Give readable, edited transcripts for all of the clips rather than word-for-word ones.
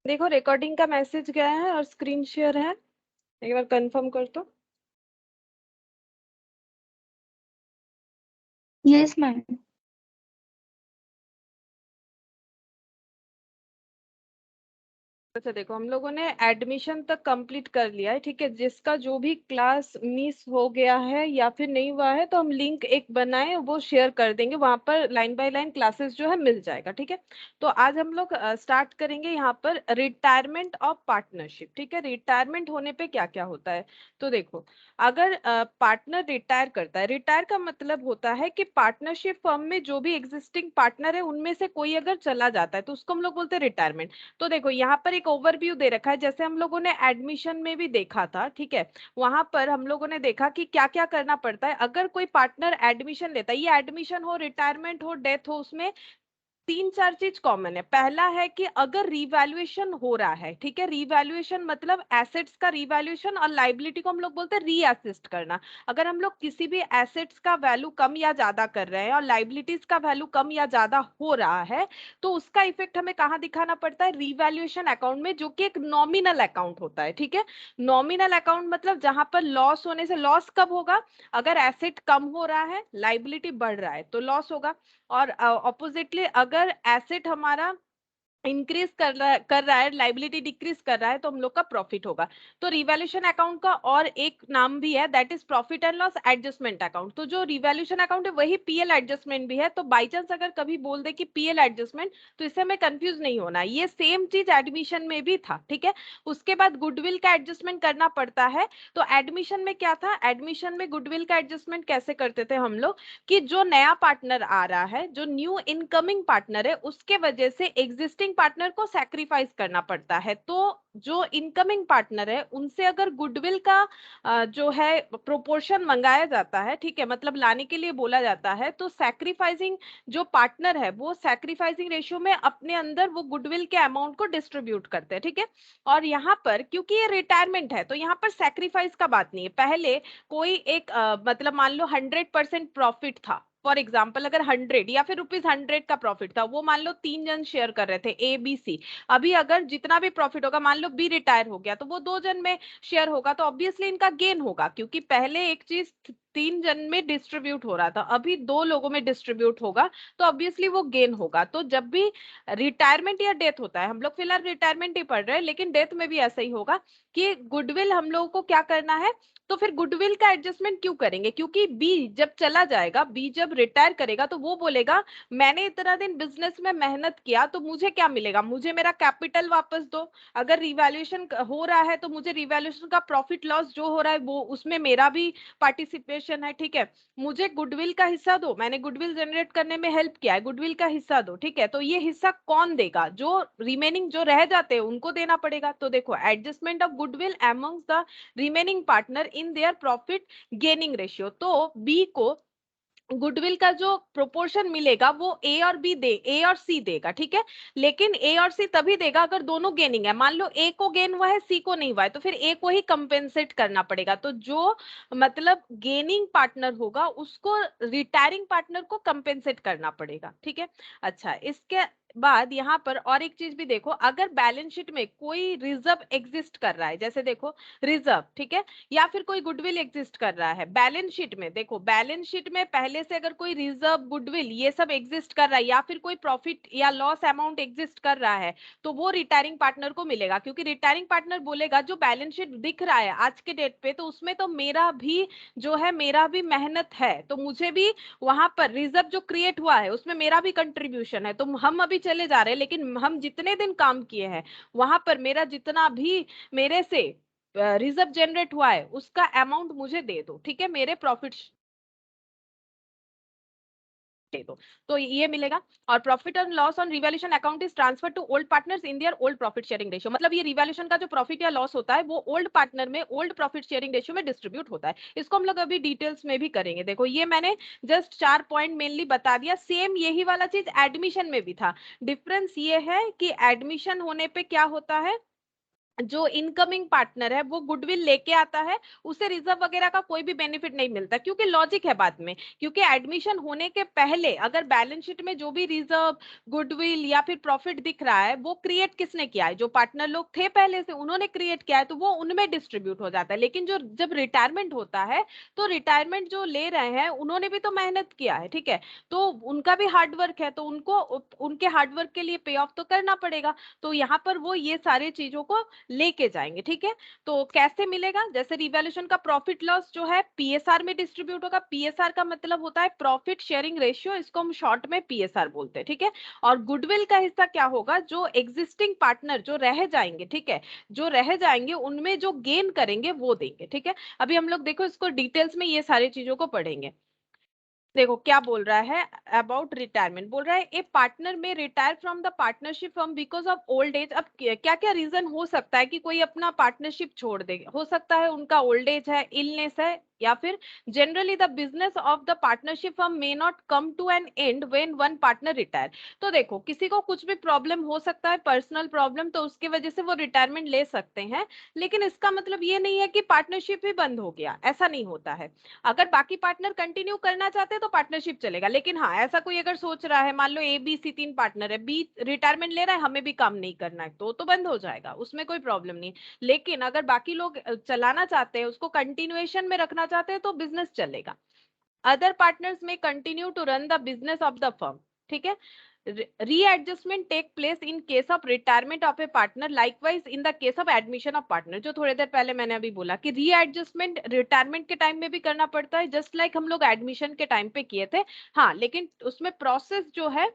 देखो रिकॉर्डिंग का मैसेज गया है और स्क्रीन शेयर है, एक बार कंफर्म कर दो। Yes ma'am. अच्छा देखो, हम लोगों ने एडमिशन तक कंप्लीट कर लिया है, ठीक है। जिसका जो भी क्लास मिस हो गया है या फिर नहीं हुआ है तो हम लिंक एक बनाए, वो शेयर कर देंगे, वहां पर लाइन बाय लाइन क्लासेस जो है मिल जाएगा, ठीक है। तो आज हम लोग स्टार्ट करेंगे यहाँ पर रिटायरमेंट ऑफ पार्टनरशिप, ठीक है। रिटायरमेंट होने पे क्या क्या होता है, तो देखो, अगर पार्टनर रिटायर करता है, रिटायर का मतलब होता है कि पार्टनरशिप फर्म में जो भी एग्जिस्टिंग पार्टनर है उनमें से कोई अगर चला जाता है तो उसको हम लोग बोलते हैं रिटायरमेंट। तो देखो यहाँ पर एक ओवरव्यू दे रखा है, जैसे हम लोगों ने एडमिशन में भी देखा था, ठीक है। वहां पर हम लोगों ने देखा कि क्या क्या करना पड़ता है अगर कोई पार्टनर एडमिशन लेता है, ये एडमिशन हो, रिटायरमेंट हो, डेथ हो, उसमें तीन चार चीज कॉमन है। पहला है कि अगर रिवैल्यूएशन हो रहा है, ठीक है। रिवैल्यूएशन मतलब एसेट्स का रिवैल्यूएशन, और लाइबिलिटी को हम लोग बोलते हैं रीअसिस्ट करना। अगर हम लोग किसी भी एसेट्स का वैल्यू कम या ज्यादा कर रहे हैं और लाइबिलिटीज का वैल्यू कम या ज्यादा हो रहा है, तो उसका इफेक्ट हमें कहाँ दिखाना पड़ता है, रिवैल्यूएशन अकाउंट में, जो कि एक नॉमिनल अकाउंट होता है, ठीक है। नॉमिनल अकाउंट मतलब जहां पर लॉस होने से, लॉस कब होगा, अगर एसेट कम हो रहा है, लाइबिलिटी बढ़ रहा है तो लॉस होगा। और ऑपोजिटली अगर एसेट हमारा इंक्रीज कर रहा है, लाइबिलिटी डिक्रीज कर रहा है, तो हम लोग का प्रॉफिट होगा। तो रिवैल्यूएशन अकाउंट का और एक नाम भी है, that is profit and loss adjustment account. तो जो रिवैल्यूएशन अकाउंट है वही पीएल एडजस्टमेंट भी है। तो बाई चांस अगर कभी बोल दे कि पीएल एडजस्टमेंट, तो इससे हमें कंफ्यूज नहीं होना, ये सेम चीज एडमिशन में भी था, ठीक है। उसके बाद गुडविल का एडजस्टमेंट करना पड़ता है। तो एडमिशन में क्या था, एडमिशन में गुडविल का एडजस्टमेंट कैसे करते थे हम लोग, कि जो नया पार्टनर आ रहा है, जो न्यू इनकमिंग पार्टनर है, उसके वजह से एग्जिस्टिंग पार्टनर को सैक्रिफाइस करना पड़ता है। तो जो इनकमिंग पार्टनर है उनसे अगर गुडविल का जो है प्रोपोर्शन मंगाया जाता है, ठीक है, मतलब लाने के लिए बोला जाता है, तो सैक्रिफाइसिंग जो पार्टनर है वो सैक्रिफाइसिंग रेशियो में अपने अंदर वो गुडविल के अमाउंट को डिस्ट्रीब्यूट करते हैं, ठीक है। और यहाँ पर क्योंकि ये रिटायरमेंट है तो यहाँ पर सैक्रिफाइस का बात नहीं है। पहले कोई एक मतलब मान लो 100% प्रॉफिट था, फॉर एग्जाम्पल अगर 100 या फिर ₹100 का प्रॉफिट था, वो मान लो तीन जन शेयर कर रहे थे, ए बी सी। अभी अगर जितना भी प्रॉफिट होगा, मान लो बी रिटायर हो गया, तो वो दो जन में शेयर होगा, तो ऑब्वियसली इनका गेन होगा, क्योंकि पहले एक चीज तीन जन में डिस्ट्रीब्यूट हो रहा था, अभी दो लोगों में डिस्ट्रीब्यूट होगा, तो ऑब्वियसली वो गेन होगा। तो जब भी रिटायरमेंट या डेथ होता है, हम लोग फिलहाल रिटायरमेंट ही पढ़ रहे हैं, लेकिन डेथ में भी ऐसा ही होगा कि गुडविल हम लोगों को क्या करना है। तो फिर गुडविल का एडजस्टमेंट क्यों करेंगे, क्योंकि बी जब चला जाएगा, बी जब रिटायर करेगा, तो वो बोलेगा मैंने इतना दिन बिजनेस में मेहनत किया, तो मुझे क्या मिलेगा, मुझे मेरा कैपिटल वापस दो। अगर रिवैल्यूएशन हो रहा है तो मुझे रिवैल्यूएशन का प्रॉफिट लॉस जो हो रहा है वो उसमें मेरा भी पार्टिसिपेशन है, ठीक है। मुझे गुडविल का हिस्सा दो, मैंने गुडविल जनरेट करने में हेल्प किया है, गुडविल का हिस्सा दो, ठीक है। तो ये हिस्सा कौन देगा, जो रिमेनिंग जो रह जाते हैं उनको देना पड़ेगा। तो देखो, adjustment of goodwill amongst the remaining partner in their profit gaining ratio. तो बी को गुडविल का जो प्रोपोर्शन मिलेगा वो ए और बी दे, ए और सी देगा, ठीक है। लेकिन ए और सी तभी देगा अगर दोनों गेनिंग है। मान लो ए को गेन हुआ है, सी को नहीं हुआ है, तो फिर ए को ही कंपेंसेट करना पड़ेगा। तो जो मतलब गेनिंग पार्टनर होगा उसको रिटायरिंग पार्टनर को कंपेंसेट करना पड़ेगा, ठीक है। अच्छा, इसके बाद यहाँ पर और एक चीज भी देखो, अगर बैलेंस शीट में कोई रिजर्व एग्जिस्ट कर रहा है, जैसे देखो रिजर्व, ठीक है, या फिर कोई गुडविल एग्जिस्ट कर रहा है बैलेंस शीट में, देखो बैलेंस शीट में पहले से अगर कोई रिजर्व, गुडविल ये सब एग्जिस्ट कर रहा है, या फिर कोई प्रॉफिट या लॉस अमाउंट एग्जिस्ट कर रहा है, तो वो रिटायरिंग पार्टनर को मिलेगा। क्योंकि रिटायरिंग पार्टनर बोलेगा जो बैलेंस शीट दिख रहा है आज के डेट पे, तो उसमें तो मेरा भी जो है, मेरा भी मेहनत है, तो मुझे भी वहां पर रिजर्व जो क्रिएट हुआ है उसमें मेरा भी कंट्रीब्यूशन है। तो हम अभी चले जा रहे हैं, लेकिन हम जितने दिन काम किए हैं वहां पर मेरा जितना भी मेरे से रिजर्व जनरेट हुआ है उसका अमाउंट मुझे दे दो, ठीक है, मेरे प्रॉफिट दे दो, तो ये मिलेगा। और profit and loss on revaluation account is transfer to old partners in their old profit sharing ratio. मतलब ये रिवैल्यूएशन का जो प्रॉफिट या लॉस होता है वो ओल्ड पार्टनर में ओल्ड प्रॉफिट शेयरिंग रेशियो में डिस्ट्रीब्यूट होता है। इसको हम लोग अभी डिटेल्स में भी करेंगे। देखो ये मैंने जस्ट 4 पॉइंट मेनली बता दिया, सेम यही वाला चीज एडमिशन में भी था। डिफरेंस ये है कि एडमिशन होने पे क्या होता है, जो इनकमिंग पार्टनर है वो गुडविल लेके आता है, उसे रिजर्व वगैरह का कोई भी बेनिफिट नहीं मिलता, क्योंकि लॉजिक है बाद में, क्योंकि एडमिशन होने के पहले अगर बैलेंस शीट में जो भी रिजर्व, गुडविल या फिर प्रॉफिट दिख रहा है वो क्रिएट किसने किया है, जो पार्टनर लोग थे पहले से उन्होंने क्रिएट किया है, तो वो उनमें डिस्ट्रीब्यूट हो जाता है। लेकिन जो जब रिटायरमेंट होता है तो रिटायरमेंट जो ले रहे हैं उन्होंने भी तो मेहनत किया है, ठीक है, तो उनका भी हार्डवर्क है, तो उनको उनके हार्डवर्क के लिए पे ऑफ तो करना पड़ेगा। तो यहाँ पर वो ये सारी चीजों को लेके जाएंगे, ठीक है। तो कैसे मिलेगा, जैसे रिवैल्यूएशन का प्रॉफिट लॉस जो है पीएसआर में डिस्ट्रीब्यूट होगा। पीएसआर का मतलब होता है प्रॉफिट शेयरिंग रेशियो, इसको हम शॉर्ट में पीएसआर बोलते हैं, ठीक है। और गुडविल का हिस्सा क्या होगा, जो एग्जिस्टिंग पार्टनर जो रह जाएंगे, ठीक है, जो रह जाएंगे उनमें जो गेन करेंगे वो देंगे, ठीक है। अभी हम लोग देखो इसको डिटेल्स में ये सारी चीजों को पढ़ेंगे। देखो क्या बोल रहा है अबाउट रिटायरमेंट, बोल रहा है ए पार्टनर में retire from the partnership firm because of old age. अब क्या क्या रीजन हो सकता है कि कोई अपना पार्टनरशिप छोड़ दे, हो सकता है उनका ओल्ड एज है, इलनेस है, या फिर generally the business of the partnership firm may not come to an end when one partner retire. तो देखो किसी को कुछ भी प्रॉब्लम हो सकता है, पर्सनल प्रॉब्लम, तो उसकी वजह से वो रिटायरमेंट ले सकते हैं, लेकिन इसका मतलब ये नहीं है कि पार्टनरशिप ही बंद हो गया, ऐसा नहीं होता है। अगर बाकी पार्टनर कंटिन्यू करना चाहते हैं तो पार्टनरशिप चलेगा, लेकिन हाँ ऐसा कोई अगर सोच रहा है, मान लो ए बी सी तीन पार्टनर है, बी रिटायरमेंट ले रहा है, हमें भी काम नहीं करना है, तो बंद हो जाएगा, उसमें कोई प्रॉब्लम नहीं। लेकिन अगर बाकी लोग चलाना चाहते हैं, उसको कंटिन्यूएशन में रखना चाहते हैं, तो बिजनेस चलेगा। Other partners may continue to run the business of the firm, ठीक है। Readjustment take place in case of retirement of a partner, likewise in the case of admission of partner, जो थोड़ी देर पहले मैंने अभी बोला कि रीएडजस्टमेंट रिटायरमेंट के टाइम में भी करना पड़ता है, जस्ट लाइक हम लोग एडमिशन के टाइम पे किए थे। हाँ लेकिन उसमें प्रोसेस जो है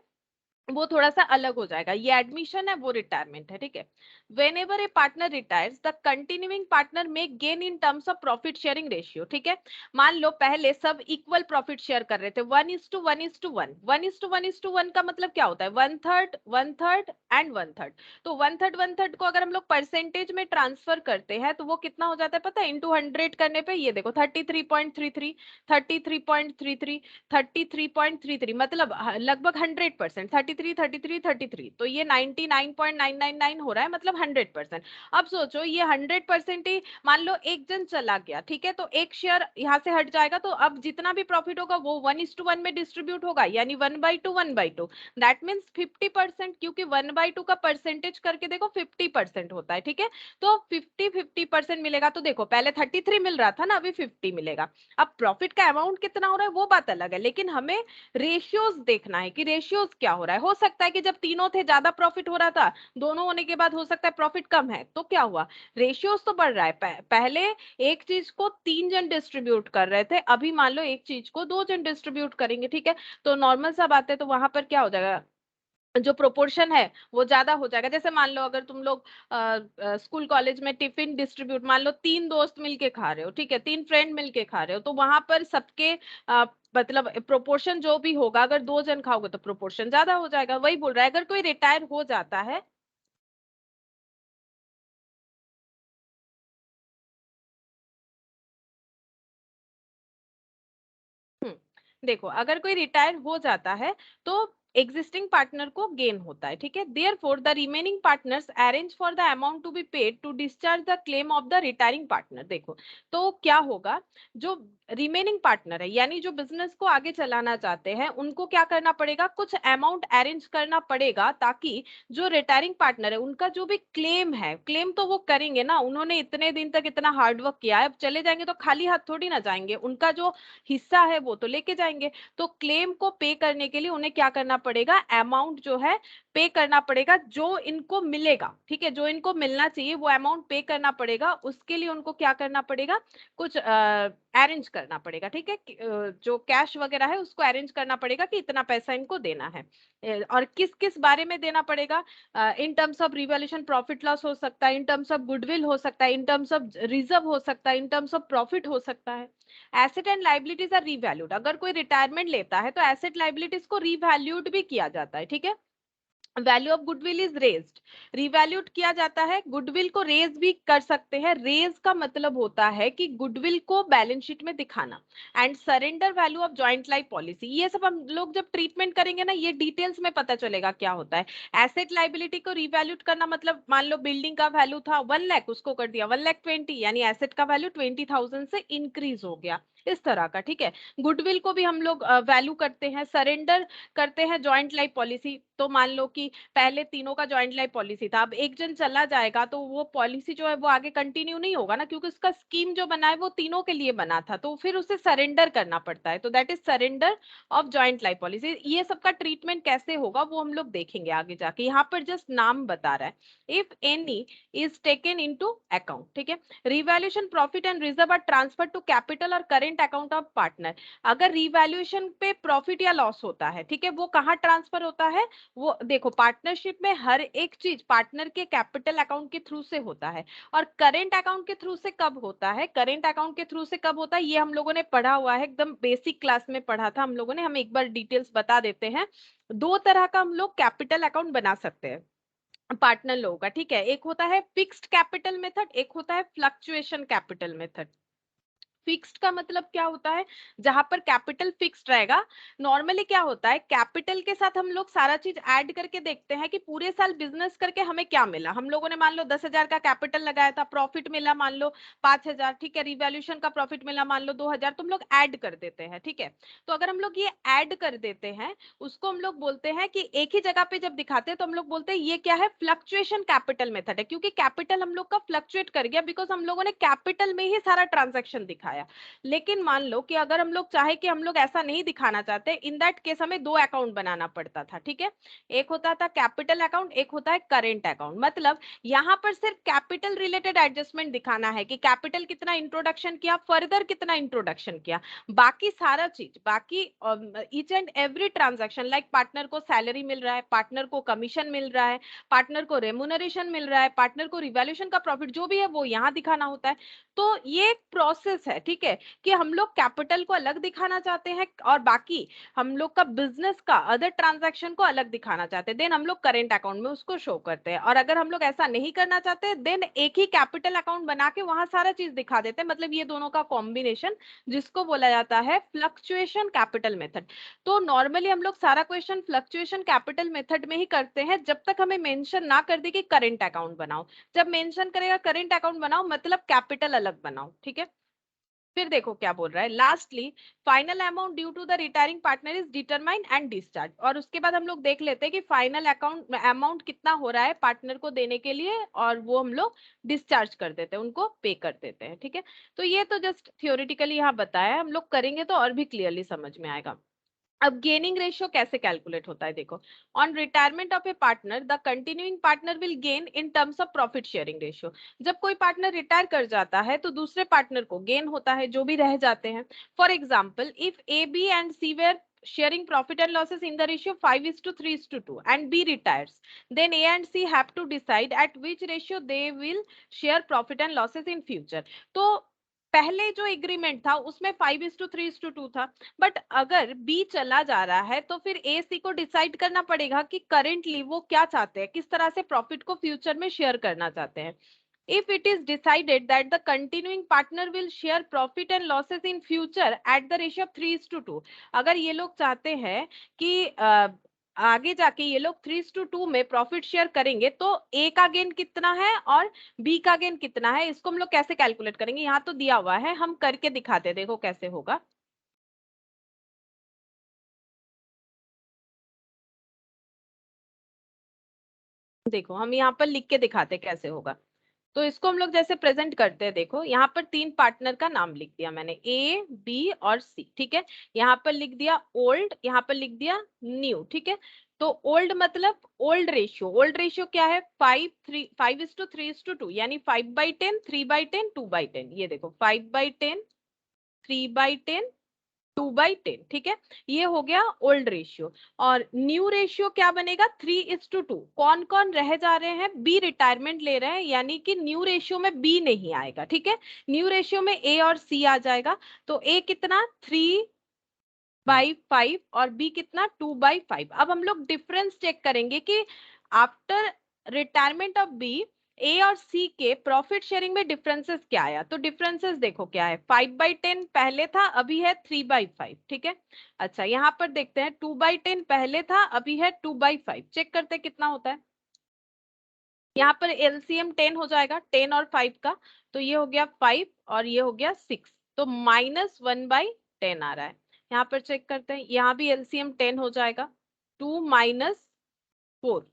वो थोड़ा सा अलग हो जाएगा, ये एडमिशन है वो रिटायरमेंट है, ठीक है। Whenever a partner retires the continuing partner may gain in terms of profit sharing ratio, ठीक है। मान लो पहले सब इक्वल प्रॉफिट शेयर कर रहे थे, 1:1:1, 1:1:1 का मतलब क्या होता है, 1/3 1/3 एंड 1/3। तो 1/3 1/3 को अगर हम लोग परसेंटेज में ट्रांसफर करते हैं तो वो कितना हो जाता है पता है, इंटू 100 करने पे ये देखो 33.33, 33.33, 33.33, मतलब लगभग 100%, 33 तो ये 99.999 हो रहा है, मतलब 100%। अब सोचो ये 100% ही, मान लो एक जन चला गया, ठीक है, तो एक शेयर यहाँ से हट जाएगा, तो अब जितना भी प्रॉफिट होगा वो 1:1 में डिस्ट्रीब्यूट होगा, यानी 1/2 1/2, दैट मीन्स 50%, क्योंकि 1/2 का परसेंटेज करके देखो 50% होता है, ठीक है। तो 50-50% मिलेगा, तो देखो पहले 33 मिल रहा था ना, अभी 50 मिलेगा। अब प्रॉफिट का अमाउंट कितना हो रहा है वो बात अलग है, लेकिन हमें रेशियोज देखना है कि रेशियोज क्या हो रहा है। हो सकता है कि जब तीनों थे ज्यादा प्रॉफिट हो रहा था, दोनों होने के बाद हो सकता है प्रॉफिट कम है, तो क्या हुआ, रेशियोज तो बढ़ रहा है। पहले एक चीज को 3 जन डिस्ट्रीब्यूट कर रहे थे, अभी मान लो एक चीज को 2 जन डिस्ट्रीब्यूट करेंगे, ठीक है। तो नॉर्मल सा बात है, तो वहां पर क्या हो जाएगा, जो प्रोपोर्शन है वो ज्यादा हो जाएगा। जैसे मान लो अगर तुम लोग स्कूल कॉलेज में टिफिन डिस्ट्रीब्यूट, मान लो 3 दोस्त मिलके खा रहे हो, ठीक है, 3 फ्रेंड मिलके खा रहे हो, तो वहां पर सबके मतलब प्रोपोर्शन जो भी होगा, अगर 2 जन खाओगे तो प्रोपोर्शन ज्यादा हो जाएगा। वही बोल रहा है, अगर कोई रिटायर हो जाता है। देखो अगर कोई रिटायर हो जाता है तो एग्जिस्टिंग पार्टनर को गेन होता है, ठीक है। Therefore the remaining partners arrange for the amount to be paid to discharge the claim of the retiring partner. देखो तो क्या होगा, जो रिमेनिंग पार्टनर है यानी जो बिजनेस को आगे चलाना चाहते हैं, उनको क्या करना पड़ेगा, कुछ अमाउंट अरेंज करना पड़ेगा, ताकि जो रिटायरिंग पार्टनर है उनका जो भी क्लेम है, क्लेम तो वो करेंगे ना, उन्होंने इतने दिन तक इतना हार्डवर्क किया है, अब चले जाएंगे तो खाली हाथ थोड़ी ना जाएंगे, उनका जो हिस्सा है वो तो लेके जाएंगे। तो क्लेम को पे करने के लिए उन्हें क्या करना पड़ेगा, अमाउंट जो है पे करना पड़ेगा, जो इनको मिलेगा, ठीक है, जो इनको मिलना चाहिए वो अमाउंट पे करना पड़ेगा। उसके लिए उनको क्या करना पड़ेगा, कुछ अरेंज करना पड़ेगा, ठीक है, जो कैश वगैरह है उसको अरेंज करना पड़ेगा कि इतना पैसा इनको देना है। और किस किस बारे में देना पड़ेगा, इन terms of revaluation profit loss हो सकता है, इन टर्म्स ऑफ गुडविल हो सकता है, इन टर्म्स ऑफ रिजर्व हो सकता है, इन टर्म्स ऑफ प्रॉफिट हो सकता है। Asset and liabilities are revalued, अगर कोई रिटायरमेंट लेता है तो एसेट लाइबिलिटीज को रीवैल्यूड भी किया जाता है, ठीक है। Value of goodwill is raised, revaluate किया जाता है। गुडविल को रेज भी कर सकते हैं। रेज का मतलब होता है कि गुडविल को बैलेंस शीट में दिखाना। And surrender value of joint life policy, ये सब हम लोग जब ट्रीटमेंट करेंगे ना, ये डिटेल्स में पता चलेगा क्या होता है। एसेट लाइबिलिटी को रिवैल्यूट करना मतलब मान लो बिल्डिंग का वैल्यू था 1 लाख, उसको कर दिया 1,20,000, यानी एसेट का वैल्यू 20,000 से इंक्रीज हो गया, इस तरह का। ठीक है, गुडविल को भी हम लोग वैल्यू करते हैं। सरेंडर करते हैं जॉइंट लाइफ पॉलिसी, तो मान लो कि पहले तीनों का जॉइंट लाइफ पॉलिसी था, अब एक जन चला जाएगा तो वो पॉलिसी जो है वो आगे कंटिन्यू नहीं होगा ना, क्योंकि उसका स्कीम जो बना है वो तीनों के लिए बना था, तो फिर उसे सरेंडर करना पड़ता है। तो that is surrender of joint life policy. ये सबका ट्रीटमेंट कैसे होगा वो हम लोग देखेंगे आगे जाके, यहाँ पर जस्ट नाम बता रहा है। If any is taken into account, ठीक है। Revaluation profit and reserve are transfer to capital और करेंट अकाउंट ऑफ पार्टनर। अगर रिवैल्यूएशन पे प्रॉफिट या लॉस होता है, ठीक है, वो कहाँ ट्रांसफर होता है? वो देखो, पार्टनरशिप में हर एक चीज पार्टनर के कैपिटल अकाउंट के थ्रू से होता है। और करेंट अकाउंट के थ्रू से कब होता है? करेंट अकाउंट के थ्रू से कब होता है, ये हम लोगों ने पढ़ा हुआ है, एकदम बेसिक क्लास में पढ़ा था हम लोगों ने। हम एक बार डिटेल्स बता देते हैं। दो तरह का हम लोग कैपिटल अकाउंट बना सकते हैं पार्टनर लोगों का, ठीक है। एक होता है फिक्स्ड कैपिटल मेथड, एक होता है फ्लक्चुएशन कैपिटल मेथड। फिक्स्ड का मतलब क्या होता है? जहां पर कैपिटल फिक्स्ड रहेगा। नॉर्मली क्या होता है, कैपिटल के साथ हम लोग सारा चीज ऐड करके देखते हैं कि पूरे साल बिजनेस करके हमें क्या मिला। हम लोगों ने मान लो 10,000 का कैपिटल लगाया था, प्रॉफिट मिला मान लो 5,000, ठीक है। रिवैल्यूएशन का प्रॉफिट मिला मान लो 2,000, तो हम लोग ऐड कर देते हैं, ठीक है। तो अगर हम लोग ये ऐड कर देते हैं, उसको हम लोग बोलते हैं कि एक ही जगह पे जब दिखाते हैं तो हम लोग बोलते हैं ये क्या है, फ्लक्चुएशन कैपिटल मेथड है। क्योंकि कैपिटल हम लोग का फ्लक्चुएट कर गया, बिकॉज हम लोगों ने कैपिटल में ही सारा ट्रांजेक्शन दिखाया। लेकिन मान लो कि अगर हम लोग चाहे कि हम लोग ऐसा नहीं दिखाना चाहते, इन दैट केस हमें दो अकाउंट बनाना पड़ता था, ठीक है। एक होता था कैपिटल अकाउंट, एक होता है करेंट अकाउंट। मतलब यहाँ पर सिर्फ कैपिटल रिलेटेड एडजस्टमेंट दिखाना है कि कैपिटल कितना इंट्रोडक्शन किया, फर्दर कितना इंट्रोडक्शन किया। बाकी सारा चीज, बाकी each and every transaction, like partner को सैलरी मिल रहा है, पार्टनर को कमीशन मिल रहा है, पार्टनर को रेमुनरेशन मिल रहा है, पार्टनर को रिवैल्यूएशन का प्रॉफिट जो भी है वो यहाँ दिखाना होता है। तो ये एक प्रोसेस है, ठीक है, कि हम लोग कैपिटल को अलग दिखाना चाहते हैं और बाकी हम लोग का बिजनेस का अदर ट्रांजैक्शन को अलग दिखाना चाहते हैं, देन हम लोग करेंट अकाउंट में उसको शो करते हैं। और अगर हम लोग ऐसा नहीं करना चाहते, देन एक ही कैपिटल अकाउंट बना के वहां सारा चीज दिखा देते हैं। मतलब ये दोनों का कॉम्बिनेशन, जिसको बोला जाता है फ्लक्चुएशन कैपिटल मेथड। तो नॉर्मली हम लोग सारा क्वेश्चन फ्लक्चुएशन कैपिटल मेथड में ही करते हैं, जब तक हमें मेंशन ना कर दे कि करेंट अकाउंट बनाओ। जब मेंशन करेगा करेंट अकाउंट बनाओ, मतलब कैपिटल अलग बनाओ, ठीक है। फिर देखो क्या बोल रहा है, lastly final amount due to the retiring partner is determine and discharge. और उसके बाद हम लोग देख लेते हैं कि फाइनल अकाउंट अमाउंट कितना हो रहा है पार्टनर को देने के लिए, और वो हम लोग डिस्चार्ज कर देते हैं, उनको पे कर देते हैं, ठीक है। तो ये तो जस्ट थियोरिटिकली यहाँ बताया है, हम लोग करेंगे तो और भी क्लियरली समझ में आएगा। अब गेनिंग रेशियो कैसे कैलकुलेट होता है, देखो। On retirement of a partner the continuing partner will gain in terms of profit sharing ratio. जब कोई पार्टनर रिटायर कर जाता है तो दूसरे पार्टनर को गेन होता है, जो भी रह जाते हैं। For example, if A B and C were sharing profit and losses in the ratio 5:3:2 and B retires, then A and C have to decide at which ratio they will share profit and losses in future. तो पहले जो agreement था उसमें 5:3:2 था, but अगर B चला जा रहा है तो फिर ए सी को डिसाइड करना पड़ेगा कि करेंटली वो क्या चाहते हैं, किस तरह से प्रॉफिट को फ्यूचर में शेयर करना चाहते हैं। If it is decided that the continuing partner will share profit and losses in future at the ratio of 3:2, अगर ये लोग चाहते हैं कि आगे जाके ये लोग 3:2 में प्रॉफिट शेयर करेंगे, तो ए का गेन कितना है और बी का गेन कितना है, इसको हम लोग कैसे कैलकुलेट करेंगे, यहाँ तो दिया हुआ है, हम करके दिखाते हैं, देखो कैसे होगा। देखो हम यहाँ पर लिख के दिखाते हैं कैसे होगा। तो इसको हम लोग जैसे प्रेजेंट करते हैं, देखो यहाँ पर तीन पार्टनर का नाम लिख दिया मैंने, ए बी और सी, ठीक है। यहाँ पर लिख दिया ओल्ड, यहाँ पर लिख दिया न्यू, ठीक है। तो ओल्ड मतलब ओल्ड रेशियो, ओल्ड रेशियो क्या है, 5:3:2, यानी 5/10, 3/10, 2/10। ये देखो 5/10, 3/10, 2/10, ठीक है। ये हो गया ओल्ड रेशियो। और न्यू रेशियो क्या बनेगा, 3:2। कौन कौन रह जा रहे हैं, बी रिटायरमेंट ले रहे हैं, यानी कि न्यू रेशियो में बी नहीं आएगा, ठीक है। न्यू रेशियो में ए और सी आ जाएगा। तो ए कितना, 3 बाई 5 और बी कितना 2/5। अब हम लोग डिफरेंस चेक करेंगे कि आफ्टर रिटायरमेंट ऑफ बी ए और सी के प्रॉफिट शेयरिंग में डिफरेंसेस क्या आया। तो डिफरेंसेस देखो क्या है, 5/10 पहले था, अभी है 3/5। ठीक है, अच्छा यहाँ पर देखते हैं 2/10 पहले था, अभी है 2/5। चेक करते हैं कितना होता है। यहाँ पर एलसीएम 10 हो जाएगा, 10 और 5 का। तो ये हो गया 5 और ये हो गया 6, तो -1/10 आ रहा है। यहाँ पर चेक करते हैं, यहाँ भी एलसीएम 10 हो जाएगा, 2 - 4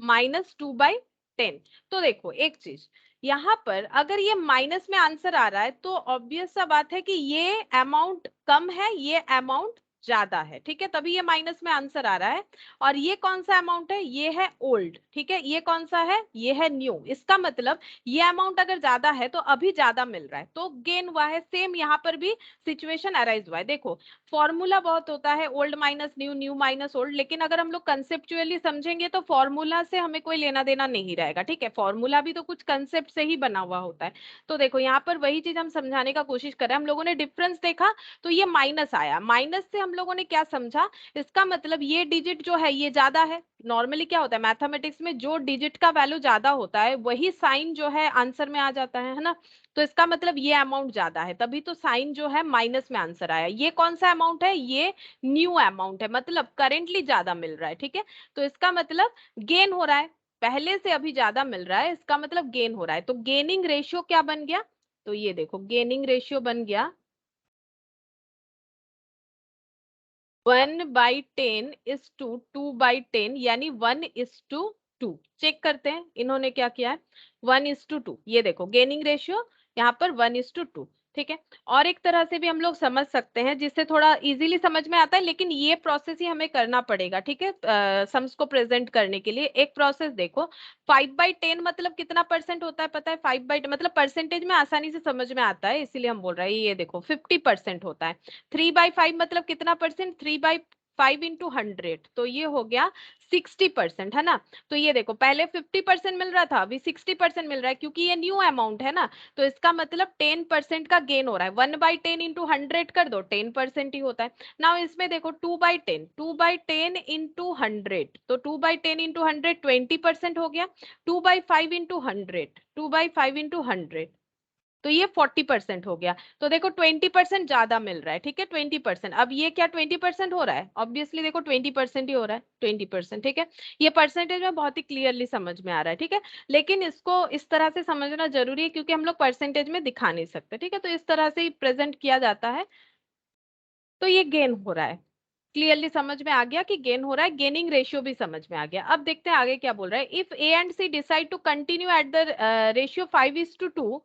-2/10। तो देखो एक चीज, यहाँ पर अगर ये माइनस में आंसर आ रहा है तो ऑब्वियस सा बात है कि ये अमाउंट कम है, ये अमाउंट ज्यादा है। ठीक है, तभी ये माइनस में आंसर आ रहा है। और ये कौन सा अमाउंट है, ये है ओल्ड। ठीक है, ये कौन सा है, ये है न्यू। इसका मतलब ये अमाउंट अगर ज्यादा है तो अभी ज्यादा मिल रहा है, तो गेन हुआ है। सेम यहाँ पर भी सिचुएशन अराइज हुआ है। देखो फॉर्मूला बहुत होता है, old minus new, new minus old, लेकिन अगर हम लोग कंसेप्चुअली समझेंगे तो फॉर्मूला से हमें कोई लेना देना नहीं रहेगा। ठीक है, फॉर्मूला भी तो कुछ कंसेप्ट से ही बना हुआ होता है। तो देखो यहाँ पर वही चीज हम समझाने का कोशिश कर रहे हैं। हम लोगों ने डिफरेंस देखा तो ये माइनस आया, माइनस से हम लोगों ने क्या समझा, इसका मतलब ये डिजिट जो है ये ज्यादा है। नॉर्मली क्या होता है मैथमेटिक्स में, जो डिजिट का वैल्यू ज्यादा होता है वही साइन जो है आंसर में आ जाता है ना। तो इसका मतलब ये अमाउंट ज्यादा है, तभी तो साइन जो है माइनस में आंसर आया। ये कौन सा अमाउंट है, ये न्यू अमाउंट है, मतलब करेंटली ज्यादा मिल रहा है। ठीक है, तो इसका मतलब गेन हो रहा है, पहले से अभी ज्यादा मिल रहा है, इसका मतलब गेन हो रहा है। तो गेनिंग रेशियो क्या बन गया, तो ये देखो गेनिंग रेशियो बन गया 1/10 यानी 1:2। चेक करते हैं इन्होंने क्या किया है, 1:2। ये देखो गेनिंग रेशियो यहाँ पर 1:2। ठीक है, और एक तरह से भी हम लोग समझ सकते हैं जिससे थोड़ा इजीली समझ में आता है, लेकिन ये प्रोसेस ही हमें करना पड़ेगा। ठीक है, सम्स को प्रेजेंट करने के लिए एक प्रोसेस देखो, 5/10 मतलब कितना परसेंट होता है पता है, 5/10 मतलब परसेंटेज में आसानी से समझ में आता है, इसीलिए हम बोल रहे हैं। ये देखो 50% होता है। 3/5 मतलब कितना परसेंट, 3/5 × 100, तो ये हो गया 60%, है ना। तो ये देखो पहले 50% मिल रहा था, अभी 60% मिल रहा है, क्योंकि ये न्यू अमाउंट है ना। तो इसका मतलब 10% का गेन हो रहा है। 1/10 × 100 कर दो, 10% ही होता है। नाउ इसमें देखो 2/10 तो 2/10 × 100 20% हो गया। 2/5 × 100 तो ये 40% हो गया। तो देखो 20% ज्यादा मिल रहा है। ठीक है, 20%। अब ये क्या 20% हो रहा है, ऑब्वियसली देखो 20% ही हो रहा है, 20%। ठीक है, ये परसेंटेज में बहुत ही क्लियरली समझ में आ रहा है। ठीक है, लेकिन इसको इस तरह से समझना जरूरी है क्योंकि हम लोग परसेंटेज में दिखा नहीं सकते। ठीक है, तो इस तरह से ही प्रेजेंट किया जाता है। तो ये गेन हो रहा है, क्लियरली समझ में आ गया कि गेन हो रहा है, गेनिंग रेशियो भी समझ में आ गया। अब देखते हैं आगे क्या बोल रहा है। If A and C decide to continue at the ratio 5:2,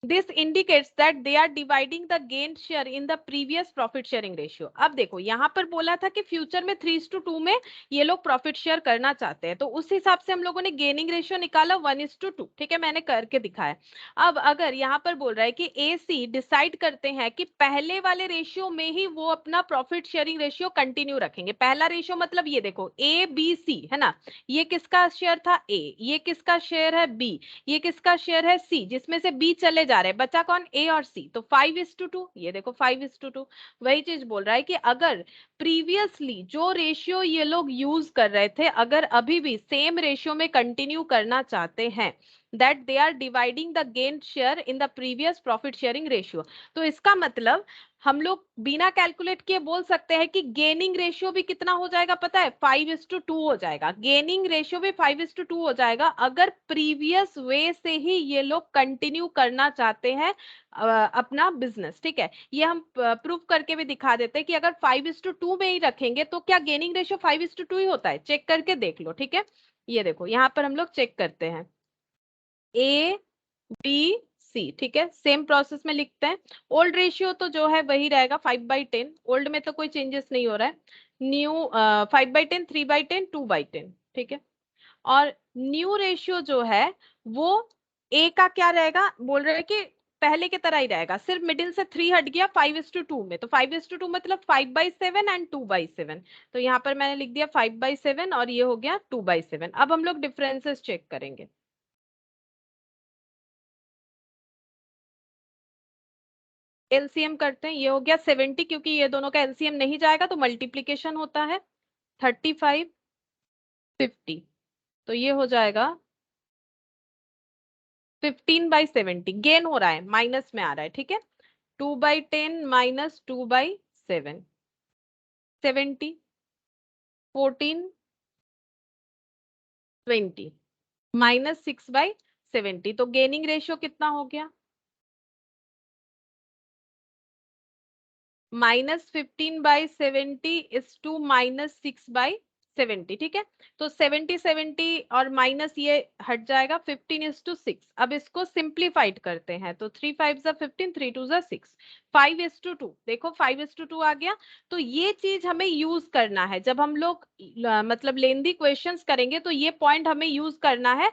this indicates that they are dividing the gain share in the previous profit sharing ratio। अब देखो यहाँ पर बोला था कि फ्यूचर में 3:2 में ये लोग प्रॉफिट शेयर करना चाहते हैं, तो उस हिसाब से हम लोगों ने गेनिंग रेशियो निकाला 1:2। ठीक है, मैंने करके दिखाया। अब अगर यहाँ पर बोल रहा है कि ए सी डिसाइड करते हैं कि पहले वाले रेशियो में ही वो अपना प्रॉफिट शेयरिंग रेशियो कंटिन्यू रखेंगे। पहला रेशियो मतलब ये देखो ए बी सी है ना, ये किसका शेयर था ए, ये किसका शेयर है बी, ये किसका शेयर है सी, जिसमें से बी चले जा रहे हैं, बचा कौन ए और सी। तो 5:2, ये देखो 5:2। वही चीज बोल रहा है कि अगर प्रीवियसली जो रेशियो ये लोग यूज कर रहे थे, अगर अभी भी सेम रेशियो में कंटिन्यू करना चाहते हैं, that they are dividing the gain share in the previous profit sharing ratio. तो इसका मतलब हम लोग बिना कैलकुलेट किए बोल सकते हैं कि गेनिंग रेशियो भी कितना हो जाएगा पता है, 5:2 हो जाएगा। गेनिंग रेशियो भी 5:2 हो जाएगा अगर प्रीवियस वे से ही ये लोग कंटिन्यू करना चाहते हैं अपना बिजनेस। ठीक है, ये हम प्रूफ करके भी दिखा देते हैं कि अगर 5:2 में ही रखेंगे तो क्या गेनिंग रेशियो 5:2 ही होता है, चेक करके देख लो। ठीक है, ये देखो यहाँ पर हम लोग चेक करते हैं ए बी सी। ठीक है, सेम प्रोसेस में लिखते हैं। ओल्ड रेशियो तो जो है वही रहेगा 5/10, ओल्ड में तो कोई चेंजेस नहीं हो रहा है। न्यू 5/10 3/10 2/10। ठीक है, और न्यू रेशियो जो है वो ए का क्या रहेगा, बोल रहे हैं कि पहले की तरह ही रहेगा, सिर्फ मिडिल से 3 हट गया 5:2 में। तो 5:2 मतलब 5/7 एंड 2/7। तो यहाँ पर मैंने लिख दिया 5/7 और ये हो गया 2/7। अब हम लोग डिफरेंसेस चेक करेंगे। एलसीएम करते हैं, ये हो गया 70, क्योंकि ये दोनों का एलसीएम नहीं जाएगा तो मल्टीप्लीकेशन होता है, 35 50, तो ये हो जाएगा 15/70। गेन हो रहा है, माइनस में आ रहा है, ठीक है। 2/10 माइनस 2/7, 70, 14 20 माइनस 6/70, तो गेनिंग रेशियो कितना हो गया, -15/70 इज टू -6/70, ठीक है। तो 70/70 और माइनस ये हट जाएगा, 15:6। अब इसको सिंप्लीफाइड करते हैं, तो 3 5 15, 3 2 6, 5:2, देखो 5:2 आ गया। तो ये चीज हमें यूज करना है जब हम लोग मतलब लेंदी क्वेश्चंस करेंगे, तो ये पॉइंट हमें यूज करना है।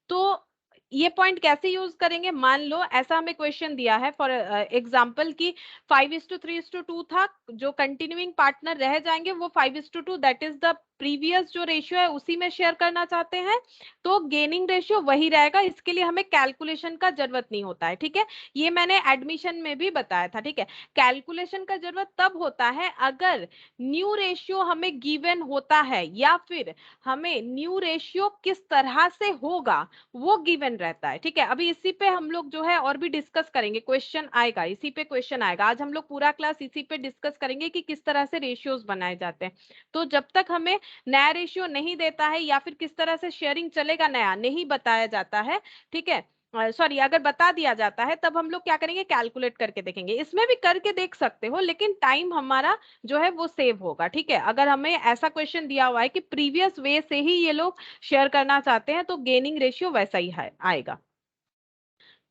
तो ये पॉइंट कैसे यूज करेंगे, मान लो ऐसा हमें क्वेश्चन दिया है फॉर एग्जाम्पल की 5:3:2 था, जो कंटिन्यूइंग पार्टनर रह जाएंगे वो 5:2, दैट इज द प्रीवियस जो रेशियो है उसी में शेयर करना चाहते हैं, तो गेनिंग रेशियो वही रहेगा। इसके लिए हमें कैलकुलेशन का जरूरत नहीं होता है, ठीक है। ये मैंने एडमिशन में भी बताया था, ठीक है। कैलकुलेशन का जरूरत तब होता है अगर न्यू रेशियो हमें गिवन होता है, या फिर हमें न्यू रेशियो किस तरह से होगा वो गिवन रहता है, ठीक है। अभी इसी पे हम लोग जो है और भी डिस्कस करेंगे, क्वेश्चन आएगा इसी पे, क्वेश्चन आएगा। आज हम लोग पूरा क्लास इसी पे डिस्कस करेंगे कि किस तरह से रेशियोज बनाए जाते हैं। तो जब तक हमें नया रेशियो नहीं देता है या फिर किस तरह से शेयरिंग चलेगा नया नहीं बताया जाता है, ठीक है, सॉरी अगर बता दिया जाता है, तब हम लोग क्या करेंगे, कैलकुलेट करके देखेंगे। इसमें भी करके देख सकते हो, लेकिन टाइम हमारा जो है वो सेव होगा, ठीक है। अगर हमें ऐसा क्वेश्चन दिया हुआ है कि प्रीवियस वे से ही ये लोग शेयर करना चाहते हैं, तो गेनिंग रेशियो वैसा ही है आएगा।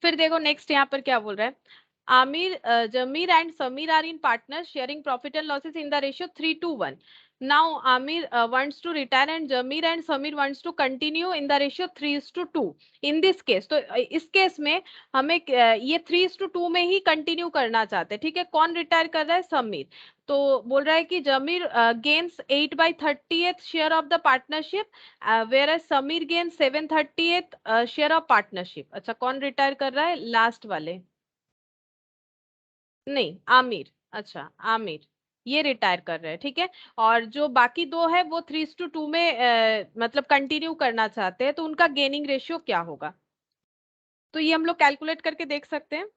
फिर देखो नेक्स्ट यहाँ पर क्या बोल रहा है, Aamir Zameer and Sameer are in partner sharing profit and losses in the ratio 3:1। Now Aamir wants to retire and Jamir and Samir wants to continue in the ratio 3:2 in this case। तो इस केस में हमें ये 3:2 में ही कंटिन्यू करना चाहते हैं, ठीक है। कौन रिटायर कर रहा है, समीर। तो बोल रहा है कि Zameer gains 8/30th share of the partnership, whereas Sameer gain 7/30th share of partnership. अच्छा, कौन रिटायर कर रहा है, लास्ट वाले, नहीं आमिर, अच्छा आमिर ये रिटायर कर रहे हैं, ठीक है। और जो बाकी दो है वो 3:2 में मतलब कंटिन्यू करना चाहते हैं, तो उनका गेनिंग रेशियो क्या होगा। तो ये हम लोग कैलकुलेट करके देख सकते हैं।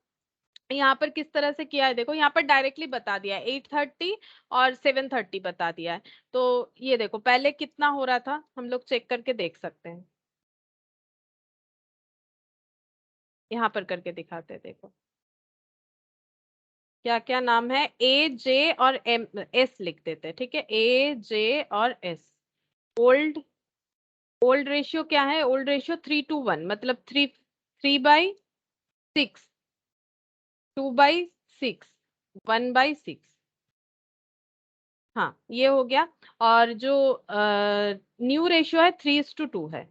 यहाँ पर किस तरह से किया है, देखो यहाँ पर डायरेक्टली बता दिया है, 8:30 और 7:30 बता दिया है। तो ये देखो पहले कितना हो रहा था, हम लोग चेक करके देख सकते हैं, यहाँ पर करके दिखाते हैं, देखो क्या क्या नाम है, ए जे और एम एस लिख देते हैं, ठीक है। ए जे और एस। ओल्ड ओल्ड रेशियो क्या है, ओल्ड रेशियो 3:1, मतलब 3/6, 2/6, 1/6, हाँ ये हो गया। और जो न्यू रेशियो है 3:2 है,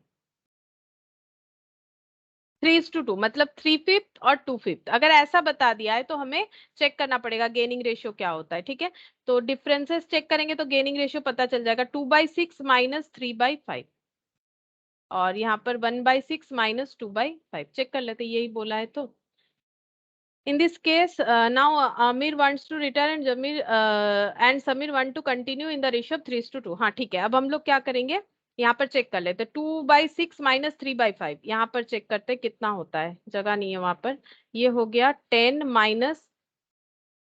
3:2 मतलब 3/5 और 2/5। अगर ऐसा बता दिया है तो हमें चेक करना पड़ेगा गेनिंग रेशियो क्या होता है, ठीक है। तो डिफरेंसेस चेक करेंगे तो गेनिंग रेशियो पता चल जाएगा, 2/6 माइनस 3/5, और यहाँ पर 1/6 माइनस 2/5 चेक कर लेते, यही बोला है तो। In this case, now Amir wants to retire and Jamir and Samir want to continue in the ratio of 3:2। हाँ ठीक है, अब हम लोग क्या करेंगे, यहाँ पर चेक कर लेते, 2/6 माइनस 3/5, यहाँ पर चेक करते कितना होता है, जगह नहीं है वहां पर। ये हो गया 10 माइनस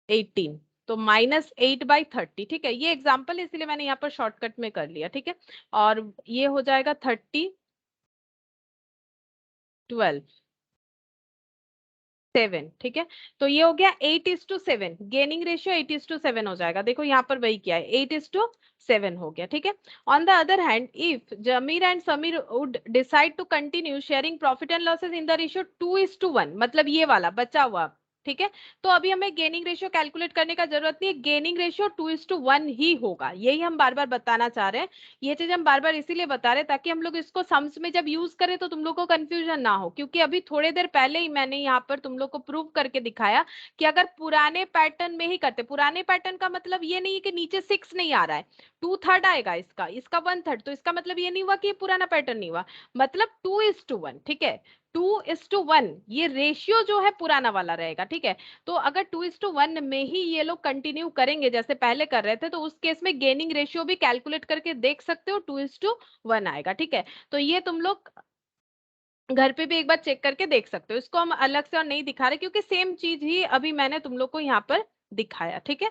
18, तो -8/30, ठीक है। ये एग्जाम्पल इसलिए मैंने यहाँ पर शॉर्टकट में कर लिया, ठीक है। और ये हो जाएगा 30 12 7, ठीक है। तो ये हो गया 8:7, गेनिंग रेशियो 8:7 हो जाएगा। देखो यहाँ पर वही किया है, 8:7 हो गया, ठीक है। On the other hand if Zameer and Sameer would decide to continue sharing profit and losses in the ratio 2:1, मतलब ये वाला बचा हुआ, ठीक है। तो अभी हमें गेनिंग रेशियो कैलकुलेट करने का जरूरत नहीं है, गेनिंग रेशियो 2:1 ही होगा, यही हम बार बार बताना चाह रहे हैं। ये चीज हम बार बार इसीलिए बता रहे हैं ताकि हम लोग इसको सम्स में जब यूज करें तो तुम लोग को कंफ्यूजन ना हो, क्योंकि अभी थोड़ी देर पहले ही मैंने यहाँ पर तुम लोग को प्रूव करके दिखाया कि अगर पुराने पैटर्न में ही करते, पुराने पैटर्न का मतलब ये नहीं है कि नीचे 6 नहीं आ रहा है, 2/3 आएगा इसका, इसका 1/3, तो इसका मतलब ये नहीं हुआ कि ये पुराना पैटर्न नहीं हुआ, मतलब 2:1, ठीक है। 2:1 ये रेशियो जो है पुराना वाला रहेगा, ठीक है। तो अगर 2:1 में ही ये लोग कंटिन्यू करेंगे जैसे पहले कर रहे थे, तो उस केस में गेनिंग रेशियो भी कैलकुलेट करके देख सकते हो, 2:1 आएगा, ठीक है। तो ये तुम लोग घर पे भी एक बार चेक करके देख सकते हो। इसको हम अलग से और नहीं दिखा रहे क्योंकि सेम चीज ही अभी मैंने तुम लोग को यहाँ पर दिखाया, ठीक है।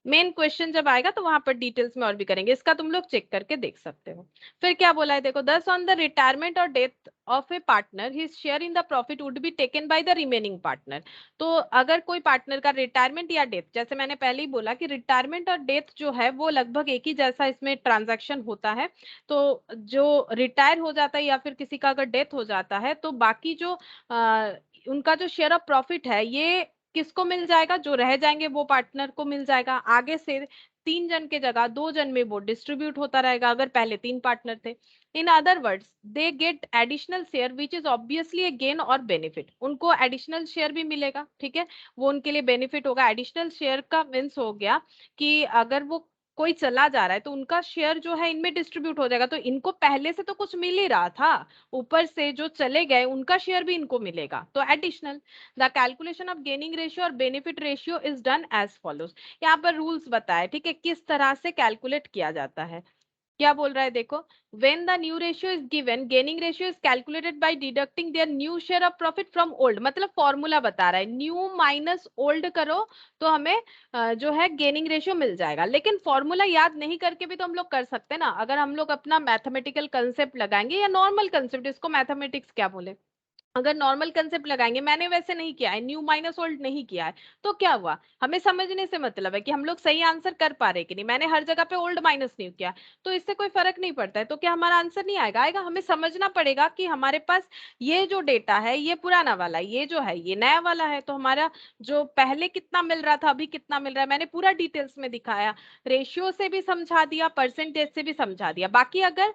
मेन क्वेश्चन जब आएगा तो वहां पर डिटेल्स में और भी करेंगे, इसका तुम लोग चेक करके देख सकते हो। फिर क्या बोला है देखो, दस ऑन द रिटायरमेंट और death of a partner his share in the profit would be taken by the remaining partner. तो अगर कोई पार्टनर का रिटायरमेंट या डेथ, जैसे मैंने पहले ही बोला कि रिटायरमेंट और डेथ जो है वो लगभग एक ही जैसा इसमें ट्रांजैक्शन होता है। तो जो रिटायर हो जाता है या फिर किसी का अगर डेथ हो जाता है तो बाकी जो उनका जो शेयर ऑफ प्रॉफिट है ये किसको मिल जाएगा, जो रह जाएंगे वो पार्टनर को मिल जाएगा। आगे से 3 जन के जगह 2 जन में वो डिस्ट्रीब्यूट होता रहेगा अगर पहले 3 पार्टनर थे। In other words they get additional share which is obviously A gain और बेनिफिट। उनको एडिशनल शेयर भी मिलेगा, ठीक है, वो उनके लिए बेनिफिट होगा। एडिशनल शेयर का मीन्स हो गया कि अगर वो कोई चला जा रहा है तो उनका शेयर जो है इनमें डिस्ट्रीब्यूट हो जाएगा। तो इनको पहले से तो कुछ मिल ही रहा था, ऊपर से जो चले गए उनका शेयर भी इनको मिलेगा, तो additional. The calculation of gaining ratio और benefit ratio is done as follows. यहाँ पर रूल्स बताए, ठीक है, किस तरह से कैलकुलेट किया जाता है। क्या बोल रहा है देखो, when the new ratio is given gaining ratio is calculated by deducting their new share of profit from old। मतलब फॉर्मूला बता रहा है, न्यू माइनस ओल्ड करो तो हमें जो है गेनिंग रेशियो मिल जाएगा। लेकिन फॉर्मूला याद नहीं करके भी तो हम लोग कर सकते हैं ना, अगर हम लोग अपना मैथमेटिकल कंसेप्ट लगाएंगे या नॉर्मल कंसेप्ट, इसको मैथमेटिक्स क्या बोले, अगर नॉर्मल कंसेप्ट लगाएंगे, मैंने वैसे नहीं किया है, न्यू माइनस ओल्ड नहीं किया है, तो क्या हुआ, हमें समझने से मतलब है कि हम लोग सही आंसर कर पा रहे कि नहीं। मैंने हर जगह पे ओल्ड माइनस नहीं किया, तो इससे कोई फर्क नहीं पड़ता है। तो क्या हमारा आंसर नहीं आएगा? आएगा। हमें समझना पड़ेगा कि हमारे पास ये जो डेटा है ये पुराना वाला, ये जो है ये नया वाला है। तो हमारा जो पहले कितना मिल रहा था अभी कितना मिल रहा है, मैंने पूरा डिटेल्स में दिखाया, रेशियो से भी समझा दिया, परसेंटेज से भी समझा दिया। बाकी अगर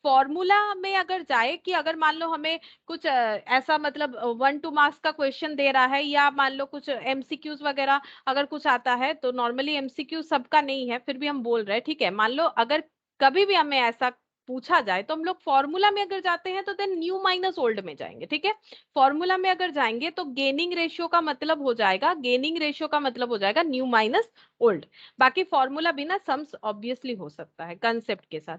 फॉर्मूला में अगर जाए कि अगर मान लो हमें कुछ ऐसा मतलब 1-2 मार्क्स का क्वेश्चन दे रहा है, या मान लो कुछ एमसीक्यूज वगैरह अगर कुछ आता है, तो नॉर्मली एमसीक्यू सबका नहीं है, फिर भी हम बोल रहे हैं, ठीक है। मान लो अगर कभी भी हमें ऐसा पूछा जाए तो हम लोग फॉर्मूला में अगर जाते हैं तो देन न्यू माइनस ओल्ड में जाएंगे, ठीक है। फॉर्मूला में अगर जाएंगे तो गेनिंग रेशियो का मतलब हो जाएगा, गेनिंग रेशियो का मतलब हो जाएगा न्यू माइनस ओल्ड। बाकी फॉर्मूला बिना सम्स ऑब्वियसली हो सकता है कंसेप्ट के साथ।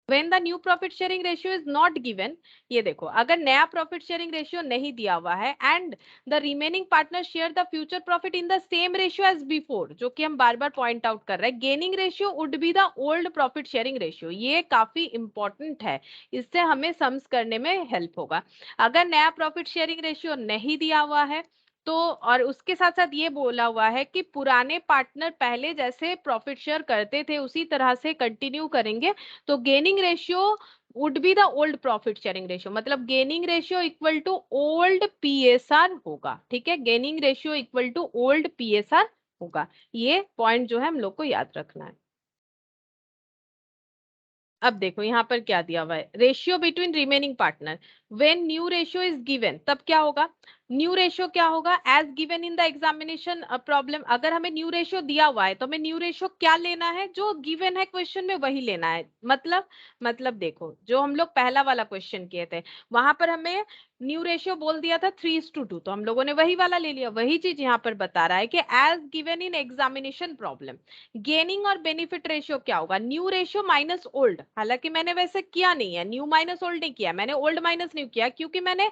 when the new profit sharing ratio is not given, ये देखो अगर नया प्रॉफिट शेयरिंग रेशियो नहीं दिया हुआ है and the remaining partner share the future profit in the same ratio as before, जो कि हम बार बार पॉइंट आउट कर रहे हैं, gaining ratio would be the old profit sharing ratio. ये काफी इंपॉर्टेंट है, इससे हमें सम्स करने में हेल्प होगा। अगर नया प्रॉफिट शेयरिंग रेशियो नहीं दिया हुआ है तो, और उसके साथ साथ ये बोला हुआ है कि पुराने पार्टनर पहले जैसे प्रॉफिट शेयर करते थे उसी तरह से कंटिन्यू करेंगे, तो gaining ratio would be the old profit sharing ratio. मतलब gaining ratio equal to old PSR होगा, ठीक है, gaining ratio equal to old PSR होगा। ये पॉइंट जो है हम लोग को याद रखना है। अब देखो यहाँ पर क्या दिया हुआ है, ratio between remaining partner. When new ratio is given तब क्या होगा, न्यू रेशियो क्या होगा, as given in the examination problem. अगर हमें न्यू रेशियो दिया हुआ है तो हमें न्यू रेशियो क्या लेना है, जो गिवन है क्वेश्चन में वही लेना है। मतलब देखो जो हम लोग पहला वाला क्वेश्चन किए थे वहां पर हमें न्यू रेशियो बोल दिया था 3:2, तो हम लोगों ने वही वाला ले लिया। वही चीज यहाँ पर बता रहा है कि as given in examination problem gaining और बेनिफिट रेशियो क्या होगा, न्यू रेशियो माइनस ओल्ड। हालांकि मैंने वैसे किया नहीं है, न्यू माइनस ओल्ड नहीं किया, मैंने ओल्ड माइनस नहीं किया क्योंकि मैंने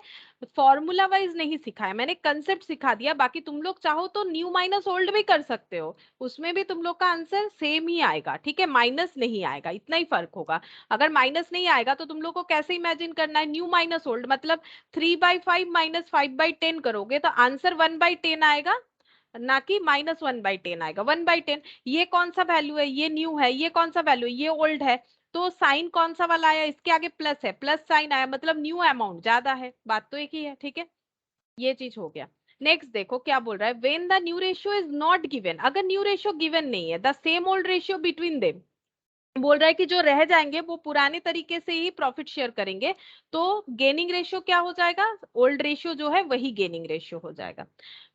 फॉर्मूला वाइज नहीं सिखाया, मैंने कंसेप्ट सिखा दिया। बाकी तुम लोग चाहो तो न्यू माइनस ओल्ड भी कर सकते हो, उसमें भी तुम लोग का आंसर सेम ही आएगा, ठीक है, माइनस नहीं आएगा, इतना ही फर्क होगा। अगर माइनस नहीं आएगा तो तुम लोग को कैसे इमेजिन करना है, न्यू माइनस ओल्ड मतलब 3/5 माइनस 5/10 करोगे तो आंसर 1/10 आएगा, ना कि -1/10 आएगा। 1/10 ये कौन सा वैल्यू है, ये न्यू है, ये कौन सा वैल्यू है, ये ओल्ड है। तो साइन कौन सा वाला आया, इसके आगे प्लस है, प्लस साइन आया, मतलब न्यू अमाउंट ज्यादा है, बात तो एक ही है, ठीक है। ये चीज हो गया। नेक्स्ट देखो क्या बोल रहा है, when the new ratio is not given, अगर न्यू रेशियो गिवन नहीं है, the same old ratio between them, बोल रहा है कि जो रह जाएंगे वो पुराने तरीके से ही प्रॉफिट शेयर करेंगे, तो गेनिंग रेशियो क्या हो जाएगा, ओल्ड रेशियो जो है वही गेनिंग रेशियो हो जाएगा।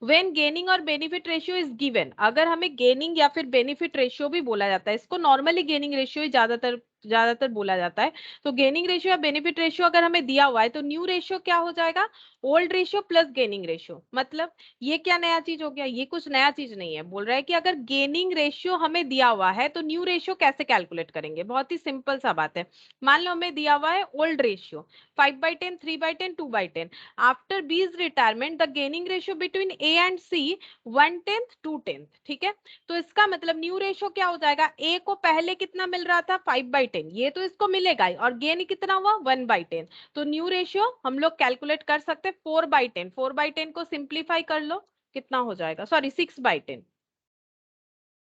व्हेन गेनिंग और बेनिफिट रेशियो इज गिवन, अगर हमें गेनिंग या फिर बेनिफिट रेशियो भी बोला जाता है, इसको नॉर्मली गेनिंग रेशियो ही ज्यादातर ज्यादातर बोला जाता है। तो गेनिंग रेशियो या बेनिफिट रेशियो अगर हमें दिया हुआ है तो न्यू रेशियो क्या हो जाएगा, old ratio plus gaining ratio. मतलब ये क्या नया चीज हो गया, ये कुछ नया चीज नहीं है। बोल रहा है कि अगर गेनिंग रेशियो हमें दिया हुआ है तो न्यू रेशियो कैसे कैलकुलेट करेंगे, बहुत ही सिंपल सा बात है। मान लो हमें दिया हुआ है old ratio 5/10, 3/10, 2/10। After B's retirement the gaining ratio between A and C 1/10, 2/10। ठीक है, तो इसका मतलब न्यू रेशियो क्या हो जाएगा, ए को पहले कितना मिल रहा था 5/10, ये तो इसको मिलेगा ही, और गेन कितना हुआ 1/10। तो न्यू रेशियो हम लोग कैलकुलेट कर सकते हैं 4/10। 4/10 को सिंप्लीफाई कर लो, कितना हो जाएगा, सॉरी 6/10,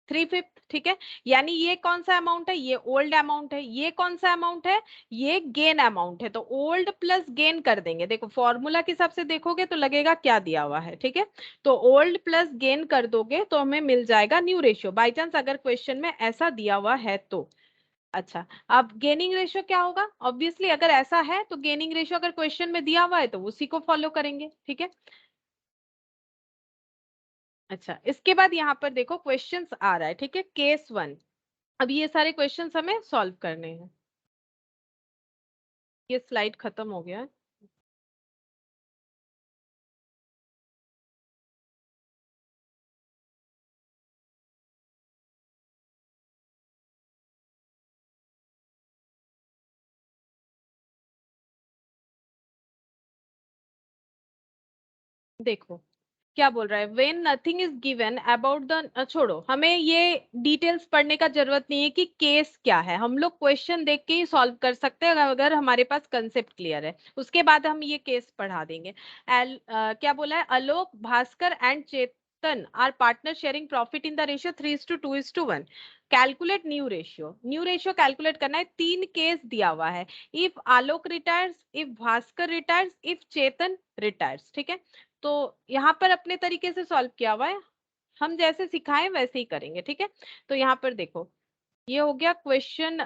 3/5। ठीक है, यानी ये कौन सा अमाउंट है, ये ओल्ड अमाउंट है। ये कौन सा अमाउंट है, ये गेन अमाउंट है। तो ओल्ड प्लस गेन कर देंगे, देखो फॉर्मूला के हिसाब से देखोगे तो लगेगा क्या दिया हुआ है। ठीक है, तो ओल्ड प्लस गेन कर दोगे तो हमें मिल जाएगा न्यू रेशियो, बाई चांस अगर क्वेश्चन में ऐसा दिया हुआ है तो। अच्छा, अब गेनिंग रेशियो क्या होगा, ऑब्वियसली अगर ऐसा है तो गेनिंग रेशियो अगर क्वेश्चन में दिया हुआ है तो उसी को फॉलो करेंगे। ठीक है, अच्छा इसके बाद यहाँ पर देखो क्वेश्चंस आ रहा है। ठीक है, केस 1। अब ये सारे क्वेश्चंस हमें सॉल्व करने हैं। ये स्लाइड खत्म हो गया है। देखो क्या बोल रहा है, when nothing is given about the, छोड़ो हमें ये डिटेल्स पढ़ने का जरूरत नहीं है कि केस क्या है, हम लोग क्वेश्चन देख के ही सॉल्व कर सकते हैं अगर हमारे पास कंसेप्ट क्लियर है। उसके बाद हम ये केस पढ़ा देंगे। क्या बोला है, Alok, Bhaskar and Chetan are partner sharing profit in the ratio 3:2:1। Calculate new ratio. New ratio calculate करना है, 3 केस दिया हुआ है, if Alok retires, if Bhaskar retires, if Chetan retires. ठीक है, तो यहाँ पर अपने तरीके से सॉल्व किया हुआ है, हम जैसे सिखाएं वैसे ही करेंगे। ठीक है, तो यहाँ पर देखो ये हो गया क्वेश्चन,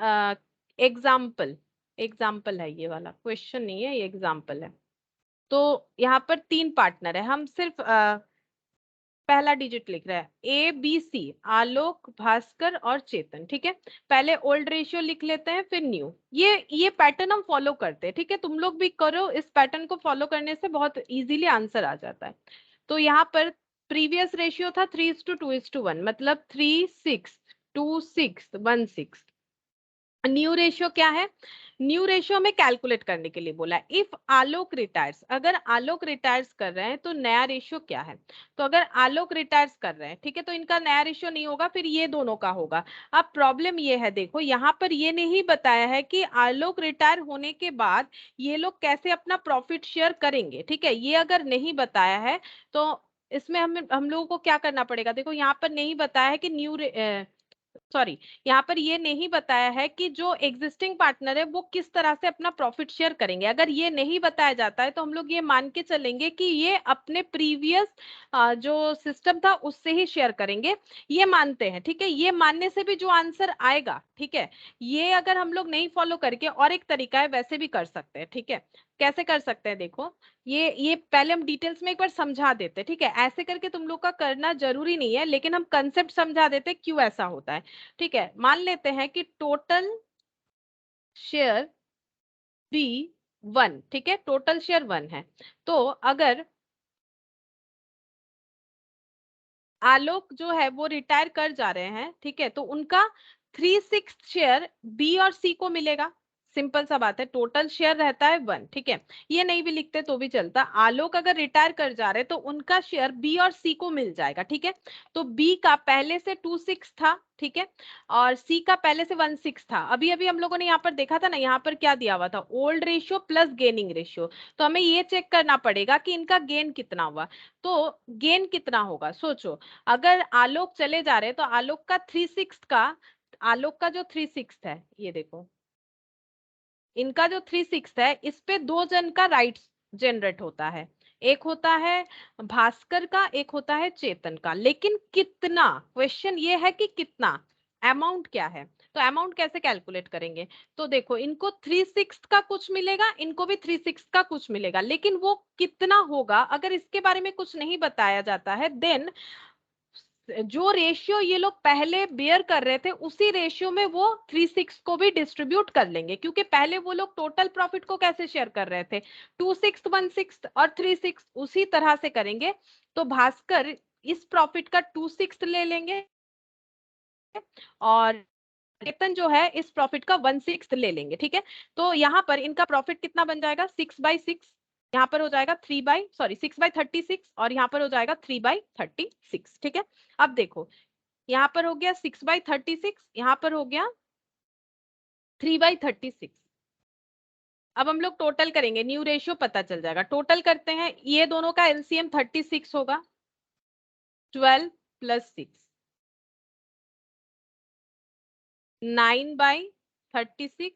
एग्जाम्पल। एग्जाम्पल है ये वाला, क्वेश्चन नहीं है, ये एग्जाम्पल है। तो यहाँ पर 3 पार्टनर है, हम सिर्फ पहला डिजिट लिख रहा है, ए बी सी, आलोक, भास्कर और चेतन। ठीक है, पहले ओल्ड रेशियो लिख लेते हैं फिर न्यू। ये पैटर्न हम फॉलो करते हैं। ठीक है, तुम लोग भी करो, इस पैटर्न को फॉलो करने से बहुत इजीली आंसर आ जाता है। तो यहाँ पर प्रीवियस रेशियो था 3:2:1, मतलब 3:6:2:6:1:6। न्यू रेशियो क्या है, न्यू रेशियो में कैलकुलेट करने के लिए बोला है, इफ आलोक रिटायर्स, अगर आलोक रिटायर्स कर रहे हैं तो नया रेशियो क्या है। तो अगर आलोक रिटायर्स कर रहे हैं, ठीक है, तो इनका नया रेशियो नहीं होगा, फिर ये दोनों का होगा। अब प्रॉब्लम ये है, देखो यहाँ पर ये नहीं बताया है कि आलोक रिटायर होने के बाद ये लोग कैसे अपना प्रॉफिट शेयर करेंगे। ठीक है, ये अगर नहीं बताया है तो इसमें हम लोगों को क्या करना पड़ेगा, देखो यहाँ पर नहीं बताया है कि न्यू, सॉरी, यहाँ पर ये नहीं बताया है कि जो एग्जिस्टिंग पार्टनर है वो किस तरह से अपना प्रॉफिट शेयर करेंगे। अगर ये नहीं बताया जाता है तो हम लोग ये मान के चलेंगे कि ये अपने प्रीवियस जो सिस्टम था उससे ही शेयर करेंगे, ये मानते हैं। ठीक है, ये मानने से भी जो आंसर आएगा, ठीक है, ये अगर हम लोग नहीं फॉलो करके, और एक तरीका है वैसे भी कर सकते हैं। ठीक है, कैसे कर सकते हैं, देखो ये पहले हम डिटेल्स में एक बार समझा देते हैं। ठीक है, ऐसे करके तुम लोग का करना जरूरी नहीं है, लेकिन हम कंसेप्ट समझा देते हैं क्यों ऐसा होता है। ठीक है, मान लेते हैं कि टोटल शेयर बी 1, ठीक है, टोटल शेयर 1 है। तो अगर आलोक जो है वो रिटायर कर जा रहे हैं, ठीक है, तो उनका 3/6 शेयर बी और सी को मिलेगा। सिंपल सा बात है, टोटल शेयर रहता है 1। ठीक है, ये नहीं भी लिखते तो भी चलता, आलोक अगर रिटायर कर जा रहे तो उनका शेयर बी और सी को मिल जाएगा। ठीक है, तो बी का पहले से 2/6 था, ठीक है, और सी का पहले से 1/6 था। अभी अभी हम लोगों ने यहाँ पर देखा था ना, यहाँ पर क्या दिया हुआ था, old ratio plus gaining ratio. तो हमें ये चेक करना पड़ेगा कि इनका गेन कितना हुआ। तो गेन कितना होगा, सोचो, अगर आलोक चले जा रहे हैं तो आलोक का 3/6 का, आलोक का जो 3/6 है, ये देखो इनका जो 3/6 है, इस पे 2 जन का राइट्स जनरेट होता है, एक होता है भास्कर का, एक होता है चेतन का। लेकिन कितना, क्वेश्चन ये है कि कितना, अमाउंट क्या है। तो अमाउंट कैसे कैलकुलेट करेंगे, तो देखो इनको 3/6 का कुछ मिलेगा, इनको भी 3/6 का कुछ मिलेगा, लेकिन वो कितना होगा अगर इसके बारे में कुछ नहीं बताया जाता है, देन जो रेशियो ये लोग पहले बेयर कर रहे थे उसी रेशियो में वो 3/6 को भी डिस्ट्रीब्यूट कर लेंगे, क्योंकि पहले वो लोग टोटल प्रॉफिट को कैसे शेयर कर रहे थे, 2/6, 1/6 और 3/6, उसी तरह से करेंगे। तो भास्कर इस प्रॉफिट का 2/6 ले लेंगे और चेतन जो है इस प्रॉफिट का 1/6 ले लेंगे, ठीक है। तो यहाँ पर इनका प्रॉफिट कितना बन जाएगा, 6/6, यहाँ पर हो जाएगा 6/36 और यहाँ पर हो जाएगा 3/36, ठीक है। अब देखो यहाँ पर हो गया 6/36, यहाँ पर हो गया 3/36। अब हम लोग टोटल करेंगे, न्यू रेशियो पता चल जाएगा, टोटल करते हैं, ये दोनों का एलसीएम 36 होगा, 12 + 6, 9/36,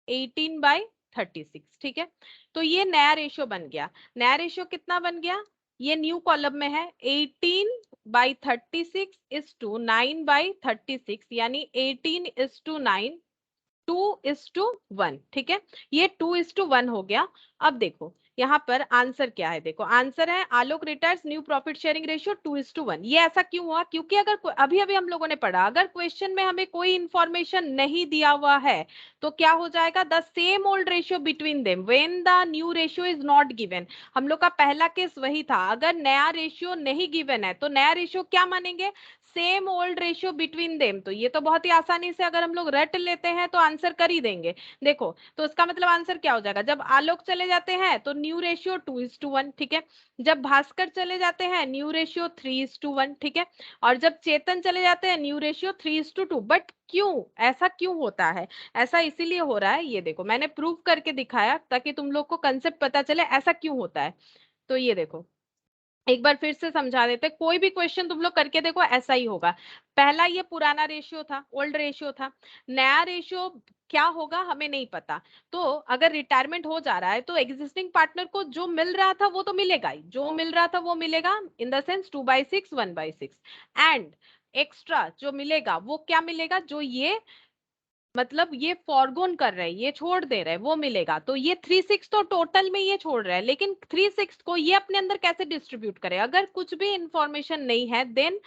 18/36, ठीक है। तो ये नया रेशियो बन गया। नया रेशियो कितना बन गया, ये न्यू कॉलम में है, 18/36 इज टू 9/36, यानी 18:9, 2:1, ठीक है। ये 2:1 हो गया। अब देखो यहाँ पर आंसर क्या है, देखो आंसर है Alok retires new profit sharing ratio 2:1। ये ऐसा क्यों हुआ, क्योंकि अगर अभी अभी हम लोगों ने पढ़ा, अगर क्वेश्चन में हमें कोई इंफॉर्मेशन नहीं दिया हुआ है तो क्या हो जाएगा, the same old ratio between them when the new ratio is not given. हम लोग का पहला केस वही था, अगर नया रेशियो नहीं गिवन है तो नया रेशियो क्या मानेंगे, same old ratio between them. तो ये तो बहुत ही आसानी से अगर हम लोग रट लेते हैं तो आंसर कर ही देंगे। देखो तो इसका मतलब आंसर क्या हो जाएगा, जब आलोक चले जाते हैं तो न्यू रेशियो 2:1, ठीक है। जब भास्कर चले जाते हैं न्यू रेशियो 3:1, ठीक है। और जब चेतन चले जाते हैं न्यू रेशियो 3:2। बट क्यों, ऐसा क्यों होता है, ऐसा इसीलिए हो रहा है, ये देखो मैंने प्रूव करके दिखाया ताकि तुम लोग को कंसेप्ट पता चले ऐसा क्यों होता है। तो ये देखो एक बार फिर से समझा देते, कोई भी क्वेश्चन तुम लोग करके देखो ऐसा ही होगा। पहला ये पुराना रेशियो था, ओल्ड रेशियो था, नया रेशियो क्या होगा हमें नहीं पता। तो अगर रिटायरमेंट हो जा रहा है तो एग्जिस्टिंग पार्टनर को जो मिल रहा था वो तो मिलेगा ही, जो मिल रहा था वो मिलेगा, in the sense 2/6, 1/6, and extra जो मिलेगा वो क्या मिलेगा, जो ये मतलब ये फॉरगोन कर रहे हैं, ये छोड़ दे रहे हैं, वो मिलेगा। तो ये 3/6 तो टोटल में ये छोड़ रहा है, लेकिन 3/6 को ये अपने अंदर कैसे डिस्ट्रीब्यूट करे, अगर कुछ भी इंफॉर्मेशन नहीं है देन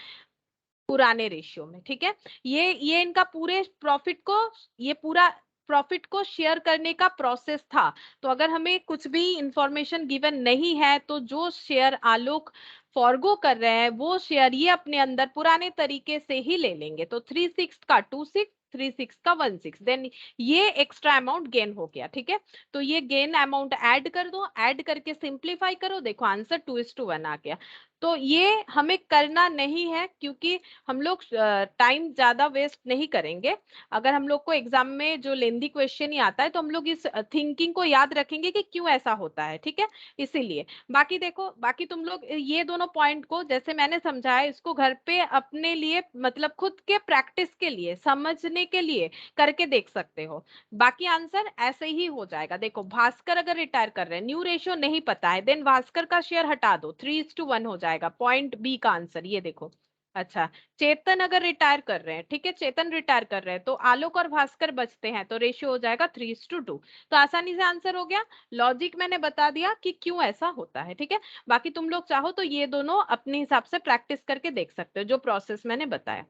पुराने रेशियो में, ठीक है। ये इनका पूरे प्रॉफिट को, ये पूरा प्रॉफिट को शेयर करने का प्रोसेस था। तो अगर हमें कुछ भी इंफॉर्मेशन गिवन नहीं है तो जो शेयर आलोक फॉरगो कर रहे हैं वो शेयर ये अपने अंदर पुराने तरीके से ही ले लेंगे। तो 3/6 का 2/6, 3/6 का 1/6, देन ये एक्स्ट्रा अमाउंट गेन हो गया, ठीक है। तो ये गेन अमाउंट ऐड कर दो, ऐड करके सिंप्लीफाई करो, देखो आंसर 2:1 आ गया। तो ये हमें करना नहीं है, क्योंकि हम लोग टाइम ज्यादा वेस्ट नहीं करेंगे। अगर हम लोग को एग्जाम में जो लेंदी क्वेश्चन ही आता है तो हम लोग इस थिंकिंग को याद रखेंगे कि क्यों ऐसा होता है, ठीक है। इसीलिए बाकी देखो, बाकी तुम लोग ये दोनों पॉइंट को जैसे मैंने समझाया इसको घर पे अपने लिए मतलब खुद के प्रैक्टिस के लिए समझने के लिए करके देख सकते हो। बाकी आंसर ऐसे ही हो जाएगा। देखो भास्कर अगर रिटायर कर रहे हैं, न्यू रेशियो नहीं पता है, देन भास्कर का शेयर हटा दो, 3:1 हो जाएगा, पॉइंट बी का आंसर ये देखो। अच्छा, चेतन अगर रिटायर कर रहे हैं, ठीक है, चेतन रिटायर कर रहे हैं तो आलोक और भास्कर बचते हैं, तो रेशियो हो जाएगा 3:2। तो आसानी से आंसर हो गया, लॉजिक मैंने बता दिया कि क्यों ऐसा होता है, ठीक है। बाकी तुम लोग चाहो तो ये दोनों अपने हिसाब से प्रैक्टिस करके देख सकते हो जो प्रोसेस मैंने बताया।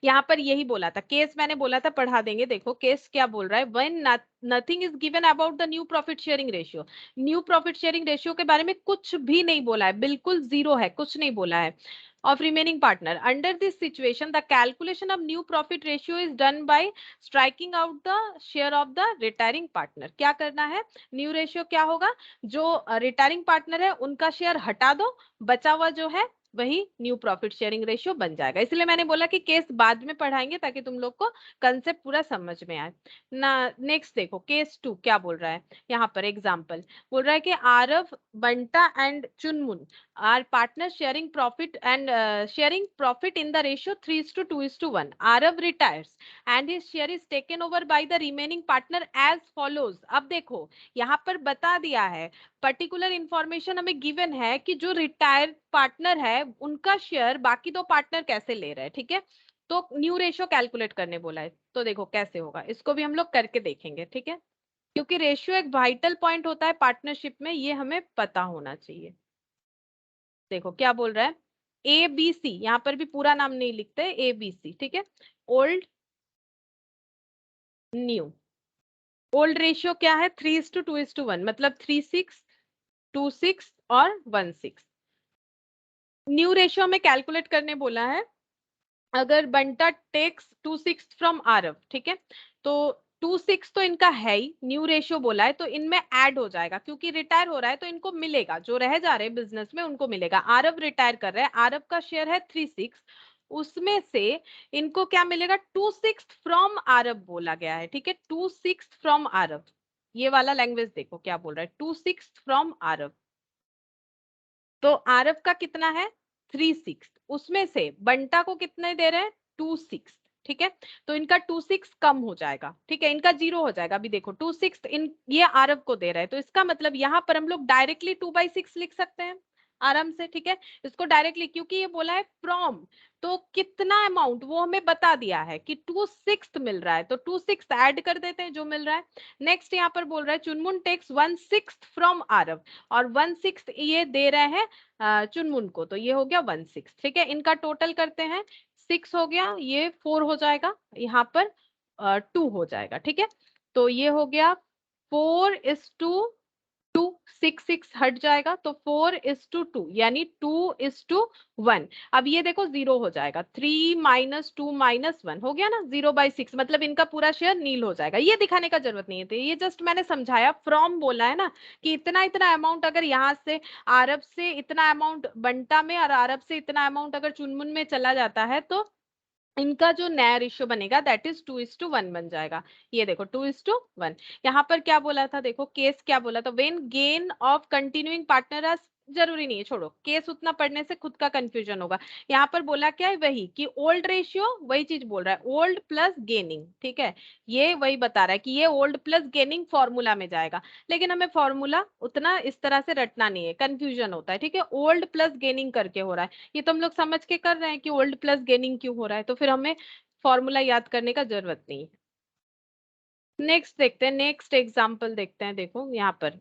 यहाँ पर यही बोला था, केस मैंने बोला था पढ़ा देंगे, देखो केस क्या बोल रहा है, when nothing is given about the new profit sharing ratio. New profit sharing ratio के बारे में कुछ भी नहीं बोला है, बिल्कुल जीरो है, कुछ नहीं बोला है। of remaining partner under this situation the calculation of new profit ratio is done by striking out the share of the retiring partner। क्या करना है, न्यू रेशियो क्या होगा, जो रिटायरिंग पार्टनर है उनका शेयर हटा दो, बचा हुआ जो है वही न्यू प्रॉफिट शेयरिंग रेशियो बन जाएगा। इसलिए मैंने बोला कि केस बाद में पढ़ाएंगे ताकि तुम लोग को कंसेप्ट पूरा समझ में आए ना। नेक्स्ट देखो केस 2 क्या बोल रहा है, यहाँ पर एग्जांपल बोल रहा है कि Aarav, Banta and Chunmun are partner sharing profit in the ratio 3:2:1। Arav retires and his share is taken over by the remaining partner as follows। अब देखो यहाँ पर बता दिया है, पर्टिकुलर इंफॉर्मेशन हमें गिवन है कि जो रिटायर पार्टनर है उनका शेयर बाकी दो पार्टनर कैसे ले रहे हैं, ठीक है। तो न्यू रेशियो कैलकुलेट करने बोला है, तो देखो कैसे होगा, इसको भी हम लोग करके देखेंगे, ठीक है। क्योंकि रेशियो एक वाइटल पॉइंट होता है पार्टनरशिप में, ये हमें पता होना चाहिए। देखो क्या बोल रहा है, ABC, यहाँ पर भी पूरा नाम नहीं लिखते, ABC, ठीक है। ओल्ड न्यू, ओल्ड रेशियो क्या है 3:2:1, मतलब 3:6, 2:6 और 1:6। न्यू रेशियो में कैलकुलेट करने बोला है। अगर बंटा टेक्स 2:6 फ्रॉम आरव, ठीक है, तो 2:6 तो इनका है ही, न्यू रेशियो बोला है तो इनमें ऐड हो जाएगा, क्योंकि रिटायर हो रहा है तो इनको मिलेगा, जो रह जा रहे हैं बिजनेस में उनको मिलेगा। आरव रिटायर कर रहे हैं, आरव का शेयर है 3:6, उसमें से इनको क्या मिलेगा 2:6 फ्रॉम आरव बोला गया है, ठीक है, 2:6 फ्रॉम आरव। ये वाला लैंग्वेज देखो क्या बोल रहा है, 2:6 फ्रॉम आरव। तो आरव का कितना है 3:6, उसमें से बंटा को कितने दे रहे हैं 2:6, ठीक है। तो इनका 2:6 कम हो जाएगा, ठीक है, इनका 0 हो जाएगा। अभी देखो 2:6 इन ये आरव को दे रहा है, तो इसका मतलब यहाँ पर हम लोग डायरेक्टली 2/6 लिख सकते हैं आराम से, ठीक है, इसको डायरेक्टली, क्योंकि ये बोला है फ्रॉम, तो कितना अमाउंट वो हमें बता दिया है कि 2/6 मिल रहा है, तो 2/6 ऐड कर देते हैं जो मिल रहा है। नेक्स्ट यहाँ पर बोल रहा है चुनमुन टेक्स 1/6 फ्रॉम आरव, और 1/6 ये दे रहे हैं चुनमुन को, तो ये हो गया 1/6, ठीक है। इनका टोटल करते हैं, 6 हो गया, ये 4 हो जाएगा, यहाँ पर 2 हो जाएगा, ठीक है। तो ये हो गया 4:2, 6 हट जाएगा, तो 4:2, यानी 2:1। अब ये देखो 0 हो जाएगा, 3 - 2 - 1 हो गया ना, 0/6, मतलब इनका पूरा शेयर नील हो जाएगा। ये दिखाने का जरूरत नहीं है, ये जस्ट मैंने समझाया। फ्रॉम बोला है ना कि इतना इतना अमाउंट अगर यहाँ से आरब से इतना अमाउंट बंटा में और आरब से इतना अमाउंट अगर चुनमुन में चला जाता है, तो इनका जो नया रेशियो बनेगा दैट इज 2:1 बन जाएगा। ये देखो 2:1। यहाँ पर क्या बोला था, देखो केस क्या बोला था, when gain of continuing partner, जरूरी नहीं है, छोड़ो, केस उतना पढ़ने से खुद का कंफ्यूजन होगा। यहाँ पर बोला क्या है, वही कि ओल्ड रेशियो, वही चीज बोल रहा है, ओल्ड प्लस गेनिंग, ठीक है, ये वही बता रहा है कि ये ओल्ड प्लस गेनिंग फॉर्मूला में जाएगा। लेकिन हमें फॉर्मूला उतना इस तरह से रटना नहीं है, कंफ्यूजन होता है, ठीक है, ओल्ड प्लस गेनिंग करके हो रहा है, ये तो हम लोग समझ के कर रहे हैं कि ओल्ड प्लस गेनिंग क्यों हो रहा है, तो फिर हमें फॉर्मूला याद करने का जरूरत नहीं है। नेक्स्ट देखते हैं, नेक्स्ट एग्जांपल देखते हैं, देखो यहाँ पर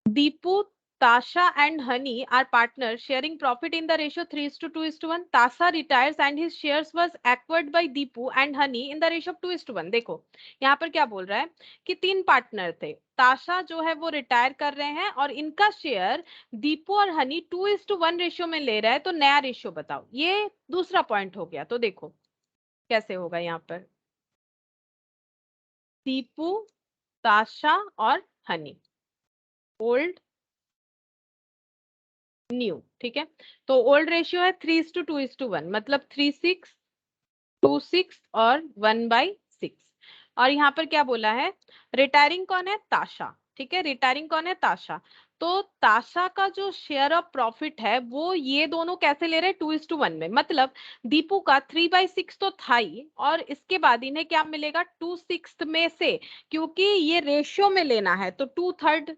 Deepu, Tasha and Honey are partners sharing profit in the ratio 3:2:1. Tasha retires and his shares was acquired by Deepu and Honey in the ratio of 2:1. देखो यहाँ पर क्या बोल रहा है कि 3 पार्टनर थे, ताशा जो है वो रिटायर कर रहे हैं और इनका शेयर दीपू और हनी 2:1 रेशियो में ले रहा है, तो नया रेशियो बताओ। ये दूसरा पॉइंट हो गया, तो देखो कैसे होगा यहाँ पर, दीपू, ताशा और हनी, ओल्ड न्यू, ठीक है। तो ओल्ड रेशियो है 3:2:1, मतलब 3:6, 2:6 और 1/6। और यहाँ पर क्या बोला है, रिटायरिंग कौन है ताशा, ठीक है, रिटायरिंग कौन है ताशा। तो ताशा का जो शेयर ऑफ प्रॉफिट है वो ये दोनों कैसे ले रहे हैं 2:1 में, मतलब दीपू का 3/6 तो था ही, और इसके बाद इन्हें क्या मिलेगा 2/6 में से, क्योंकि ये रेशियो में लेना है तो 2/3,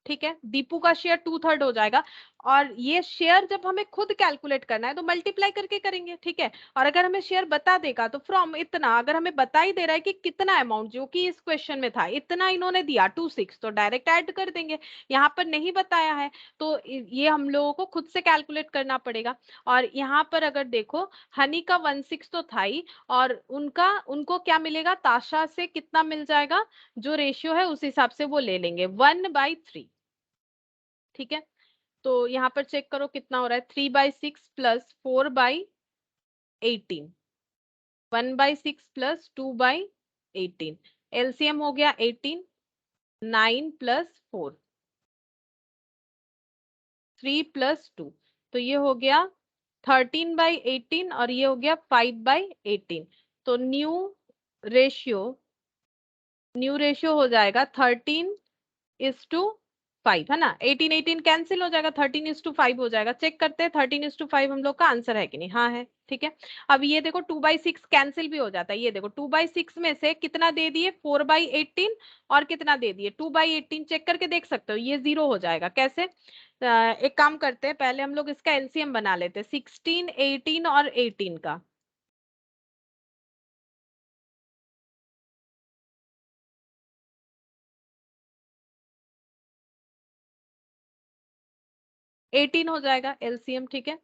ठीक है, दीपू का शेयर 2/3 हो जाएगा। और ये शेयर जब हमें खुद कैलकुलेट करना है तो मल्टीप्लाई करके करेंगे, ठीक है। और अगर हमें शेयर बता देगा तो फ्रॉम इतना, अगर हमें बता ही दे रहा है कि कितना अमाउंट, जो कि इस क्वेश्चन में था इतना इन्होंने दिया 2:6, तो डायरेक्ट ऐड कर देंगे। यहाँ पर नहीं बताया है तो ये हम लोगों को खुद से कैलकुलेट करना पड़ेगा। और यहाँ पर अगर देखो हनी का 1/6 तो था ही, और उनका उनको क्या मिलेगा ताशा से कितना मिल जाएगा, जो रेशियो है उस हिसाब से वो ले लेंगे 1/3, ठीक है। तो यहाँ पर चेक करो कितना हो रहा है, 3/6 प्लस 4/18, 1/6 प्लस 2/18, एलसीएम हो गया 18, 9 प्लस 4, 3 प्लस 2, तो ये हो गया 13/18, और ये हो गया 5/18। तो न्यू रेशियो हो जाएगा 13:5, है ना, 18 कैंसिल हो जाएगा, 13:5 हो जाएगा। चेक करते हैं 13:5 हम लोग का आंसर है कि नहीं, हाँ है, ठीक है। अब ये देखो 2/6 कैंसिल भी हो जाता है, ये देखो 2/6 में से कितना दे दिए 4/18, और कितना दे दिए 2/18, चेक करके देख सकते हो, ये 0 हो जाएगा। कैसे एक काम करते हैं, पहले हम लोग इसका एलसीएम बना लेते हैं 16, 18 और 18 का। 18 हो जाएगा एलसीएम, ठीक है।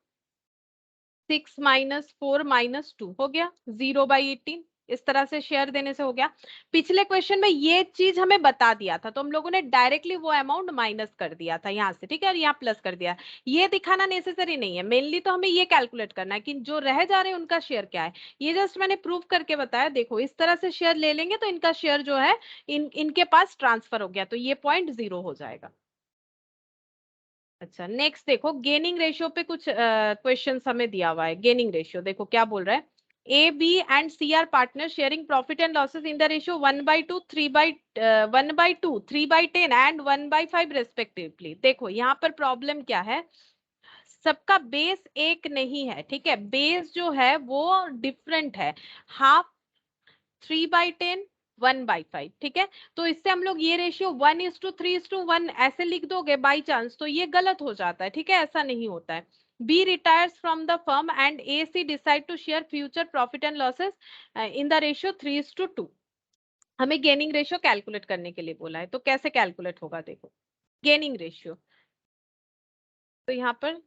6 माइनस 4 माइनस 2 हो गया 0/18। इस तरह से शेयर देने से हो गया। पिछले क्वेश्चन में ये चीज हमें बता दिया था तो हम लोगों ने डायरेक्टली वो अमाउंट माइनस कर दिया था यहाँ से, ठीक है, और यहाँ प्लस कर दिया। ये दिखाना नेसेसरी नहीं है, मेनली तो हमें ये कैलकुलेट करना है कि जो रह जा रहे हैं उनका शेयर क्या है। ये जस्ट मैंने प्रूव करके बताया। देखो इस तरह से शेयर ले लेंगे तो इनका शेयर जो है इनके पास ट्रांसफर हो गया, तो ये पॉइंट 0 हो जाएगा। अच्छा नेक्स्ट देखो, गेनिंग रेशियो पे कुछ क्वेश्चन हमें दिया हुआ है। गेनिंग रेशियो देखो क्या बोल रहा है, A B and C are partner sharing profit and losses in the ratio 1/2, 1/2, 3/10 and 1/5 respectively. देखो यहाँ पर प्रॉब्लम क्या है, सबका बेस एक नहीं है, ठीक है, बेस जो है वो डिफरेंट है। हाफ, 3/10, 1/5, ठीक है। तो इससे हम लोग ये रेशियो 1:3:1 ऐसे लिख दोगे बाई चांस तो ये गलत हो जाता है, ठीक है, ऐसा नहीं होता है। B retires from the firm and A C decide to share future profit and losses in the ratio 3:2। हमें गेनिंग रेशियो कैलकुलेट करने के लिए बोला है, तो कैसे कैलकुलेट होगा देखो गेनिंग रेशियो। तो यहाँ पर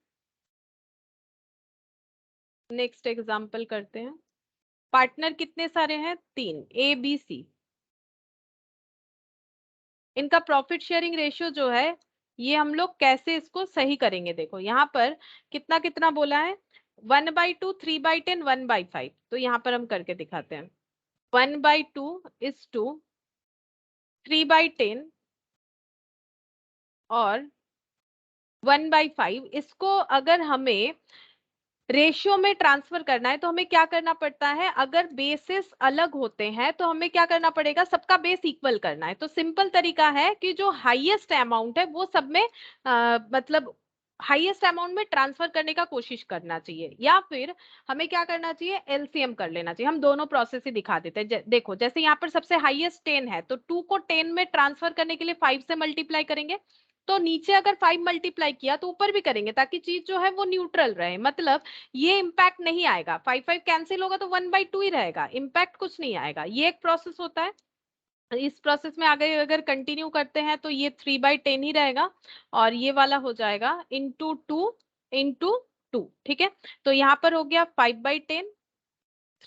नेक्स्ट एग्जांपल करते हैं। पार्टनर कितने सारे हैं, 3, ए बी सी। इनका प्रॉफिट शेयरिंग रेशियो जो है ये हम लोग कैसे इसको सही करेंगे। देखो यहाँ पर कितना कितना बोला है, 1/2, 3/10, 1/5। तो यहाँ पर हम करके दिखाते हैं। 1/2 इज टू 3/10 और 1/5। इसको अगर हमें रेशियो में ट्रांसफर करना है तो हमें क्या करना पड़ता है, अगर बेसिस अलग होते हैं तो हमें क्या करना पड़ेगा, सबका बेस इक्वल करना है। तो सिंपल तरीका है कि जो हाईएस्ट अमाउंट है वो सब में मतलब हाईएस्ट अमाउंट में ट्रांसफर करने का कोशिश करना चाहिए, या फिर हमें क्या करना चाहिए, एलसीएम कर लेना चाहिए। हम दोनों प्रोसेस ही दिखा देते हैं। देखो जैसे यहाँ पर सबसे हाईएस्ट 10 है तो 2 को 10 में ट्रांसफर करने के लिए 5 से मल्टीप्लाई करेंगे। तो नीचे अगर 5 मल्टीप्लाई किया तो ऊपर भी करेंगे ताकि चीज जो है वो न्यूट्रल रहे, मतलब ये इम्पैक्ट नहीं आएगा। 5 कैंसिल होगा तो 1/2 ही रहेगा, इम्पैक्ट कुछ नहीं आएगा। ये एक प्रोसेस होता है। इस प्रोसेस में आगे अगर कंटिन्यू करते हैं तो ये 3/10 ही रहेगा और ये वाला हो जाएगा इंटू 2, ठीक है। तो यहाँ पर हो गया 5/10,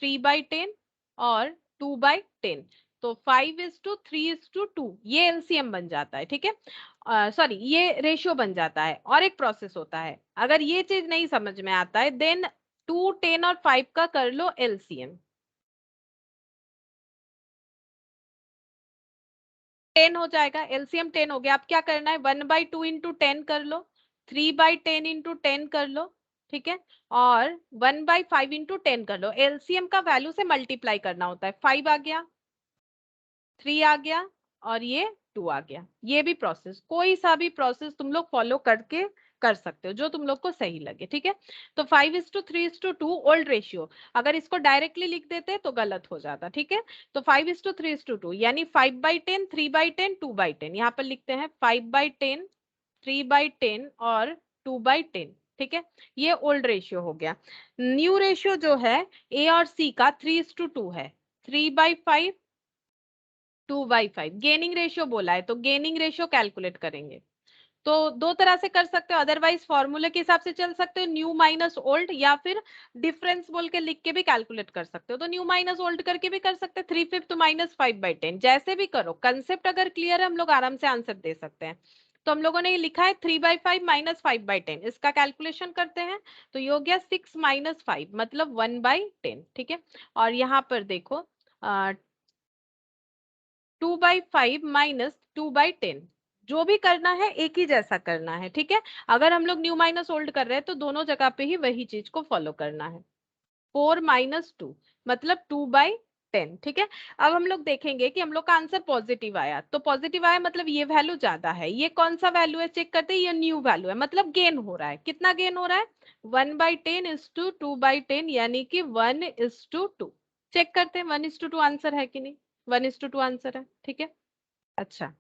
3/10 और 2/10। तो 5:3:2 ये एलसीएम बन जाता है, ठीक है, सॉरी ये रेशियो बन जाता है। और एक प्रोसेस होता है, अगर ये चीज नहीं समझ में आता है देन 2, 10 और 5 का कर लो एलसीएम। 10 हो जाएगा, एलसीएम 10 हो गया। अब क्या करना है, 1/2 इंटू 10 कर लो, 3/10 इंटू 10 कर लो, ठीक है, और 1/5 इंटू 10 कर लो। एलसीएम का वैल्यू से मल्टीप्लाई करना होता है। 5 आ गया, 3 आ गया और ये 2 आ गया। ये भी प्रोसेस, कोई सा भी प्रोसेस तुम लोग फॉलो करके कर सकते हो जो तुम लोग को सही लगे, ठीक है। तो 5:3:2 ओल्ड रेशियो, अगर इसको डायरेक्टली लिख देते तो गलत हो जाता, ठीक है। तो 5:3:2 यानी 5/10, 3/10, 2/10। यहाँ पर लिखते हैं 5/10, 3/10 और 2/10, ठीक है। ये ओल्ड रेशियो हो गया। न्यू रेशियो जो है ए और सी का 3:2 है, 3/5, 2/5। गेनिंग रेशियो बोला है तो गेनिंग रेशियो कैलकुलेट करेंगे। तो दो तरह से कर सकते हो, अदरवाइज फॉर्मूले के हिसाब से चल सकते हो, न्यू माइनस ओल्ड, या फिर डिफरेंस बोल के लिख के भी कैलकुलेट कर सकते हो। तो न्यू माइनस ओल्ड करके भी कर सकते हैं, 3/5 माइनस 5/10, जैसे भी करो। कंसेप्ट अगर क्लियर है हम लोग आराम से आंसर दे सकते हैं। तो हम लोगों ने ये लिखा है 3/5 माइनस 5/10, इसका कैलकुलेशन करते हैं। तो ये हो गया 6 माइनस 5 मतलब 1/10, ठीक है। और यहाँ पर देखो 2/5 माइनस 2/10, जो भी करना है एक ही जैसा करना है, ठीक है। अगर हम लोग न्यू माइनस ओल्ड कर रहे हैं तो दोनों जगह पे ही वही चीज को फॉलो करना है। 4 माइनस 2 मतलब 2/10, ठीक है। अब हम लोग देखेंगे कि हम लोग का आंसर पॉजिटिव आया, तो पॉजिटिव आया मतलब ये वैल्यू ज्यादा है। ये कौन सा वैल्यू है चेक करते हैं, ये न्यू वैल्यू है, मतलब गेन हो रहा है। कितना गेन हो रहा है, 1/10:2/10 यानी कि 1:2। चेक करते हैं 1:2 आंसर है कि नहीं, 1:2 आंसर है, ठीक है। अच्छा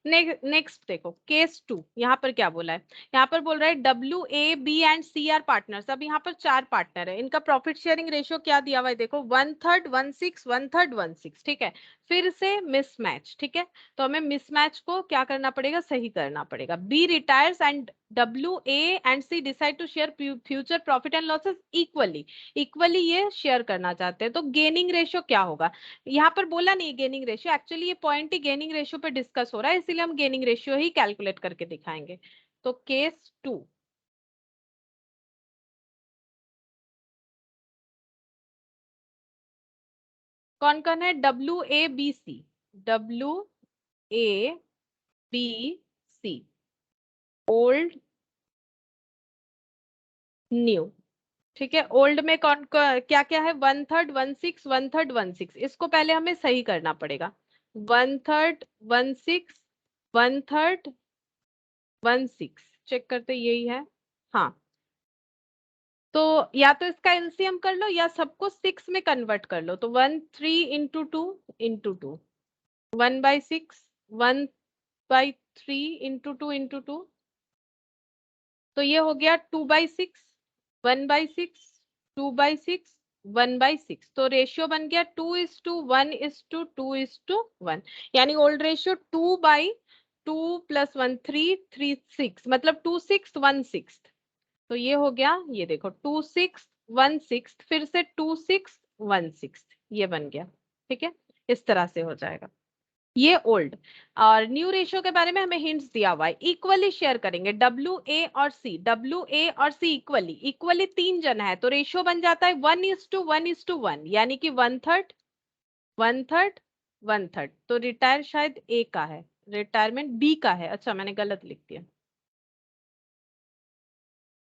नेक्स्ट देखो केस 2, यहाँ पर क्या बोला है, यहाँ पर बोल रहा है W A B and C are partners. अब यहाँ पर 4 पार्टनर है, इनका प्रॉफिट शेयरिंग रेशियो क्या दिया हुआ है देखो, 1/3, 1/6, 1/3, 1/6, ठीक है। फिर से मिसमैच, ठीक है। तो हमें मिसमैच को क्या करना पड़ेगा, सही करना पड़ेगा। B retires and WA and C decide to share future profit and losses equally. Equally ये शेयर करना चाहते हैं, तो गेनिंग रेशियो क्या होगा? यहाँ पर बोला नहीं गेनिंग रेशियो, एक्चुअली ये पॉइंट ही गेनिंग रेशियो पे डिस्कस हो रहा है, इसीलिए हम गेनिंग रेशियो ही कैलकुलेट करके दिखाएंगे। तो केस 2, कौन कौन है? WABC, WABC, old new. ठीक है, ओल्ड में कौन क्या क्या है? 1/3 16, 1/3 16। इसको पहले हमें सही करना पड़ेगा। 1/3 16, 1/3 16, चेक करते यही है। हाँ, तो या तो इसका एलसीएम कर लो या सबको 6 में कन्वर्ट कर लो। तो 1/3 × 2 × 2, 1/6, 1/3 × 2 × 2, तो ये हो गया 2/6, 1/6, 2/6, 1/6। तो रेशियो बन गया 2:1:2:2:1, यानी ओल्ड रेशियो 2/2 + 1 3 3 6, मतलब 2/6 तो ये हो गया, ये देखो 2/6 फिर से 2/6 ये बन गया। ठीक है, इस तरह से हो जाएगा ये ओल्ड। और न्यू रेशियो के बारे में हमें हिंट्स दिया हुआ है, इक्वली शेयर करेंगे WA और C इक्वली, इक्वली 3 जन है तो रेशियो बन जाता है 1:1:1, यानी कि 1/3 1/3 1/3। तो रिटायर शायद A का है, रिटायरमेंट B का है। अच्छा, मैंने गलत लिख दिया,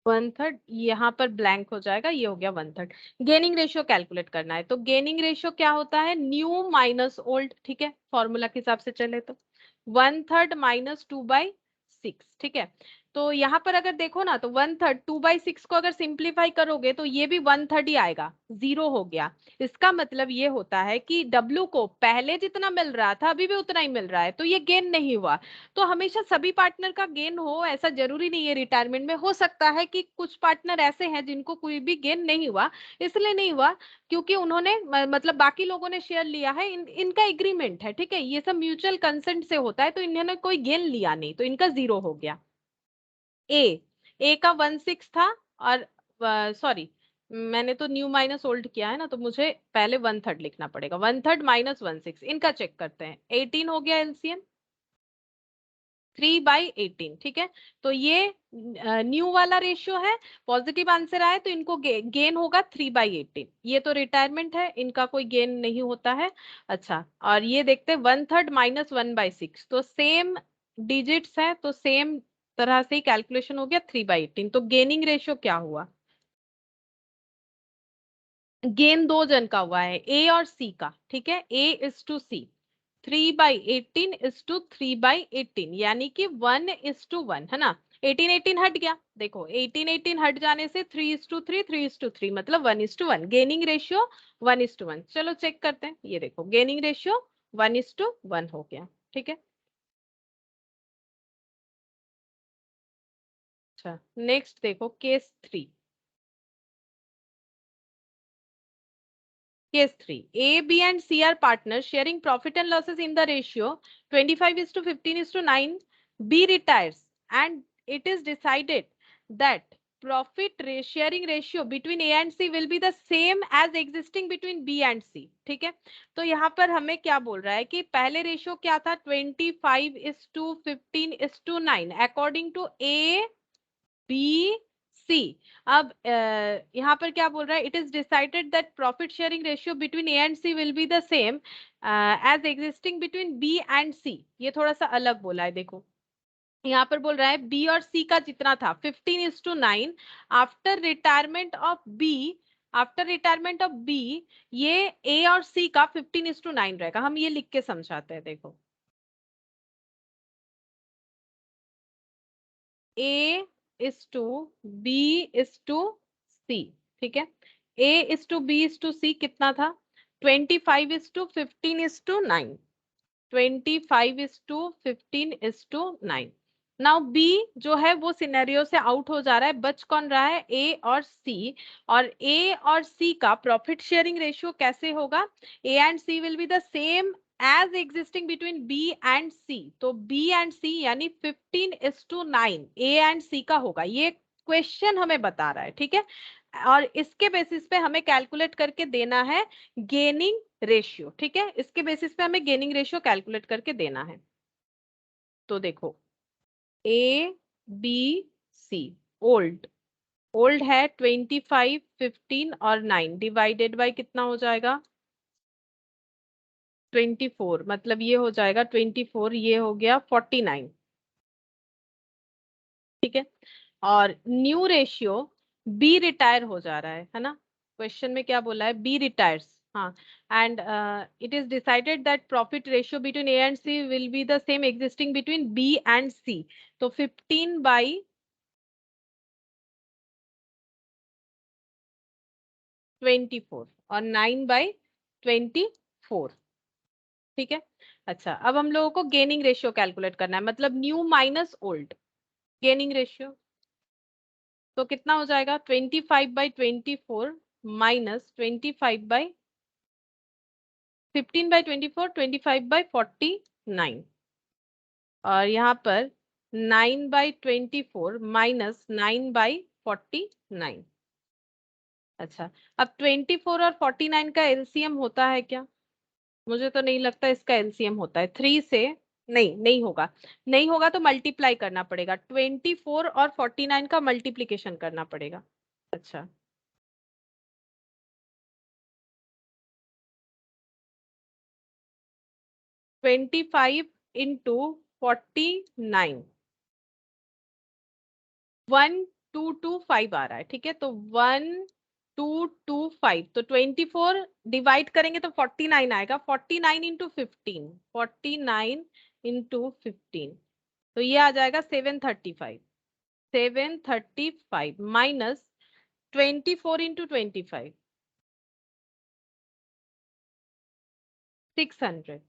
1/3 यहाँ पर ब्लैंक हो जाएगा, ये हो गया 1/3। गेनिंग रेशियो कैलकुलेट करना है, तो गेनिंग रेशियो क्या होता है? New minus old. ठीक है, फॉर्मूला के हिसाब से चले तो 1/3 - 2/6। ठीक है, तो यहाँ पर अगर देखो ना, तो 1/3 2/6 को अगर सिंप्लीफाई करोगे तो ये भी 1/3 ही आएगा, 0 हो गया। इसका मतलब ये होता है कि W को पहले जितना मिल रहा था अभी भी उतना ही मिल रहा है, तो ये गेन नहीं हुआ। तो हमेशा सभी पार्टनर का गेन हो ऐसा जरूरी नहीं है, रिटायरमेंट में हो सकता है कि कुछ पार्टनर ऐसे हैं जिनको कोई भी गेन नहीं हुआ। इसलिए नहीं हुआ क्योंकि उन्होंने मतलब बाकी लोगों ने शेयर लिया है, इनका एग्रीमेंट है। ठीक है, ये सब म्यूचुअल कंसेंट से होता है, तो इन्होंने कोई गेन लिया नहीं, तो इनका 0 हो गया। ए का 1/6 था, और सॉरी मैंने तो न्यू माइनस ओल्ड किया है ना, तो मुझे पहले 1/3 लिखना पड़ेगा। 1/3 - 1/6, इनका चेक करते हैं। 18 हो गया एलसीएम, 3/18। ठीक है, तो ये न्यू वाला रेशियो है, पॉजिटिव आंसर आए तो इनको गेन होगा 3/18। ये तो रिटायरमेंट है, इनका कोई गेन नहीं होता है। अच्छा, और ये देखते हैं 1/3 - 1/6, तो सेम डिजिट्स है, तो सेम तरह से ही कैलकुलेशन हो गया 3/18। तो गेनिंग रेशियो क्या हुआ? गेन 2 जन का हुआ है, ए और सी का। ठीक है, A/C, 3/18 यानी कि 1:1 है ना। 18 हट गया, देखो 18 हट जाने से 3:3 3:3, मतलब 1:1, गेनिंग रेशियो 1:1। चलो चेक करते हैं, ये देखो गेनिंग रेशियो 1:1 हो गया। ठीक है, अच्छा नेक्स्ट देखो case 3। Case 3. A, B, and C are partners sharing profit and losses in the ratio 25:15:9. B retires, and it is decided that sharing ratio between A and C will be the same as existing between B and C. ठीक है, तो यहाँ पर हमें क्या बोल रहा है कि पहले रेशियो क्या था? 25:15:9 according to A, B, C। अब यहाँ पर क्या बोल रहा है? It is decided that profit sharing ratio between A and C will be the same as existing between B and C. ये थोड़ा सा अलग बोला है, देखो यहाँ पर बोल रहा है बी और सी का जितना था 15:9, after retirement of B, after retirement of B ये ए और सी का 15:9 रहेगा। हम ये लिख के समझाते हैं, देखो A is to B is to C। ठीक है, A is to B is to C कितना था? 25 is to 15 is to 9, 25 is to 15 is to 9। Now B जो है वो सिनेरियो से आउट हो जा रहा है, बच कौन रहा है? A और C। और A और C का प्रॉफिट शेयरिंग रेशियो कैसे होगा? A and C will be the same as existing between B and C, तो बी एंड सी यानी 15:9 ए एंड सी का होगा, ये क्वेश्चन हमें बता रहा है, ठीक है। और इसके बेसिस पे हमें कैलकुलेट करके देना है गेनिंग रेशियो, ठीक है, इसके बेसिस पे हमें गेनिंग रेशियो कैलकुलेट करके देना है। तो देखो A B C, old old है 25, 15 और 9, डिवाइडेड बाय कितना हो जाएगा 24, मतलब ये हो जाएगा 24, ये हो गया 49, ठीक है। और न्यू रेशियो, बी रिटायर हो जा रहा है ना, क्वेश्चन में क्या बोला है, बी रिटायर्स, हाँ। And it is decided that profit ratio between A and C will be the same existing between B and C, तो 15/24 और 9/24, ठीक है। अच्छा, अब हम लोगों को गेनिंग रेशियो कैलकुलेट करना है, मतलब new minus old gaining ratio, तो कितना हो जाएगा 25/24 माइनस 15/24, 25/49, और यहाँ पर 9/24 माइनस 9/49। अच्छा, अब 24 और 49 का एलसीएम होता है क्या, मुझे तो नहीं लगता इसका एलसीएम होता है, 3 से नहीं, नहीं होगा, नहीं होगा तो मल्टीप्लाई करना पड़ेगा, 24 और 49 का मल्टीप्लीकेशन करना पड़ेगा। अच्छा, 25 × 49, 1225 आ रहा है, ठीक है, तो 1225, तो 24 डिवाइड करेंगे तो 49 आएगा, 49 × 15, तो ये आ जाएगा 735, 735 माइनस 24 × 25, 600,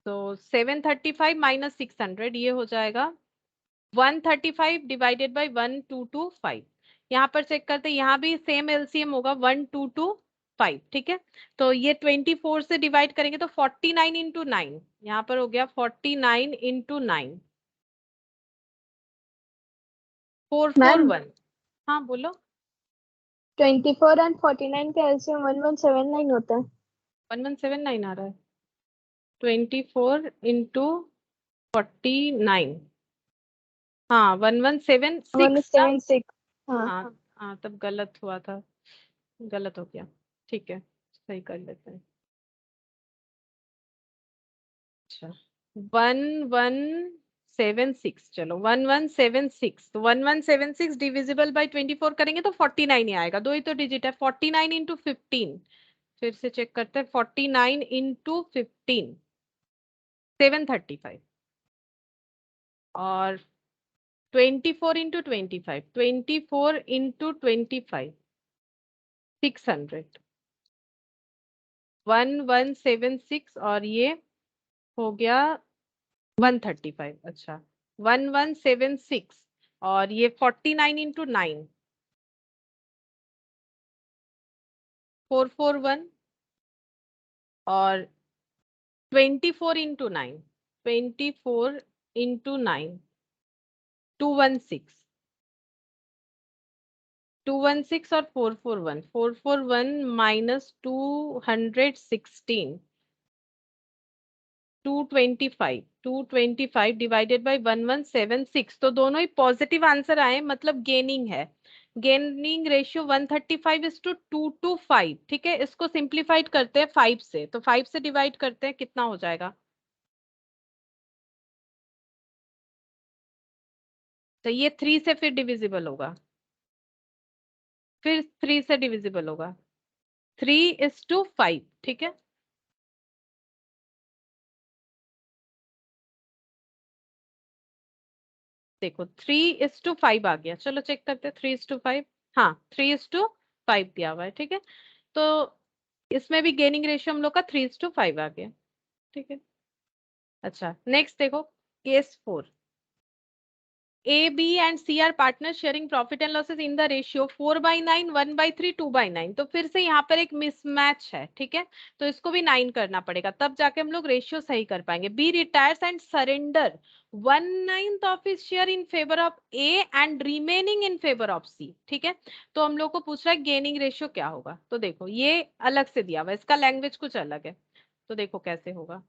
तो 735 माइनस 600 ये हो जाएगा 135 डिवाइडेड बाई 1225। यहाँ पर चेक करते हैं, यहाँ भी सेम एलसीएम होगा 1225, ठीक है। तो ये 24 से डिवाइड करेंगे तो 49 × 9, यहाँ पर हो गया 49 × 9, मैम 441। हाँ बोलो। 24 एंड 49 का एलसीएम 1179 होता है। 1179 आ रहा है, 24 × 49, हाँ 1176 ना। 176। हाँ। हाँ हाँ, तब गलत हुआ था, गलत हो गया, ठीक है, सही कर लेते हैं। अच्छा, 1176, चलो 1176, तो 1176 डिविजिबल बाई 24 करेंगे तो 49 ही आएगा, दो ही तो डिजिट है, 49 × 15, फिर से चेक करते हैं, 49 × 15, 735, और 24 × 25, 24 × 25, 600, 1176, और ये हो गया 135, अच्छा 1176, और ये 49 × 9, 441, और 24 × 9, 24 × 9, 216, 216 और 441, 441 माइनस 216, 225, 225 डिवाइडेड बाई 1176, तो दोनों ही पॉजिटिव आंसर आए, मतलब गेनिंग है। गेनिंग रेशियो 135:225, ठीक है, इसको सिंप्लीफाइड करते हैं 5 से, तो 5 से डिवाइड करते हैं, कितना हो जाएगा, तो ये 3 से फिर डिविजिबल होगा, फिर 3 से डिविजिबल होगा, 3:5, ठीक है। देखो 3:5 आ गया, चलो चेक करते हैं, 3:5, हाँ 3:5 दिया हुआ है, ठीक है। तो इसमें भी गेनिंग रेशियो हम लोग का 3:5 आ गया, ठीक है। अच्छा, नेक्स्ट देखो, case 4, A, B and C are partners sharing profit and losses in the ratio 4/9, 1/3, 2/9। तो फिर से यहाँ पर एक मिसमैच है, ठीक है, तो इसको भी 9 करना पड़ेगा, तब जाके हम लोग रेशियो सही कर पाएंगे। B retires and surrender 1/9 of his share in favor of A and remaining in favor of C, ठीक है। तो हम लोग को पूछ रहा है गेनिंग रेशियो क्या होगा, तो देखो ये अलग से दिया हुआ है, इसका लैंग्वेज कुछ अलग है, तो देखो कैसे होगा।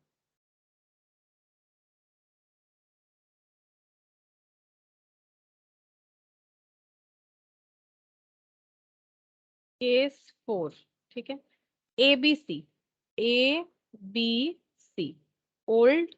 केस 4, ठीक है, A B C, A B C, old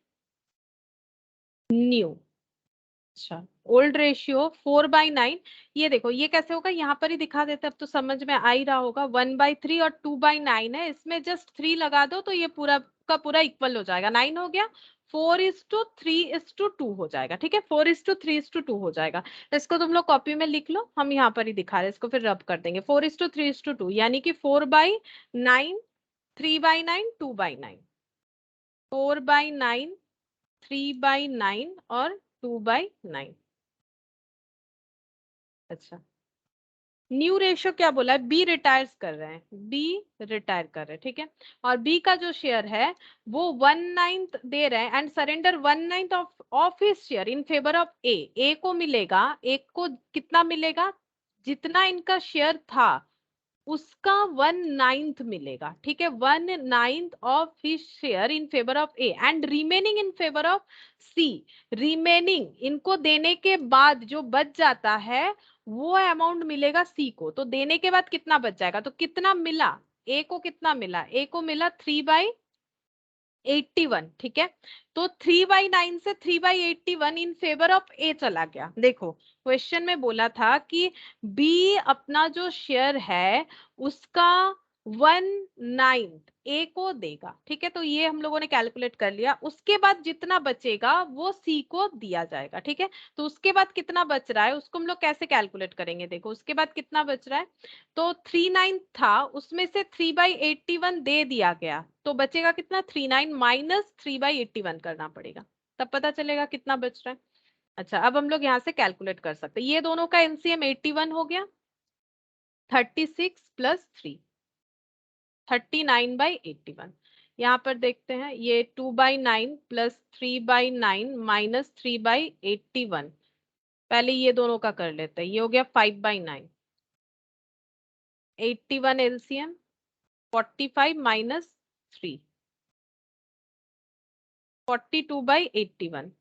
new. अच्छा, ओल्ड रेशियो 4/9। ये देखो ये कैसे होगा, यहाँ पर ही दिखा देते, अब तो समझ में आ ही रहा होगा। 1/3 और 2/9 है, इसमें जस्ट 3 लगा दो तो ये पूरा का पूरा इक्वल हो जाएगा, 9 हो गया। 4:3:2 हो जाएगा, ठीक है, 4:3:2 हो जाएगा। इसको तुम लोग कॉपी में लिख लो, हम यहाँ पर ही दिखा रहे हैं, इसको फिर रब कर देंगे। 4:3:2 यानी कि 4/9, 3/9, 2/9, 4/9, 3/9 और 2/9। अच्छा, न्यू रेशियो क्या बोला है, बी रिटायर्स कर रहे हैं, बी रिटायर कर रहे हैं, ठीक है, और बी का जो शेयर है वो 1/9 दे रहे हैं and surrender 1/9 of his share in favour of A को मिलेगा, ए को कितना मिलेगा, जितना इनका शेयर था उसका 1/9 मिलेगा, ठीक है, 1/9 of his share in favour of A and remaining in favour of C. Remaining इनको देने के बाद जो बच जाता है वो अमाउंट मिलेगा सी को, तो देने के बाद कितना बच जाएगा, तो कितना मिला ए को, कितना मिला ए को, मिला 3/81, ठीक है, तो 3/9 से 3/81 इन फेवर ऑफ ए चला गया। देखो क्वेश्चन में बोला था कि बी अपना जो शेयर है उसका 1/9 ए को देगा, ठीक है, तो ये हम लोगों ने कैलकुलेट कर लिया। उसके बाद जितना बचेगा वो सी को दिया जाएगा, ठीक है, तो उसके बाद कितना बच रहा है उसको हम लोग कैसे कैलकुलेट करेंगे, देखो उसके बाद कितना बच रहा है, तो 3/9 था, उसमें से 3/81 दे दिया गया, तो बचेगा कितना, 3/9 माइनस 3/81 करना पड़ेगा, तब पता चलेगा कितना बच रहा है। अच्छा, अब हम लोग यहाँ से कैलकुलेट कर सकते हैं, ये दोनों का एलसीएम 81 हो गया, 36 प्लस 3, 39/81। यहाँ पर देखते हैं, ये 2/9 प्लस 3/9 माइनस 3/81, पहले ये दोनों का कर लेते हैं, ये हो गया 5/9, 81 एलसीएम, 45 माइनस 3, 42/81,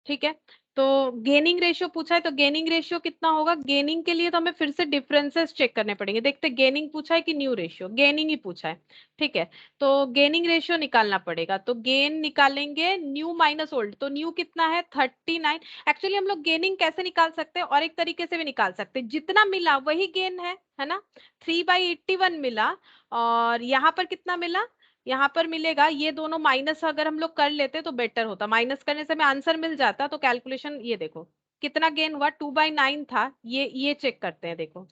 ठीक है। तो गेनिंग रेशियो पूछा है, तो गेनिंग रेशियो कितना होगा, गेनिंग के लिए तो हमें फिर से डिफरेंसेस चेक करने पड़ेंगे, देखते गेनिंग पूछा है कि न्यू रेशियो, गेनिंग ही पूछा है, ठीक है, तो गेनिंग रेशियो निकालना पड़ेगा, तो गेन निकालेंगे न्यू माइनस ओल्ड, तो न्यू कितना है 39। एक्चुअली हम लोग गेनिंग कैसे निकाल सकते हैं, और एक तरीके से भी निकाल सकते हैं, जितना मिला वही गेन है ना, 3/81 मिला, और यहाँ पर कितना मिला, यहाँ पर मिलेगा, ये दोनों माइनस अगर हम लोग कर लेते तो बेटर होता, माइनस करने से हमें आंसर मिल जाता, तो कैलकुलेशन ये देखो कितना गेन हुआ, 2/9 था, ये चेक करते हैं, देखो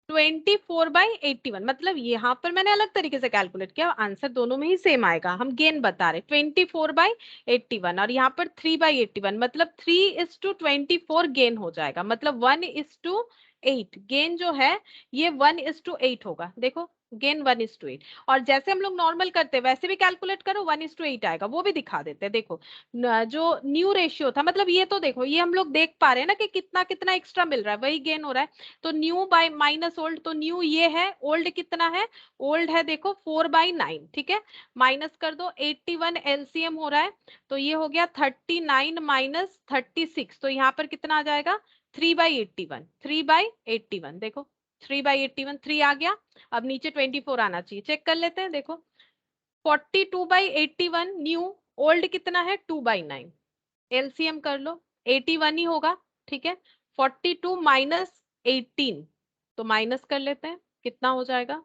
24/81, मतलब यहाँ पर मैंने अलग तरीके से कैलकुलेट किया, आंसर दोनों में ही सेम आएगा, हम गेन बता रहे 24/81, और यहाँ पर 3/81, मतलब 3:24 गेन हो जाएगा, मतलब 1:8 गेन जो है ये 1:8 होगा, देखो गेन 1:8, और जैसे हम लोग नॉर्मल करते हैं वैसे भी कैलकुलेट करो 1:8 आएगा, वो भी दिखा देते हैं, देखो जो न्यू रेशियो था, मतलब ये तो देखो ये हम लोग देख पा रहे हैं ना कि कितना कितना एक्स्ट्रा मिल रहा है, वही गेन हो रहा है, तो न्यू बाय माइनस ओल्ड, तो न्यू ये है, ओल्ड कितना है, ओल्ड है देखो 4/9, ठीक है, माइनस कर दो, 81 एलसीएम हो रहा है, तो ये हो गया 39 माइनस 36, तो यहाँ पर कितना आ जाएगा 3/81, 3/81, देखो 3/81, 3 आ गया, अब नीचे 24 आना चाहिए, चेक कर लेते हैं, देखो 42/81 न्यू, ओल्ड कितना है 2/9, एलसीएम कर लो 81 ही होगा, ठीक है, 42 माइनस 18, तो माइनस कर लेते हैं कितना हो जाएगा,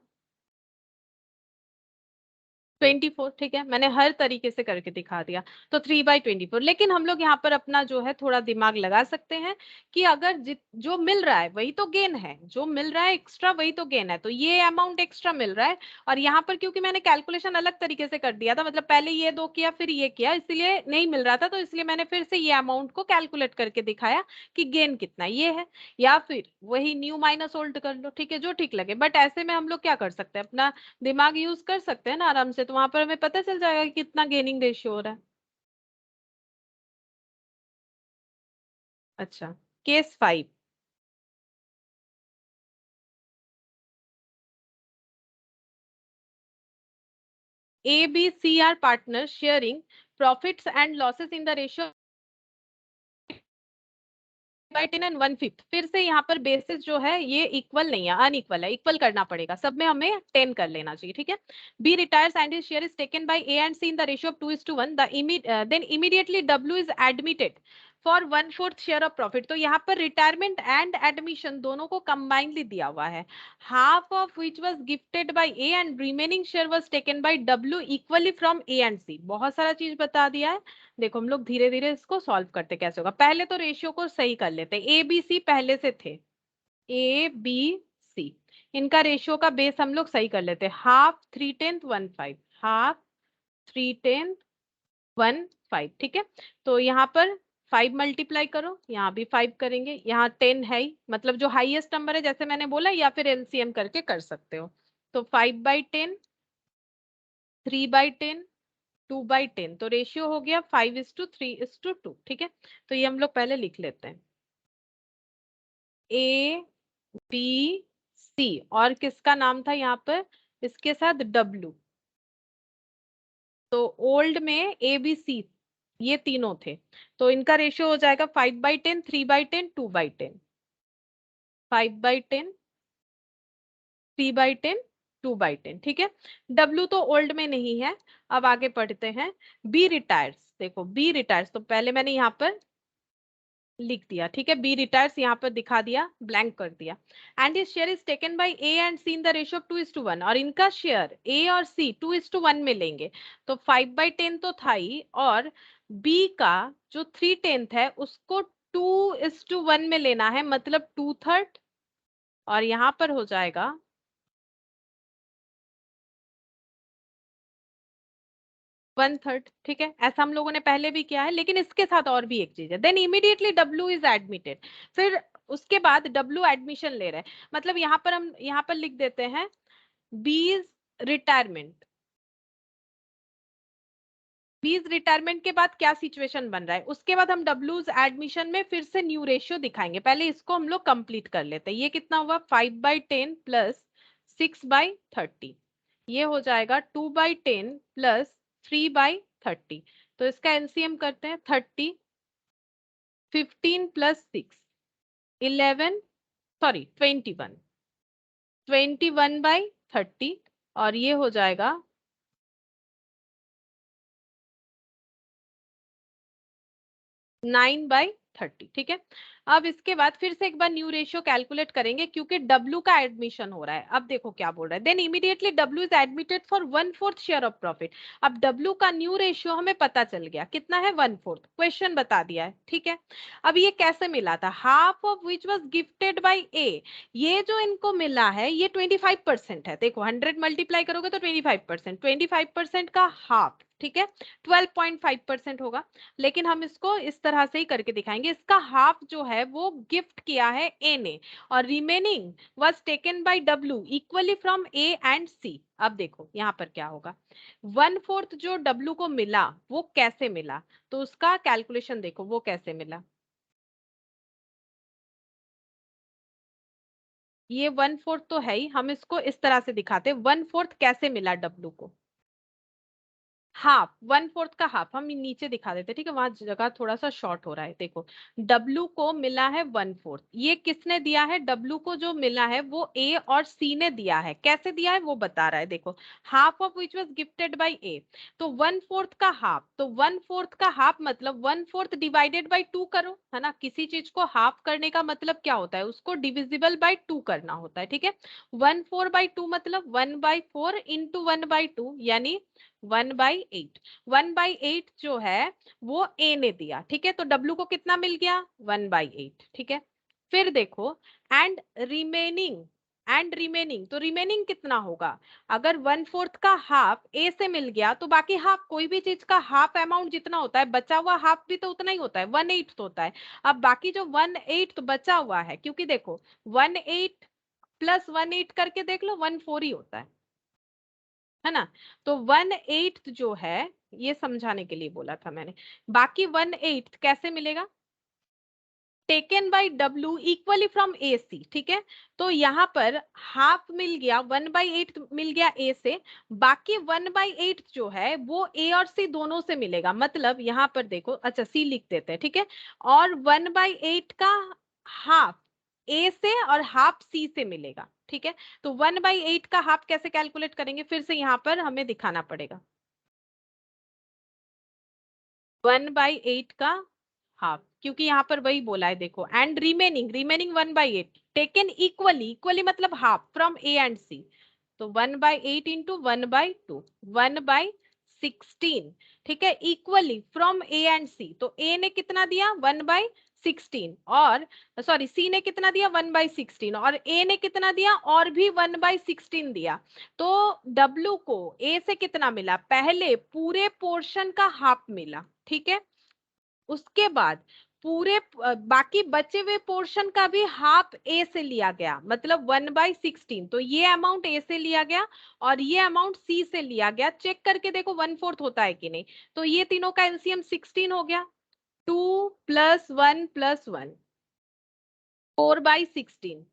24, ठीक है, मैंने हर तरीके से करके दिखा दिया। तो 3/24, लेकिन हम लोग यहाँ पर अपना जो है थोड़ा दिमाग लगा सकते हैं कि अगर जो मिल रहा है वही तो गेन है, जो मिल रहा है एक्स्ट्रा वही तो गेन है, तो ये अमाउंट एक्स्ट्रा मिल रहा है। और यहाँ पर क्योंकि मैंने कैलकुलेशन अलग तरीके से कर दिया था, मतलब पहले ये दो किया फिर ये किया, इसलिए नहीं मिल रहा था, तो इसलिए मैंने फिर से ये अमाउंट को कैलकुलेट करके दिखाया कि गेन कितना ये है। या फिर वही न्यू माइनस ओल्ड कर लो, ठीक है, जो ठीक लगे। बट ऐसे में हम लोग क्या कर सकते हैं, अपना दिमाग यूज कर सकते हैं ना आराम से, तो वहां पर हमें पता चल जाएगा कि कितना गेनिंग रेशियो हो रहा है। अच्छा, case 5। A, B, C are partners sharing profits and losses in the ratio by 10 and 1/5। फिर से यहाँ पर बेसिस जो है ये इक्वल नहीं है, अनइक्वल है, इक्वल करना पड़ेगा, सब में हमें 10 कर लेना चाहिए, ठीक है। B retires and his share is taken by A and C in the ratio of 2:1, then immediately W is admitted for 1/4 share of profit. तो यहाँ पर रिटायरमेंट एंड एडमिशन दोनों को कंबाइनली दिया हुआ है। Half of which was gifted by A and remaining share was taken by W equally from A and C. बहुत सारा चीज बता दिया है। देखो हम लोग धीरे धीरे इसको सॉल्व करते कैसे होगा। पहले तो रेशियो को सही कर लेते हैं। ए बी सी पहले से थे, ए बी सी, इनका रेशियो का बेस हम लोग सही कर लेते हैं। हाफ 3/10 1/5, हाफ 3/10 1/5, ठीक है। तो यहाँ पर 5 मल्टीप्लाई करो, यहाँ भी 5 करेंगे, यहाँ 10 है ही, मतलब जो हाईएस्ट नंबर है जैसे मैंने बोला, या फिर एलसीएम करके कर सकते हो। तो 5/10, 3/10, 2/10, तो रेशियो हो गया 5:3:2, ठीक है। तो ये हम लोग पहले लिख लेते हैं, ए बी सी, और किसका नाम था यहाँ पर, इसके साथ डब्ल्यू। तो ओल्ड में ए बी सी ये तीनों थे, तो इनका रेशियो हो जाएगा 5/10, 3/10, 2/10, 5/10, 3/10, 2/10, ठीक है। डब्ल्यू तो ओल्ड में नहीं है। अब आगे पढ़ते हैं। बी रिटायर्स, देखो बी रिटायर्स तो पहले मैंने यहाँ पर लिख दिया, ठीक है। बी रिटायर्स यहाँ पर दिखा दिया, ब्लैंक कर दिया। And his share is taken by A and C in the ratio of 2:1, और इनका शेयर ए और सी 2:1 में लेंगे। तो 5/10 तो था ही, और बी का जो 3/10 है उसको 2:1 में लेना है, मतलब 2/3, और यहाँ पर हो जाएगा 1/3, ठीक है। ऐसा हम लोगों ने पहले भी किया है, लेकिन इसके साथ और भी एक चीज है। Then immediately W is admitted, फिर उसके बाद डब्ल्यू एडमिशन ले रहे हैं, मतलब यहाँ पर हम यहाँ पर लिख देते हैं बीज रिटायरमेंट। बीज रिटायरमेंट के बाद क्या सिचुएशन बन रहा है, उसके बाद हम डब्ल्यूज एडमिशन में फिर से न्यू रेशियो दिखाएंगे। पहले इसको हम लोग कंप्लीट कर लेते हैं। ये कितना हुआ, 5/10 प्लस 6/30, ये हो जाएगा 2/10 प्लस 3/30। तो इसका एलसीएम करते हैं, 30, 15 प्लस 6, 11, सॉरी 21, 21/30, और ये हो जाएगा 9/30, ठीक है। अब इसके बाद फिर से एक बार न्यू रेशियो कैलकुलेट करेंगे, क्योंकि डब्ल्यू का एडमिशन हो रहा है। अब देखो क्या बोल रहा है, then immediately W is admitted for 1/4 share of profit. अब डब्ल्यू का न्यू रेशियो हमें पता चल गया, कितना है, 1/4, क्वेश्चन बता दिया है, ठीक है। अब ये कैसे मिला था, half of which was gifted by A. ये जो इनको मिला है ये 25% है। देखो 100 मल्टीप्लाई करोगे तो 25%, 25% का हाफ, ठीक है, 12.5% होगा। लेकिन हम इसको इस तरह से ही करके दिखाएंगे। इसका हाफ जो है वो गिफ्ट किया है ए ने, और remaining was taken by W equally from A and C. अब देखो यहाँ पर क्या होगा, 1/4 जो डब्ल्यू को मिला वो कैसे मिला, तो उसका कैलकुलेशन देखो वो कैसे मिला। ये 1/4 तो है ही, हम इसको इस तरह से दिखाते, 1/4 कैसे मिला डब्ल्यू को, हाफ, 1/4 का हाफ हम नीचे दिखा देते, ठीक है, वहां जगह थोड़ा सा शॉर्ट हो रहा है। देखो डब्लू को मिला है 1/4, ये किसने दिया है, डब्लू को जो मिला है वो ए और सी ने दिया है। कैसे दिया है वो बता रहा है, देखो half of which was gifted by A, तो 1/4 का हाफ, तो 1/4 का हाफ मतलब 1/4 डिवाइडेड बाय 2 करो, है ना। किसी चीज को हाफ करने का मतलब क्या होता है, उसको डिविजिबल बाय 2 करना होता है, ठीक है। 1/4/2 मतलब 1/4 इंटू 1/2, यानी 1/8। 1/8 जो है वो ए ने दिया, ठीक है, तो डब्ल्यू को कितना मिल गया? 1/8, ठीक है। फिर देखो एंड रिमेनिंग, तो रिमेनिंग कितना होगा? अगर 1/4 का हाफ ए से मिल गया तो बाकी हाफ, कोई भी चीज का हाफ अमाउंट जितना होता है, बचा हुआ हाफ भी तो उतना ही होता है, 1/8 होता है। अब बाकी जो 1/8 बचा हुआ है, क्योंकि देखो 1/8 प्लस 1/8 करके देख लो 1/4 ही होता है ना। तो 1/8 जो है, ये समझाने के लिए बोला था मैंने। बाकी 1/8 कैसे मिलेगा? Taken by W equally from A C, ठीक है। तो यहाँ पर हाफ मिल गया, 1/8 मिल गया ए से, बाकी 1/8 जो है वो ए और सी दोनों से मिलेगा। मतलब यहाँ पर देखो, अच्छा सी लिख देते हैं, ठीक है। और 1/8 का हाफ ए से और हाफ सी से मिलेगा, ठीक है। तो 1/8 का हाफ कैसे कैलकुलेट करेंगे? फिर से यहाँ पर हमें दिखाना पड़ेगा। 1/8 का हाफ, क्योंकि यहाँ पर वही बोला है देखो, and remaining, 1/8 taken equally, equally मतलब half from A and C. तो 1/8 इंटू 1/2, 1/16, ठीक है, equally from A and C. तो ए ने कितना दिया? 1/16, और सॉरी सी ने कितना दिया? 1/16, और ए ने कितना दिया? और भी 1/16 दिया। तो डब्ल्यू को ए से कितना मिला? पहले पूरे पोर्शन का हाफ मिला, ठीक है। उसके बाद पूरे बाकी बचे हुए पोर्शन का भी हाफ ए से लिया गया, मतलब 1/16। तो ये अमाउंट ए से लिया गया और ये अमाउंट सी से लिया गया। चेक करके देखो 1/4 होता है कि नहीं। तो ये तीनों का एलसीएम 16 हो गया। 2 + 1 + 1, 4/16,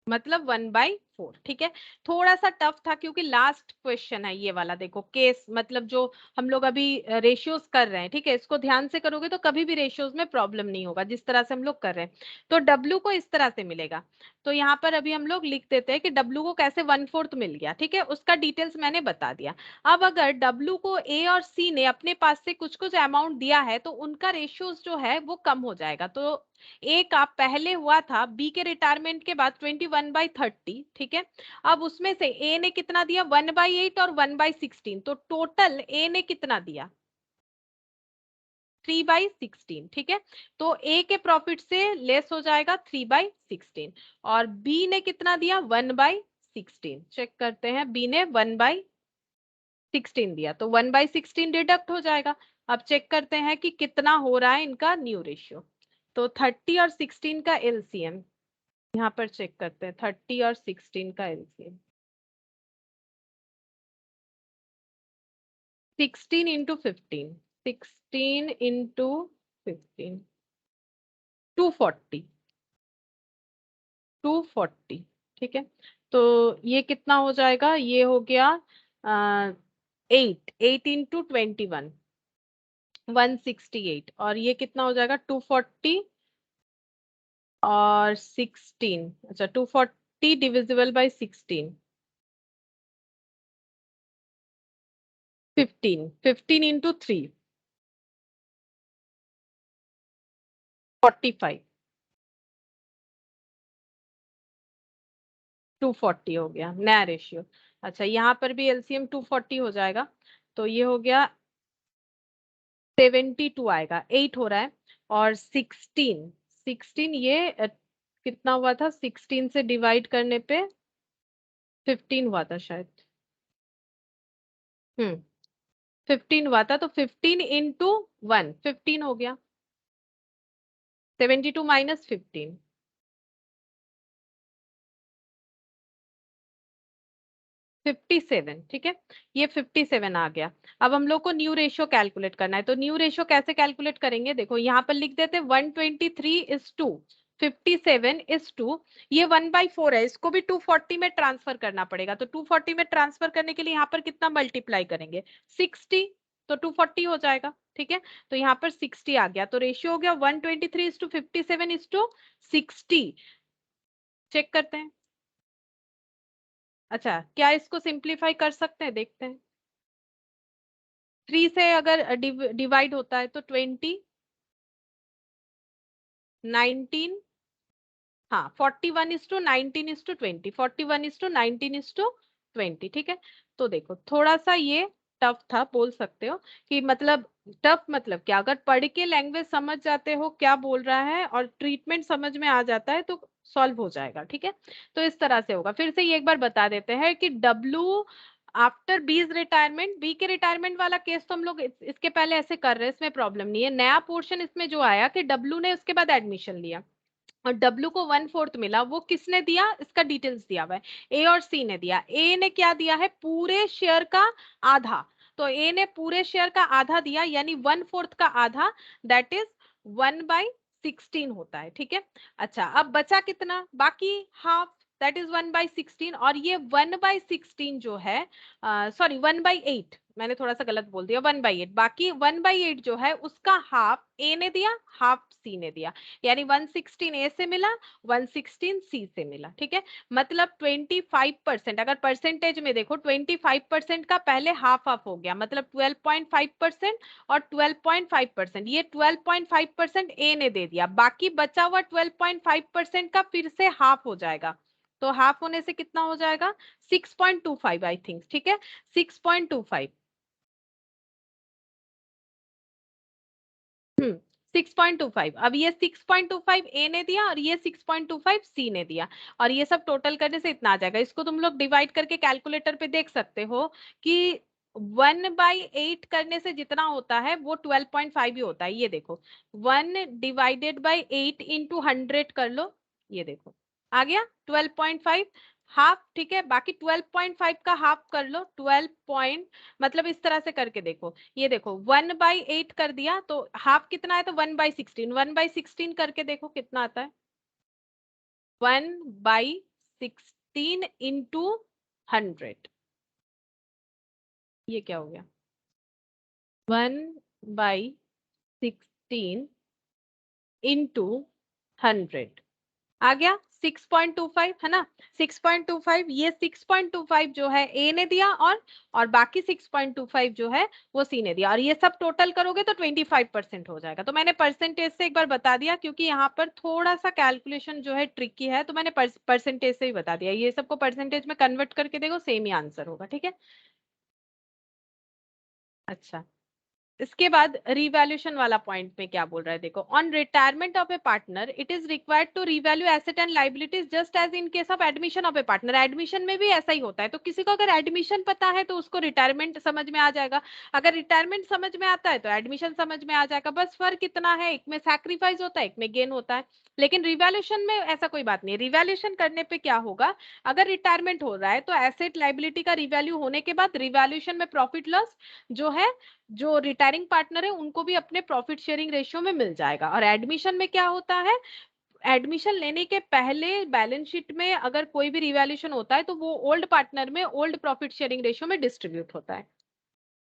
मतलब 1/4, ठीक है। थोड़ा सा टफ था क्योंकि लास्ट क्वेश्चन है ये वाला। देखो केस, मतलब जो हम लोग अभी रेशियोज कर रहे हैं, ठीक है, इसको ध्यान से करोगे तो कभी भी रेशियोज में प्रॉब्लम नहीं होगा, जिस तरह से हम लोग कर रहे हैं। तो डब्ल्यू को इस तरह से मिलेगा। तो यहाँ पर अभी हम लोग लिख देते हैं कि डब्ल्यू को कैसे 1/4 मिल गया, ठीक है, उसका डिटेल्स मैंने बता दिया। अब अगर डब्ल्यू को ए और सी ने अपने पास से कुछ कुछ अमाउंट दिया है तो उनका रेशियोज जो है वो कम हो जाएगा। तो ए का पहले हुआ था बी के रिटायरमेंट के बाद 21/30, ठीक है। अब उसमें से ए ने कितना दिया? 1/8 और 1/16, तो टोटल ए ने कितना दिया? 3/16, ठीक है। तो ए के प्रॉफिट से लेस हो जाएगा 3/16, और बी ने कितना दिया? 1/16। चेक करते हैं, बी ने 1/16 दिया, तो 1/16 डिडक्ट हो जाएगा। अब चेक करते हैं कि कितना हो रहा है इनका न्यू रेशियो। तो 30 और 16 का एलसीएम यहाँ पर चेक करते हैं, 30 और 16 का एलसीएम। 16 इंटू 15, 16 इंटू 15, 240, 240, ठीक है। तो ये कितना हो जाएगा? ये हो गया 8 इंटू 21, 168, और ये कितना हो जाएगा? 240 और 16, अच्छा 240 डिविजिबल बाई 16, 15 इंटू 3, 45, 240 हो गया नया रेशियो। अच्छा यहाँ पर भी एलसीएम 240 हो जाएगा, तो ये हो गया 72 आएगा, 8 हो रहा है। और 16, 16 ये कितना हुआ था? 16 से डिवाइड करने पे 15 हुआ था शायद। 15 हुआ था, तो 15 इंटू 1, 15 हो गया। 72 माइनस 15, 57, ठीक है। ये 57 आ गया। अब हम लोग को न्यू रेशियो कैलकुलेट करना है। तो न्यू रेशियो कैसे कैलकुलेट करेंगे? देखो यहाँ पर लिख देते 123:2, 57:2, ये 1/4 है, इसको भी 240 में ट्रांसफर करना पड़ेगा। तो 240 में ट्रांसफर करने के लिए यहाँ पर कितना मल्टीप्लाई करेंगे? 60, तो 240 हो जाएगा, ठीक है। तो यहाँ पर 60 आ गया, तो रेशियो हो गया 123:57:60। चेक करते हैं। अच्छा, क्या इसको सिंप्लीफाई कर सकते हैं? देखते हैं। 3 से अगर डिवाइड होता है तो 20, 19, हाँ 41:19:20, 41:19:20, ठीक है। तो देखो थोड़ा सा ये टफ था, बोल सकते हो कि मतलब टफ मतलब क्या, अगर पढ़ के लैंग्वेज समझ जाते हो क्या बोल रहा है और ट्रीटमेंट समझ में आ जाता है तो सॉल्व हो जाएगा, ठीक है। तो इस तरह से होगा। फिर से ये एक बार बता देते हैं कि डब्लू आफ्टर बीज रिटायरमेंट, बी के रिटायरमेंट वाला केस तो हम लोग इसके पहले ऐसे कर रहे हैं, इसमें प्रॉब्लम नहीं है। नया पोर्शन इसमें जो आया कि डब्लू ने उसके बाद एडमिशन लिया और डब्लू को 1/4 मिला, वो किसने दिया, इसका डिटेल्स दिया हुआ है, ए और सी ने दिया। ए ने क्या दिया है, पूरे शेयर का आधा, तो ए ने पूरे शेयर का आधा दिया, यानी 1/4 का आधा, दैट इज 1/16 होता है, ठीक है। अच्छा, अब बचा कितना, बाकी हाफ, दैट इज 1/16, और ये 1/16 जो है, सॉरी 1/8, मैंने थोड़ा सा गलत बोल दिया, 1/8, बाकी 1/8 जो है उसका हाफ ए ने दिया, हाफ सी ने दिया, यानी 116 ए से मिला, 116 सी से मिला, ठीक है। मतलब 25%, अगर परसेंटेज में देखो 25% का पहले हाफ हाफ हो गया, मतलब 12.5% और 12.5%, ये 12.5% ए ने दे दिया, बाकी बचा हुआ 12.5% का फिर से हाफ हो जाएगा, तो हाफ होने से कितना हो जाएगा, 6.25 आई थिंक, ठीक है, 6.25। 6.25, अब ये 6.25 ए ने दिया और ये 6.25 सी ने दिया, और ये सब टोटल करने से इतना आ जाएगा। इसको तुम लोग डिवाइड करके कैलकुलेटर पे देख सकते हो कि 1/8 करने से जितना होता है वो 12.5 ही होता है। ये देखो, 1/8 इंटू 100 कर लो, ये देखो आ गया 12.5, हाफ, ठीक है। बाकी 12.5 का हाफ कर लो, 12 पॉइंट, मतलब इस तरह से करके देखो, ये देखो 1/8 कर दिया तो हाफ कितना है, तो 1/16, 1/16 करके देखो कितना आता है, 1/16 इंटू 100, ये क्या हो गया, 1/16 इंटू 100 आ गया 6.25, है ना, 6.25, ये 6.25 जो है ए ने दिया, और बाकी 6.25 जो है वो सी ने दिया, और ये सब टोटल करोगे तो 25% हो जाएगा। तो मैंने परसेंटेज से एक बार बता दिया, क्योंकि यहाँ पर थोड़ा सा कैलकुलेशन जो है ट्रिकी है, तो मैंने परसेंटेज से ही बता दिया, ये सबको परसेंटेज में कन्वर्ट करके देखो सेम ही आंसर होगा, ठीक है। अच्छा, इसके बाद रिवैल्यूएशन वाला पॉइंट में क्या बोल रहा है, देखो, on retirement of a partner it is required to revalue asset and liabilities just as in case of admission of a partner. Admission में भी ऐसा ही होता है, तो किसी को अगर एडमिशन पता है तो उसको रिटायरमेंट समझ में आ जाएगा, अगर रिटायरमेंट समझ में आता है तो एडमिशन समझ में आ जाएगा, बस फर्क इतना है, एक में सैक्रिफाइस होता है, एक में गेन होता है। लेकिन रिवैल्यूएशन में ऐसा कोई बात नहीं है। रिवैल्यूएशन करने पे क्या होगा, अगर रिटायरमेंट हो रहा है तो एसेट लाइबिलिटी का रिवैल्यू होने के बाद रिवैल्यूएशन में प्रॉफिट लॉस जो है, जो रिटायरिंग पार्टनर है उनको भी अपने प्रॉफिट शेयरिंग रेशियो में मिल जाएगा। और एडमिशन में क्या होता है, एडमिशन लेने के पहले बैलेंस शीट में अगर कोई भी रिवैल्यूएशन होता है तो वो ओल्ड पार्टनर में ओल्ड प्रॉफिट शेयरिंग रेशियो में डिस्ट्रीब्यूट होता है।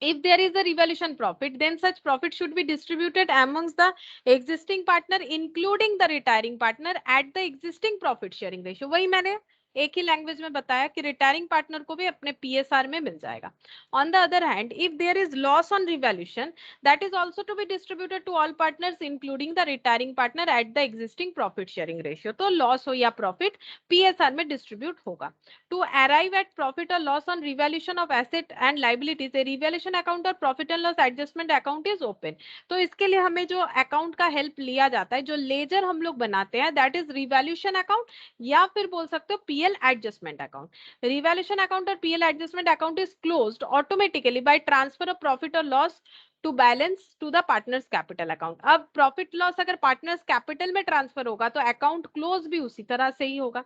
If there is a revaluation profit, then such profit should be distributed amongst the existing partner, including the retiring partner at the existing profit sharing ratio। वही मैंने एक ही language में बताया कि retiring partner को भी अपने पीएसआर में मिल जाएगा। On the other hand, if there is loss on revaluation, that is also to be distributed to all partners including the retiring partner at the existing profit sharing ratio. तो loss हो या profit PSR में distribute होगा। To arrive at profit or loss on revaluation of asset and liabilities, a revaluation account or profit and loss adjustment account is open। तो इसके लिए हमें जो अकाउंट का हेल्प लिया जाता है, जो लेजर हम लोग बनाते हैं, दैट इज रिवैल्यूएशन अकाउंट, या फिर बोल सकते हो PL adjustment account. Revaluation account और PL adjustment account is closed automatically by transfer of profit और loss to balance to the partners capital account. अब प्रॉफिट लॉस अगर पार्टनर्स कैपिटल में ट्रांसफर होगा तो अकाउंट क्लोज भी उसी तरह से ही होगा।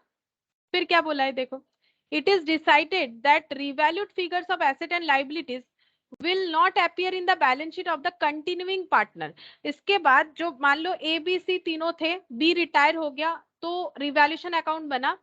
फिर क्या बोला है देखो, it is decided that revalued figures of asset and liabilities will not appear in the balance sheet of the continuing partner। इसके बाद जो मान लो ए बी सी तीनों थे, बी रिटायर हो गया तो रिवैल्यूएशन अकाउंट बना,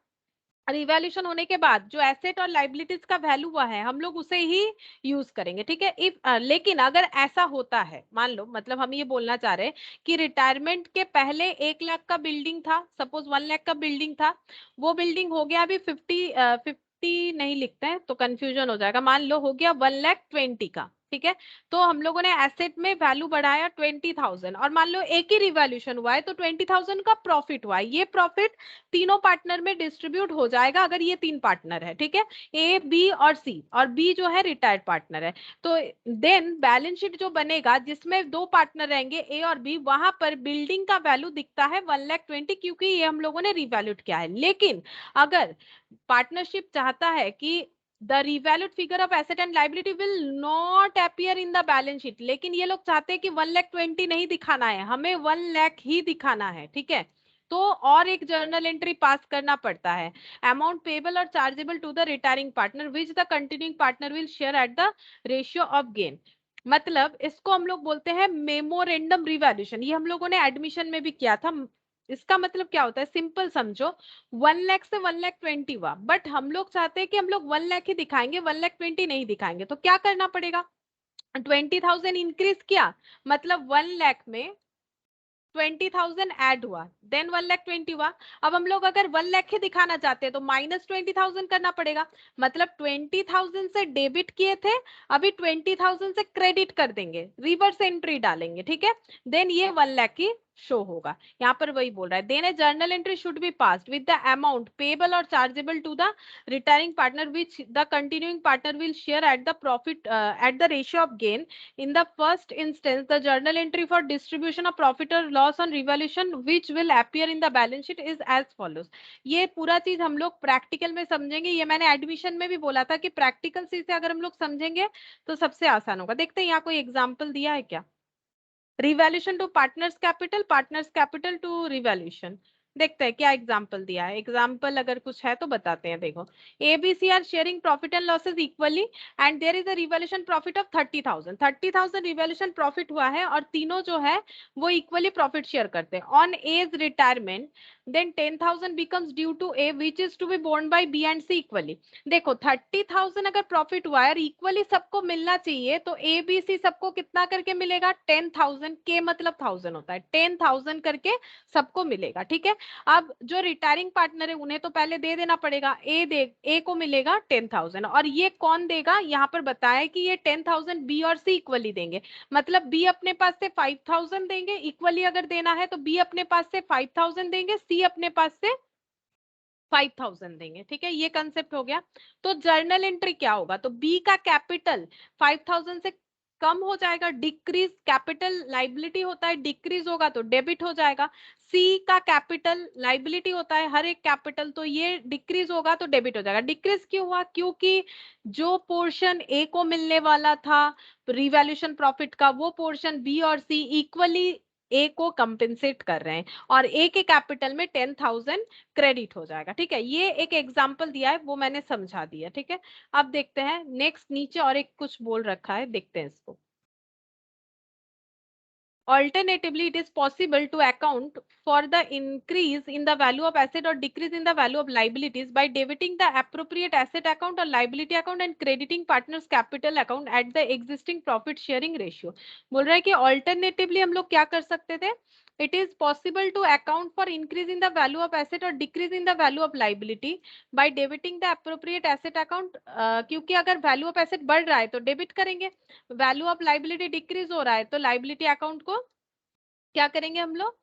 रिवैल्यूएशन होने के बाद जो एसेट और लाइबिलिटीज का वैल्यू हुआ है हम लोग उसे ही यूज करेंगे, ठीक है। इफ लेकिन अगर ऐसा होता है, मान लो, मतलब हम ये बोलना चाह रहे हैं कि रिटायरमेंट के पहले 1 लाख का बिल्डिंग था, सपोज 1 लाख का बिल्डिंग था, वो बिल्डिंग हो गया अभी 50 नहीं लिखते हैं तो कंफ्यूजन हो जाएगा, मान लो हो गया 1,20,000 का, ठीक है। तो हम लोगों ने एसेट में वैल्यू बढ़ाया 20,000 और मान लो एक ही रिवैल्यूएशन हुआ है तो 20,000 का प्रॉफिट हुआ है। ये प्रॉफिट तीनों पार्टनर में डिस्ट्रीब्यूट हो जाएगा अगर ये 3 पार्टनर है, ठीक है, ए बी और सी, और बी जो है रिटायर्ड पार्टनर है। तो देन बैलेंस शीट जो बनेगा जिसमें 2 पार्टनर रहेंगे ए और बी, वहां पर बिल्डिंग का वैल्यू दिखता है 1,20,000 क्योंकि ये हम लोगों ने रिवैल्यूट किया है। लेकिन अगर पार्टनरशिप चाहता है कि the revalued figure of asset and liability will not appear in the balance sheet, लेकिन ये लोग चाहते हैं कि 1,20,000 नहीं दिखाना है, हमें 1,00,000 ही दिखाना है, ठीक है, तो और एक जर्नल एंट्री पास करना पड़ता है, अमाउंट पेबल और chargeable to the retiring partner which the continuing partner will share at the ratio of gain. मतलब इसको हम लोग बोलते हैं मेमोरेंडम रिवैल्यूएशन। ये हम लोगों ने एडमिशन में भी किया था। इसका मतलब क्या होता है, सिंपल समझो, 1,00,000 से 1,20,000 हुआ, बट हम लोग चाहते हैं कि हम लोग 1,00,000 ही दिखाएंगे, 1,20,000 नहीं दिखाएंगे। तो क्या करना पड़ेगा, 20,000 इंक्रीज किया, मतलब 1,00,000 में 20,000 ऐड हुआ, देन 1,20,000 हुआ। अब हम लोग अगर 1,00,000 ही दिखाना चाहते हैं तो -20,000 करना पड़ेगा, मतलब 20,000 से डेबिट किए थे, अभी 20,000 से क्रेडिट कर देंगे, रिवर्स एंट्री डालेंगे, ठीक है, देन ये 1,00,000 की शो होगा। यहाँ पर वही बोल रहा है, then a journal entry should be passed with the amount payable और chargeable to the retiring partner which the continuing partner will share at the profit at the ratio of gain. In the first instance, the journal entry for distribution of profit or loss on revaluation which will appear in the balance sheet is as follows। ये पूरा चीज हम लोग practical में समझेंगे। ये मैंने admission में भी बोला था कि प्रैक्टिकल चीज से अगर हम लोग समझेंगे तो सबसे आसान होगा। देखते हैं यहाँ कोई एग्जाम्पल दिया है क्या, revaluation to partners capital to revaluation. देखते हैं क्या एग्जांपल दिया है, एग्जांपल अगर कुछ है तो बताते हैं। देखो, ABC are sharing profit and losses equally and there is a revaluation profit of 30,000 revaluation profit हुआ है और तीनों जो है वो इक्वली प्रॉफिट शेयर करते हैं। On as retirement then 10,000 becomes due to A which is to be borne by B and C equally. देखो 30,000 अगर प्रॉफिट हुआ है और इक्वली सबको मिलना चाहिए तो ए बी सी सबको कितना करके मिलेगा, 10,000, के मतलब 1000 होता है, 10,000 करके सबको मिलेगा, ठीक है। अब जो रिटायरिंग पार्टनर है उन्हें तो पहले दे देना पड़ेगा, ए को मिलेगा 10,000 और ये कौन देगा, यहाँ पर बताया कि ये 10,000 बी और सी इक्वली देंगे, मतलब बी अपने पास से 5,000 देंगे, इक्वली अगर देना है तो बी अपने पास से 5,000 देंगे, सी अपने पास से 5,000 देंगे, ठीक है, ये कंसेप्ट हो गया। तो जर्नल एंट्री क्या होगा, तो बी का कैपिटल 5,000 से कम हो जाएगा, डिक्रीज, कैपिटल लाइबिलिटी होता है, डिक्रीज होगा तो डेबिट हो जाएगा। सी का कैपिटल लाइबिलिटी होता है हर एक कैपिटल, तो ये डिक्रीज होगा तो डेबिट हो जाएगा। डिक्रीज क्यों हुआ, क्योंकि जो पोर्शन ए को मिलने वाला था रिवैल्यूएशन प्रॉफिट का, वो पोर्शन बी और सी इक्वली ए को कंपेंसेट कर रहे हैं और ए के कैपिटल में 10,000 क्रेडिट हो जाएगा, ठीक है। ये एक एग्जांपल दिया है, वो मैंने समझा दिया, ठीक है। अब देखते हैं नेक्स्ट, नीचे और एक कुछ बोल रखा है, देखते हैं इसको। Alternatively, it is possible to account for the increase in the value of asset or decrease in the value of liabilities by debiting the appropriate asset account or liability account and crediting partners capital account at the existing profit sharing ratio। बोल रहा है कि alternatively हम लोग क्या कर सकते थे, it is possible to account for increase in the value of asset or decrease in the value of liability by debiting the appropriate asset account, क्योंकि अगर value of asset बढ़ रहा है तो डेबिट करेंगे, वैल्यू ऑफ लाइबिलिटी डिक्रीज हो रहा है तो लाइबिलिटी अकाउंट को क्या करेंगे हम लोग,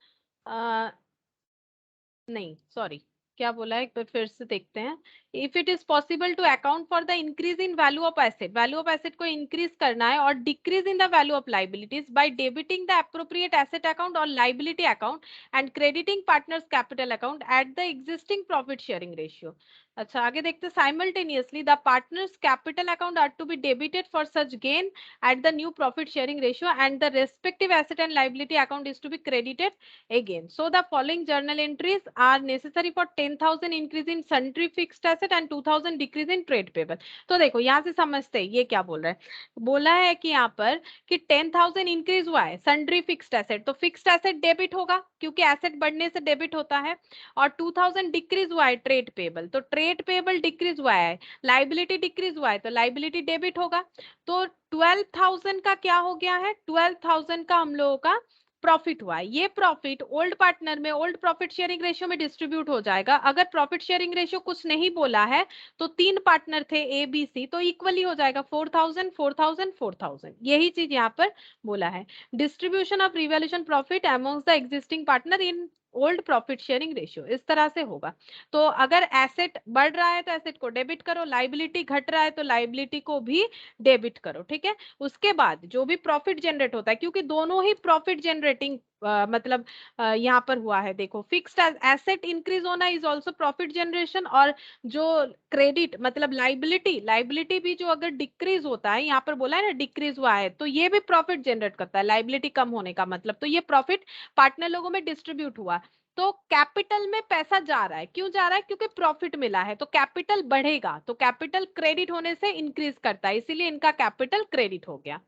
नहीं सॉरी, क्या बोला है एक बार फिर से देखते हैं। If it is possible to account for the increase in value of asset को इंक्रीज करना है और decrease in the value of liabilities by debiting the appropriate asset account और liability account and crediting partners capital account at the existing profit sharing ratio. अच्छा आगे देखते हैं, simultaneously the partners capital account are to be debited for such gain at the new profit sharing ratio and the respective asset and liability account is to be credited again. So the following journal entries are necessary for 10,000 increase in sundry fixed asset and 2,000 decrease in trade payable। तो देखो यहाँ से समझते हैं ये क्या बोल रहा है, बोला है कि यहाँ पर कि 10,000 इंक्रीज हुआ है सन्ड्री फिक्स्ड एसेट, तो फिक्स्ड एसेट डेबिट होगा क्योंकि एसेट बढ़ने से डेबिट होता है, और 2,000 डिक्रीज हुआ है ट्रेड पेबल, तो ट्रेड पेबल डिक्रीज हुआ है, लाइबिलिटी डिक्रीज हुआ है तो लाइबिलिटी डेबिट होगा। तो 12,000 का क्या हो गया है, 12,000 का हम लोगों का प्रॉफिट हुआ है, ये प्रॉफिट ओल्ड पार्टनर में ओल्ड प्रॉफिट शेयरिंग रेशियो में डिस्ट्रीब्यूट हो जाएगा। अगर प्रॉफिट शेयरिंग रेशियो कुछ नहीं बोला है तो 3 पार्टनर थे ए बी सी, तो इक्वली हो जाएगा 4000 4000 4000, यही चीज यहाँ पर बोला है। Distribution of revaluation profit amongst the existing partner in old profit sharing ratio, इस तरह से होगा। तो अगर एसेट बढ़ रहा है तो एसेट को डेबिट करो, लाइबिलिटी घट रहा है तो लाइबिलिटी को भी डेबिट करो, ठीक है। उसके बाद जो भी प्रॉफिट जनरेट होता है, क्योंकि दोनों ही प्रॉफिट जनरेटिंग मतलब यहाँ पर हुआ है, देखो फिक्स्ड एसेट इंक्रीज होना इज ऑल्सो प्रॉफिट जनरेशन, और जो क्रेडिट मतलब लाइबिलिटी, लाइबिलिटी भी जो अगर डिक्रीज होता है, यहाँ पर बोला है ना डिक्रीज हुआ है, तो ये भी प्रॉफिट जनरेट करता है, लाइबिलिटी कम होने का मतलब, तो ये प्रॉफिट पार्टनर लोगों में डिस्ट्रीब्यूट हुआ। तो कैपिटल में पैसा जा रहा है, क्यों जा रहा है? क्योंकि प्रॉफिट मिला है, तो कैपिटल बढ़ेगा, तो कैपिटल क्रेडिट होने से इंक्रीज करता है, इसीलिए इनका कैपिटल क्रेडिट हो गया।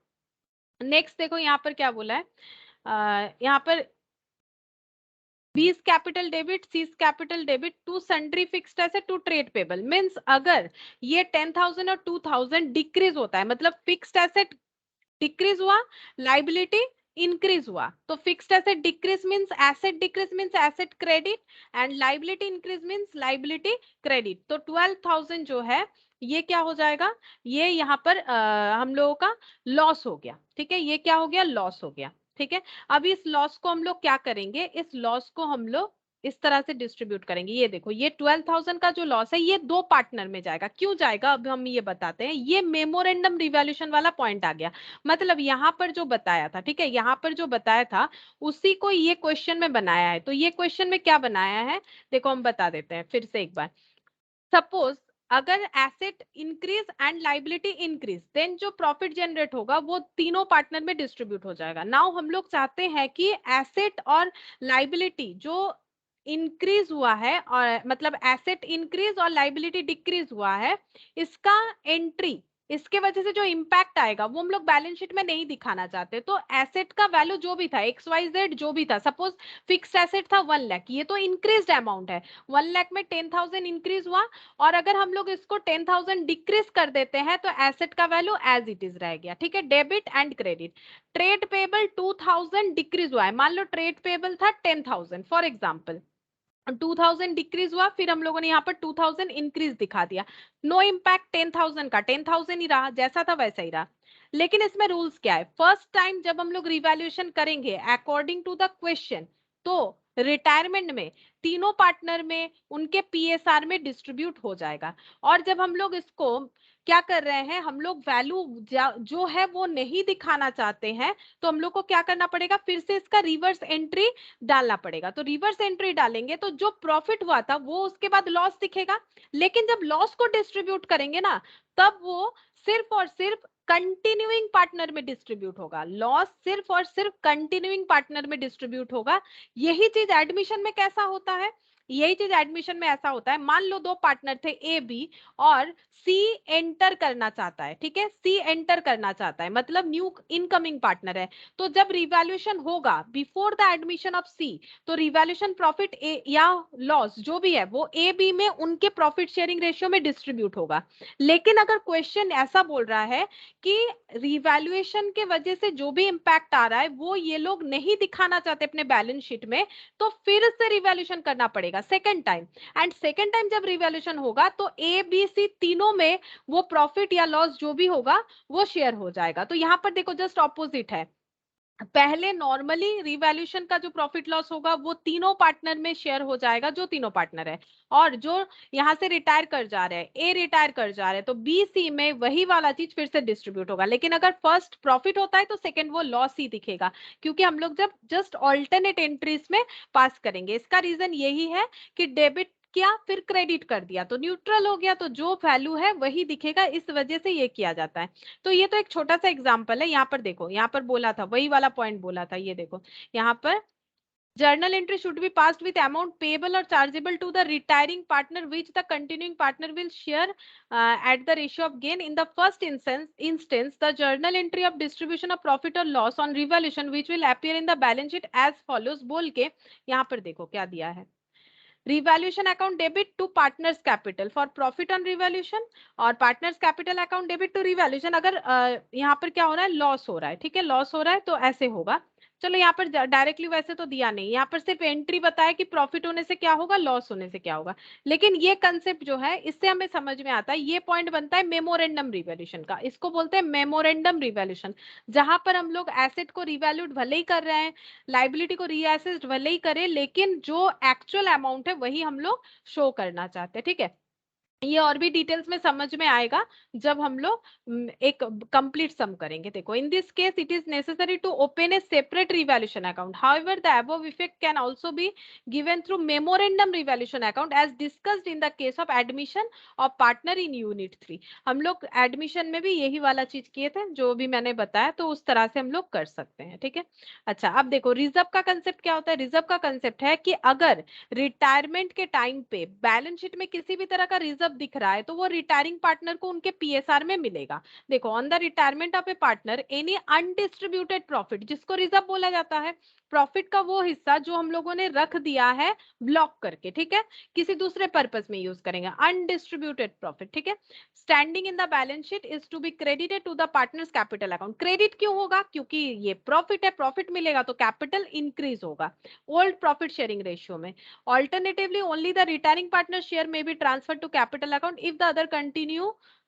नेक्स्ट देखो यहाँ पर क्या बोला है, यहाँ पर B's capital debit, C's capital debit to sundry fixed asset to trade payable, means अगर ये 10,000 और 2,000 डिक्रीज होता है, मतलब फिक्स्ड एसेट डिक्रीज हुआ, लाइबिलिटी इंक्रीज हुआ, तो fixed asset decrease means asset credit, and liability increase means liability credit. तो 12,000 जो है ये क्या हो जाएगा, ये यहाँ पर हम लोगों का लॉस हो गया, ठीक है, ये क्या हो गया, लॉस हो गया, ठीक है। अब इस लॉस को हम लोग क्या करेंगे, इस लॉस को हम लोग इस तरह से डिस्ट्रीब्यूट करेंगे। ये देखो, ये 12,000 का जो लॉस है ये 2 पार्टनर में जाएगा, क्यों जाएगा अब हम ये बताते हैं। ये मेमोरेंडम रिवैल्यूएशन वाला पॉइंट आ गया, मतलब यहाँ पर जो बताया था, ठीक है, यहाँ पर जो बताया था उसी को ये क्वेश्चन में बनाया है। तो ये क्वेश्चन में क्या बनाया है, देखो हम बता देते हैं फिर से एक बार। सपोज अगर asset increase and liability increase, then जो प्रॉफिट जनरेट होगा वो तीनों पार्टनर में डिस्ट्रीब्यूट हो जाएगा। नाउ हम लोग चाहते हैं कि एसेट और लाइबिलिटी जो इंक्रीज हुआ है, और मतलब एसेट इंक्रीज और लाइबिलिटी डिक्रीज हुआ है, इसका एंट्री, इसके वजह से जो इम्पैक्ट आएगा वो हम लोग बैलेंस शीट में नहीं दिखाना चाहते। तो एसेट का वैल्यू जो भी था, XYZ जो भी था, सपोज फिक्स्ड एसेट था 1 लाख, ये तो इंक्रीज्ड अमाउंट है, 1 लाख में 10,000 इंक्रीज हुआ, और अगर हम लोग इसको 10,000 डिक्रीज कर देते हैं तो एसेट का वैल्यू एज इट इज रह गया, ठीक है। Debit and credit, trade payable 2,000 decrease हुआ है, मान लो ट्रेड पेबल था 10,000 फॉर एग्जाम्पल, 2,000 डिक्रीज हुआ, फिर हम लोगों ने यहाँ पर 2,000 इंक्रीज दिखा दिया, नो इम्पैक्ट 10,000 का, 10,000 ही रहा, जैसा था वैसा ही रहा। लेकिन इसमें रूल्स क्या है, फर्स्ट टाइम जब हम लोग रिवैल्यूएशन करेंगे अकॉर्डिंग टू द क्वेश्चन, तो रिटायरमेंट में तीनों पार्टनर में उनके पीएसआर में डिस्ट्रीब्यूट हो जाएगा। और जब हम लोग इसको क्या कर रहे हैं, हम लोग वैल्यू जो है वो नहीं दिखाना चाहते हैं, तो हम लोग को क्या करना पड़ेगा, फिर से इसका रिवर्स एंट्री डालना पड़ेगा। तो रिवर्स एंट्री डालेंगे तो जो प्रॉफिट हुआ था वो उसके बाद लॉस दिखेगा, लेकिन जब लॉस को डिस्ट्रीब्यूट करेंगे ना, तब वो सिर्फ और सिर्फ कंटिन्यूइंग पार्टनर में डिस्ट्रीब्यूट होगा, लॉस सिर्फ और सिर्फ कंटिन्यूइंग पार्टनर में डिस्ट्रीब्यूट होगा। यही चीज एडमिशन में कैसा होता है, यही चीज एडमिशन में ऐसा होता है, मान लो 2 पार्टनर थे ए बी, और सी एंटर करना चाहता है, ठीक है, सी एंटर करना चाहता है, मतलब न्यू इनकमिंग पार्टनर है। तो जब रिवैल्यूएशन होगा बिफोर द एडमिशन ऑफ सी, तो रिवैल्यूएशन प्रॉफिट या लॉस जो भी है वो ए बी में उनके प्रॉफिट शेयरिंग रेशियो में डिस्ट्रीब्यूट होगा। लेकिन अगर क्वेश्चन ऐसा बोल रहा है कि रिवैल्यूएशन के वजह से जो भी इंपैक्ट आ रहा है वो ये लोग नहीं दिखाना चाहते अपने बैलेंस शीट में, तो फिर से रिवैल्यूएशन करना पड़ेगा second time. And second time जब रिवैल्यूएशन होगा तो ए बी सी तीनों में वो प्रॉफिट या लॉस जो भी होगा वो शेयर हो जाएगा। तो यहाँ पर देखो जस्ट ऑपोजिट है, पहले नॉर्मली रिवैल्यूएशन का जो प्रॉफिट लॉस होगा वो तीनों पार्टनर में शेयर हो जाएगा, जो तीनों पार्टनर है, और जो यहां से रिटायर कर जा रहे हैं, ए रिटायर कर जा रहे हैं, तो बी सी में वही वाला चीज फिर से डिस्ट्रीब्यूट होगा। लेकिन अगर फर्स्ट प्रॉफिट होता है तो सेकंड वो लॉस ही दिखेगा, क्योंकि हम लोग जब जस्ट ऑल्टरनेट एंट्रीज में पास करेंगे। इसका रीजन यही है कि डेबिट किया फिर क्रेडिट कर दिया तो न्यूट्रल हो गया, तो जो वैल्यू है वही दिखेगा, इस वजह से ये किया जाता है। तो ये तो एक छोटा सा एग्जांपल है। यहाँ पर देखो, यहाँ पर बोला था वही वाला पॉइंट बोला था, ये देखो यहाँ पर journal entry should be passed with amount payable or chargeable to the retiring partner which the continuing partner will share at the ratio of gain. In the first instance the journal entry of distribution of profit or loss on revaluation which will appear in the balance sheet as follows बोल के यहाँ पर देखो क्या दिया है, revaluation account debit to partners capital for profit on revaluation, और partners capital account debit to revaluation अगर यहाँ पर क्या हो रहा है, लॉस हो रहा है, ठीक है, लॉस हो रहा है तो ऐसे होगा। चलो यहाँ पर डायरेक्टली वैसे तो दिया नहीं, यहाँ पर सिर्फ एंट्री बताया कि प्रॉफिट होने से क्या होगा, लॉस होने से क्या होगा। लेकिन ये कंसेप्ट जो है इससे हमें समझ में आता है, ये पॉइंट बनता है मेमोरेंडम रिवैल्यूएशन का, इसको बोलते हैं मेमोरेंडम रिवैल्यूएशन, जहां पर हम लोग एसेट को रिवैल्यूड भले ही कर रहे हैं, लाइबिलिटी को रीअसेस्ड भले ही करें, लेकिन जो एक्चुअल अमाउंट है वही हम लोग शो करना चाहते हैं, ठीक है। ये और भी डिटेल्स में समझ में आएगा जब हम लोग एक कंप्लीट सम करेंगे। देखो, in this case it is necessary to open a separate revaluation account, however the above effect can also be given through memorandum revaluation account as discussed in the case of admission of partner in unit 3। हम लोग admission में भी यही वाला चीज किए थे जो भी मैंने बताया, तो उस तरह से हम लोग कर सकते हैं, ठीक है। अच्छा, अब देखो रिजर्व का कंसेप्ट क्या होता है। रिजर्व का कंसेप्ट है कि अगर रिटायरमेंट के टाइम पे बैलेंस शीट में किसी भी तरह का रिजर्व दिख रहा है तो वो रिटायरिंग पार्टनर को उनके पीएसआर में मिलेगा। देखो, on the retirement of a partner any undistributed profit, जिसको रिजर्व बोला जाता है, प्रॉफिट का वो हिस्सा जो हम लोगों ने रख दिया है ब्लॉक करके, ठीक है, किसी दूसरे पर्पस में यूज करेंगे, अनडिस्ट्रीब्यूटेड प्रॉफिट, ठीक है, standing in the balance sheet is to be credited to the partners capital account. Credit क्यों होगा? क्योंकि ये प्रॉफिट है, प्रॉफिट मिलेगा तो कैपिटल इंक्रीज होगा ओल्ड प्रॉफिट शेयरिंग रेशियो में। Alternatively, only the retiring partner share may be transferred to capital account if the other continue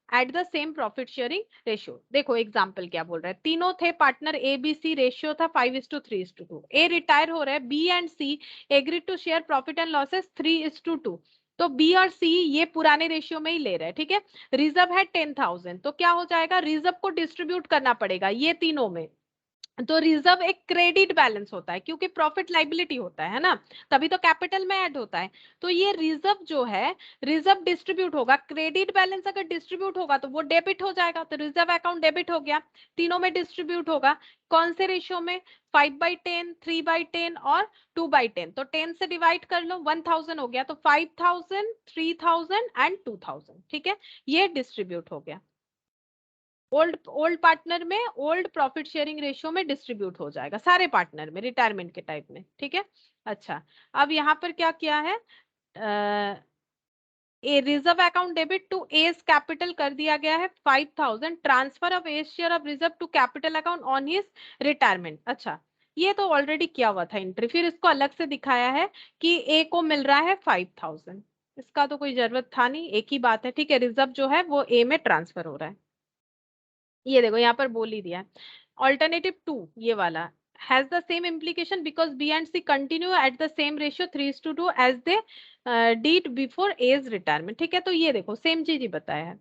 at the same profit sharing ratio। देखो एग्जाम्पल क्या बोल रहा है, तीनों थे partner, A B C, ratio था 5:3:2। A retire हो रहे हैं, B and C agree to share profit and losses 3:2, तो बी और सी ये पुराने रेशियो में ही ले रहे हैं, ठीक है। रिजर्व है 10,000, तो क्या हो जाएगा, रिजर्व को डिस्ट्रीब्यूट करना पड़ेगा ये तीनों में। तो रिजर्व एक क्रेडिट बैलेंस होता है क्योंकि प्रॉफिट लाइबिलिटी होता है ना, तभी तो कैपिटल में ऐड होता है। तो ये रिजर्व जो है, रिजर्व डिस्ट्रीब्यूट होगा, क्रेडिट बैलेंस अगर डिस्ट्रीब्यूट होगा तो वो डेबिट हो जाएगा, तो रिजर्व अकाउंट डेबिट हो गया, तीनों में डिस्ट्रीब्यूट होगा। कौन से रेशियो में? 5/10, 3/10 और 2/10। तो 10 से डिवाइड कर लो, 1000 हो गया, तो 5000, 3000 एंड 2000, ठीक है, ये डिस्ट्रीब्यूट हो गया। ओल्ड पार्टनर में ओल्ड प्रॉफिट शेयरिंग रेशियो में डिस्ट्रीब्यूट हो जाएगा सारे पार्टनर में रिटायरमेंट के टाइप में, ठीक है। अच्छा, अब यहाँ पर क्या किया है, A reserve account debit to A's capital कर दिया गया है 5000, transfer of A's share of reserve to capital account on his retirement. अच्छा, ये तो ऑलरेडी किया हुआ था एंट्री, फिर इसको अलग से दिखाया है कि ए को मिल रहा है 5000, इसका तो कोई जरूरत था नहीं, एक ही बात है, ठीक है। रिजर्व जो है वो ए में ट्रांसफर हो रहा है, ये देखो यहाँ पर बोल ही दिया है। ऑल्टरनेटिव 2 ये वाला has the same implication because B and C continue at the same ratio 3:2 as they did before as retirement, ठीक है। तो ये देखो सेम चीज ही बताया है।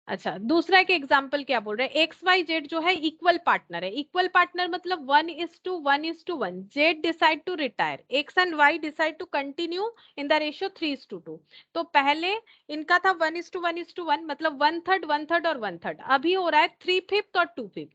अच्छा, दूसरा एक एग्जाम्पल क्या बोल रहे हैं, एक्स वाई जेड जो है इक्वल पार्टनर है। इक्वल पार्टनर मतलब 1:1:1। Z decide to retire, X and Y decide to continue in the ratio 3:2। तो पहले इनका था 1:1:1, मतलब 1/3 1/3 और 1/3, अभी हो रहा है 3/5 और 2/5।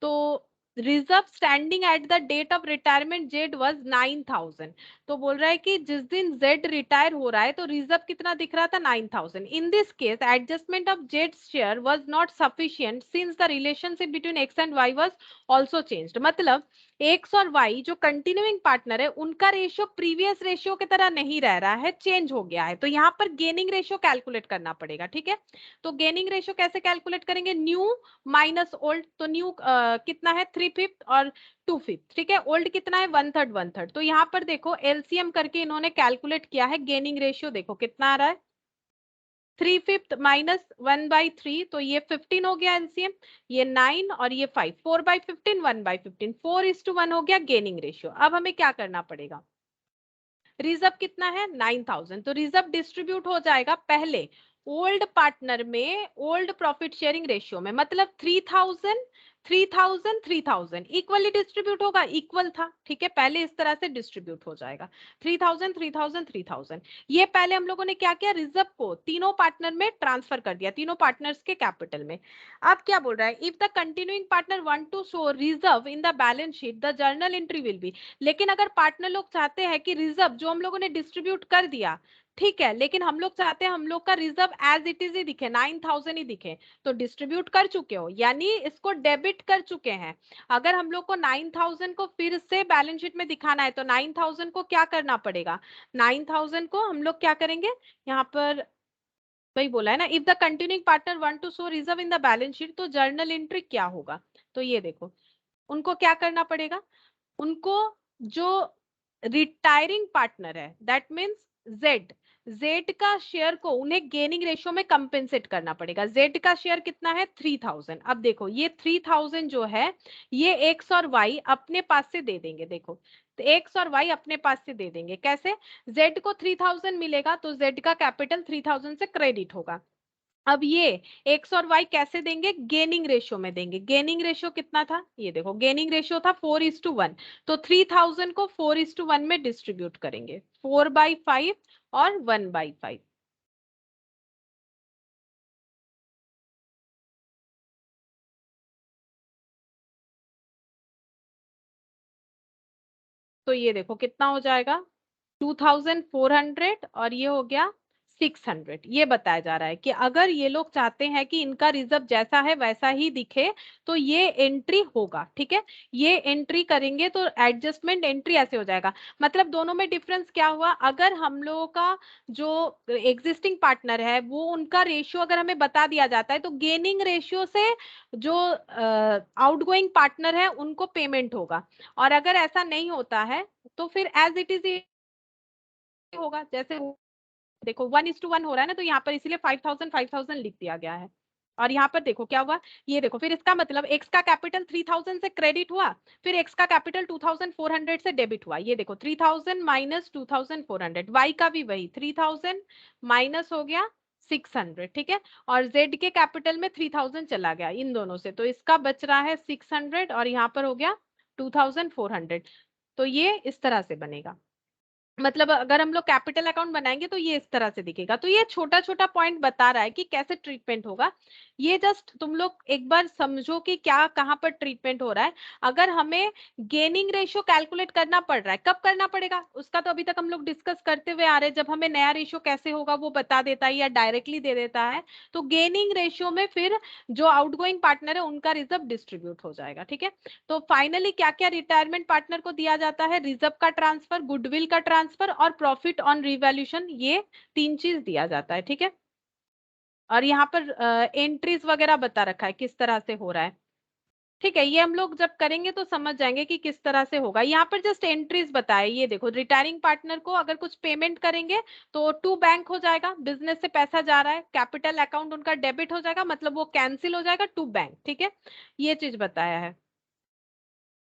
तो reserve standing at the date of retirement Z was 9000। तो बोल रहा है कि जिस दिन जेड रिटायर हो रहा है तो रिजर्व कितना दिख रहा था, 9000। इन this case adjustment of Z share was not sufficient since the relationship between x and why was also changed. मतलब एक्स और वाई जो कंटिन्यूइंग पार्टनर है उनका रेशियो प्रीवियस रेशियो की तरह नहीं रह रहा है, चेंज हो गया है, तो यहाँ पर गेनिंग रेशियो कैलकुलेट करना पड़ेगा, ठीक है। तो गेनिंग रेशियो कैसे कैलकुलेट करेंगे, न्यू माइनस ओल्ड। तो न्यू कितना है, 3/5 और 2/5, ठीक है। ओल्ड कितना है, 1/3 1/3। तो यहाँ पर देखो एलसीएम करके इन्होंने कैलकुलेट किया है गेनिंग रेशियो, देखो कितना आ रहा है, 3/5 माइनस 1/3, तो ये 15 हो गया एलसीएम, ये 9 और ये 5, 4/15 1/15, 4:1 हो गया गेनिंग रेशियो। अब हमें क्या करना पड़ेगा, रिजर्व कितना है 9000, तो रिजर्व डिस्ट्रीब्यूट हो जाएगा पहले ओल्ड पार्टनर में ओल्ड प्रॉफिट शेयरिंग रेशियो में, मतलब 3000 3000 3000 इक्वली डिस्ट्रीब्यूट होगा, इक्वल था, ठीक है, पहले इस तरह से डिस्ट्रीब्यूट हो जाएगा 3000 3000 3000। ये पहले हम लोगों ने क्या किया, रिजर्व को तीनों पार्टनर में ट्रांसफर कर दिया, तीनों पार्टनर्स के कैपिटल में। अब क्या बोल रहा है, if the continuing partner want to show reserve in the balance sheet the journal entry will be. लेकिन अगर पार्टनर लोग चाहते हैं कि रिजर्व जो हम लोगों ने डिस्ट्रीब्यूट कर दिया, ठीक है, लेकिन हम लोग चाहते हैं हम लोग का रिजर्व एज इट इज ही दिखे, 9000 ही दिखे, तो डिस्ट्रीब्यूट कर चुके हो यानी इसको डेबिट कर चुके हैं। अगर हम लोग को 9000 को फिर से बैलेंस शीट में दिखाना है तो 9000 को क्या करना पड़ेगा, 9000 को हम लोग क्या करेंगे, यहाँ पर वही बोला है ना, if the continuing partner want to show reserve in the balance sheet, तो जर्नल एंट्री क्या होगा, तो ये देखो उनको क्या करना पड़ेगा, उनको जो रिटायरिंग पार्टनर है, दैट मीन्स जेड, जेड का शेयर को उन्हें गेनिंग रेशियो में कंपेंसेट करना पड़ेगा। जेड का शेयर कितना है 3000। अब देखो ये 3000 जो है ये एक्स और वाई अपने पास से दे देंगे। देखो तो एक्स और वाई अपने पास से दे देंगे। कैसे? जेड को 3000 मिलेगा तो जेड का कैपिटल 3000 से क्रेडिट होगा। अब ये एक्स और वाई कैसे देंगे? गेनिंग रेशियो में देंगे। गेनिंग रेशियो कितना था? ये देखो गेनिंग रेशियो था 4:1, तो 3000 को 4:1 में डिस्ट्रीब्यूट करेंगे, 4/5 और 1/5। तो ये देखो कितना हो जाएगा 2400 और ये हो गया 600। ये बताया जा रहा है कि अगर ये लोग चाहते हैं कि इनका रिजर्व जैसा है वैसा ही दिखे तो ये एंट्री होगा। ठीक है, ये एंट्री करेंगे तो एडजस्टमेंट एंट्री ऐसे हो जाएगा। मतलब दोनों में डिफरेंस क्या हुआ? अगर हम लोगों का जो एग्जिस्टिंग पार्टनर है वो उनका रेशियो अगर हमें बता दिया जाता है तो गेनिंग रेशियो से जो आउटगोइंग पार्टनर है उनको पेमेंट होगा। और अगर ऐसा नहीं होता है तो फिर एज इट इज होगा। जैसे देखो 1:1 हो रहा है ना, तो यहाँ पर इसीलिए 5000 लिख दिया गया है। और यहाँ पर देखो क्या हुआ, ये देखो फिर इसका मतलब एक्स का कैपिटल 3000 से क्रेडिट हुआ, फिर एक्स का कैपिटल 2400 से डेबिट हुआ। ये देखो 3000 माइनस 2400, वाई का भी वही 3000 माइनस हो गया 600। ठीक है, और जेड के कैपिटल में 3000 चला गया इन दोनों से, तो इसका बच रहा है 600 और यहाँ पर हो गया 2400। तो ये इस तरह से बनेगा। मतलब अगर हम लोग कैपिटल अकाउंट बनाएंगे तो ये इस तरह से दिखेगा। तो ये छोटा छोटा पॉइंट बता रहा है कि कैसे ट्रीटमेंट होगा। ये जस्ट तुम लोग एक बार समझो कि क्या कहाँ पर ट्रीटमेंट हो रहा है। अगर हमें गेनिंग रेशियो कैलकुलेट करना पड़ रहा है, कब करना पड़ेगा उसका तो अभी तक हम लोग डिस्कस करते हुए आ रहे हैं। जब हमें नया रेशियो कैसे होगा वो बता देता है या डायरेक्टली दे देता है, तो गेनिंग रेशियो में फिर जो आउटगोइंग पार्टनर है उनका रिजर्व डिस्ट्रीब्यूट हो जाएगा। ठीक है, तो फाइनली क्या क्या रिटायरमेंट पार्टनर को दिया जाता है? रिजर्व का ट्रांसफर, गुडविल का ट्रांसफर और प्रॉफिट ऑन रिवैल्यूएशन, ये 3 चीज दिया जाता है। ठीक है, और यहाँ पर एंट्रीज वगैरह बता रखा है किस तरह से हो रहा है। ठीक है, ये हम लोग जब करेंगे तो समझ जाएंगे कि किस तरह से होगा। यहाँ पर जस्ट एंट्रीज बताए। ये देखो रिटायरिंग पार्टनर को अगर कुछ पेमेंट करेंगे तो टू बैंक हो जाएगा, बिजनेस से पैसा जा रहा है, कैपिटल अकाउंट उनका डेबिट हो जाएगा, मतलब वो कैंसिल हो जाएगा टू बैंक। ठीक है, ये चीज बताया है।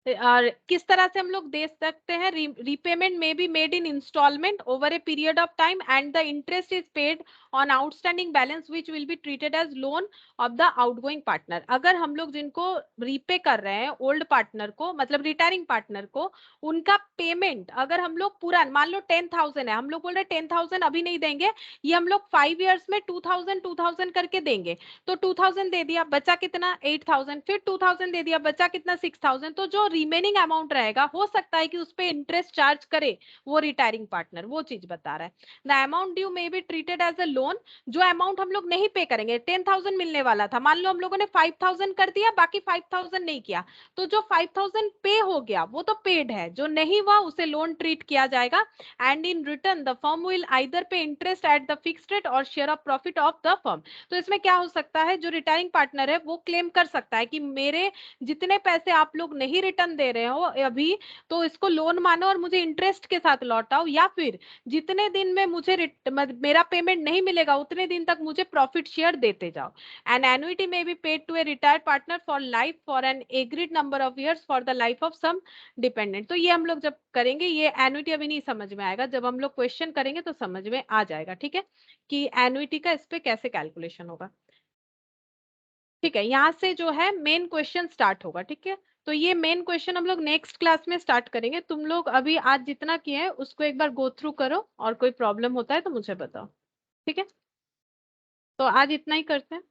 और किस तरह से हम लोग दे सकते हैं? Repayment may be made in instalment over a period of time and the interest is paid on outstanding balance which will be treated as loan of the outgoing partner. अगर हम लोग जिनको रीपे कर रहे हैं ओल्ड पार्टनर को, मतलब retiring partner को, उनका पेमेंट अगर हम लोग पूरा मान लो 10,000 है, हम लोग बोल रहे 10,000 अभी नहीं देंगे, ये हम लोग 5 years में 2000 करके देंगे। तो 2000 दे दिया, बचा कितना 8000, फिर 2000 दे दिया, बचा कितना 6000। तो जो रिमेनिंग अमाउंट रहेगा हो सकता है कि उस पे इंटरेस्ट चार्ज करे वो रिटायरिंग पार्टनर, वो चीज बता रहा है। The amount due may be treated as a loan. जो अमाउंट हम लोग नहीं पे करेंगे, 10,000 मिलने वाला था, मान लो हम लोगों ने 5000 कर दिया, बाकी 5000 नहीं किया, तो जो 5000 पे हो गया वो तो पेड है, जो नहीं हुआ उसे लोन ट्रीट किया जाएगा। And in return the firm will either pay interest at the fixed rate और share of profit of the firm. तो इसमें क्या हो सकता है, जो रिटायरिंग पार्टनर है वो क्लेम कर सकता है कि मेरे जितने पैसे आप लोग नहीं रिटर्न दे रहे हो अभी, तो इसको लोन मानो और मुझे इंटरेस्ट के साथ लौटाओ, या फिर जितने दिन में मुझे मेरा पेमेंट नहीं मिलेगा उतने दिन तक मुझे प्रॉफिट शेयर देते जाओ। An annuity may be paid to a retired partner for life for an agreed number of years for the life of some dependent. तो ये हम लोग जब करेंगे, ये एनुइटी अभी नहीं समझ में आएगा, जब हम लोग क्वेश्चन करेंगे तो समझ में आ जाएगा। ठीक है, कि एनुइटी का इस पे कैसे कैलकुलेशन होगा। ठीक है, यहाँ से जो है मेन क्वेश्चन स्टार्ट होगा। ठीक है, तो ये मेन क्वेश्चन हम लोग नेक्स्ट क्लास में स्टार्ट करेंगे। तुम लोग अभी आज जितना किए हैं उसको एक बार गो थ्रू करो और कोई प्रॉब्लम होता है तो मुझे बताओ। ठीक है, तो आज इतना ही करते हैं।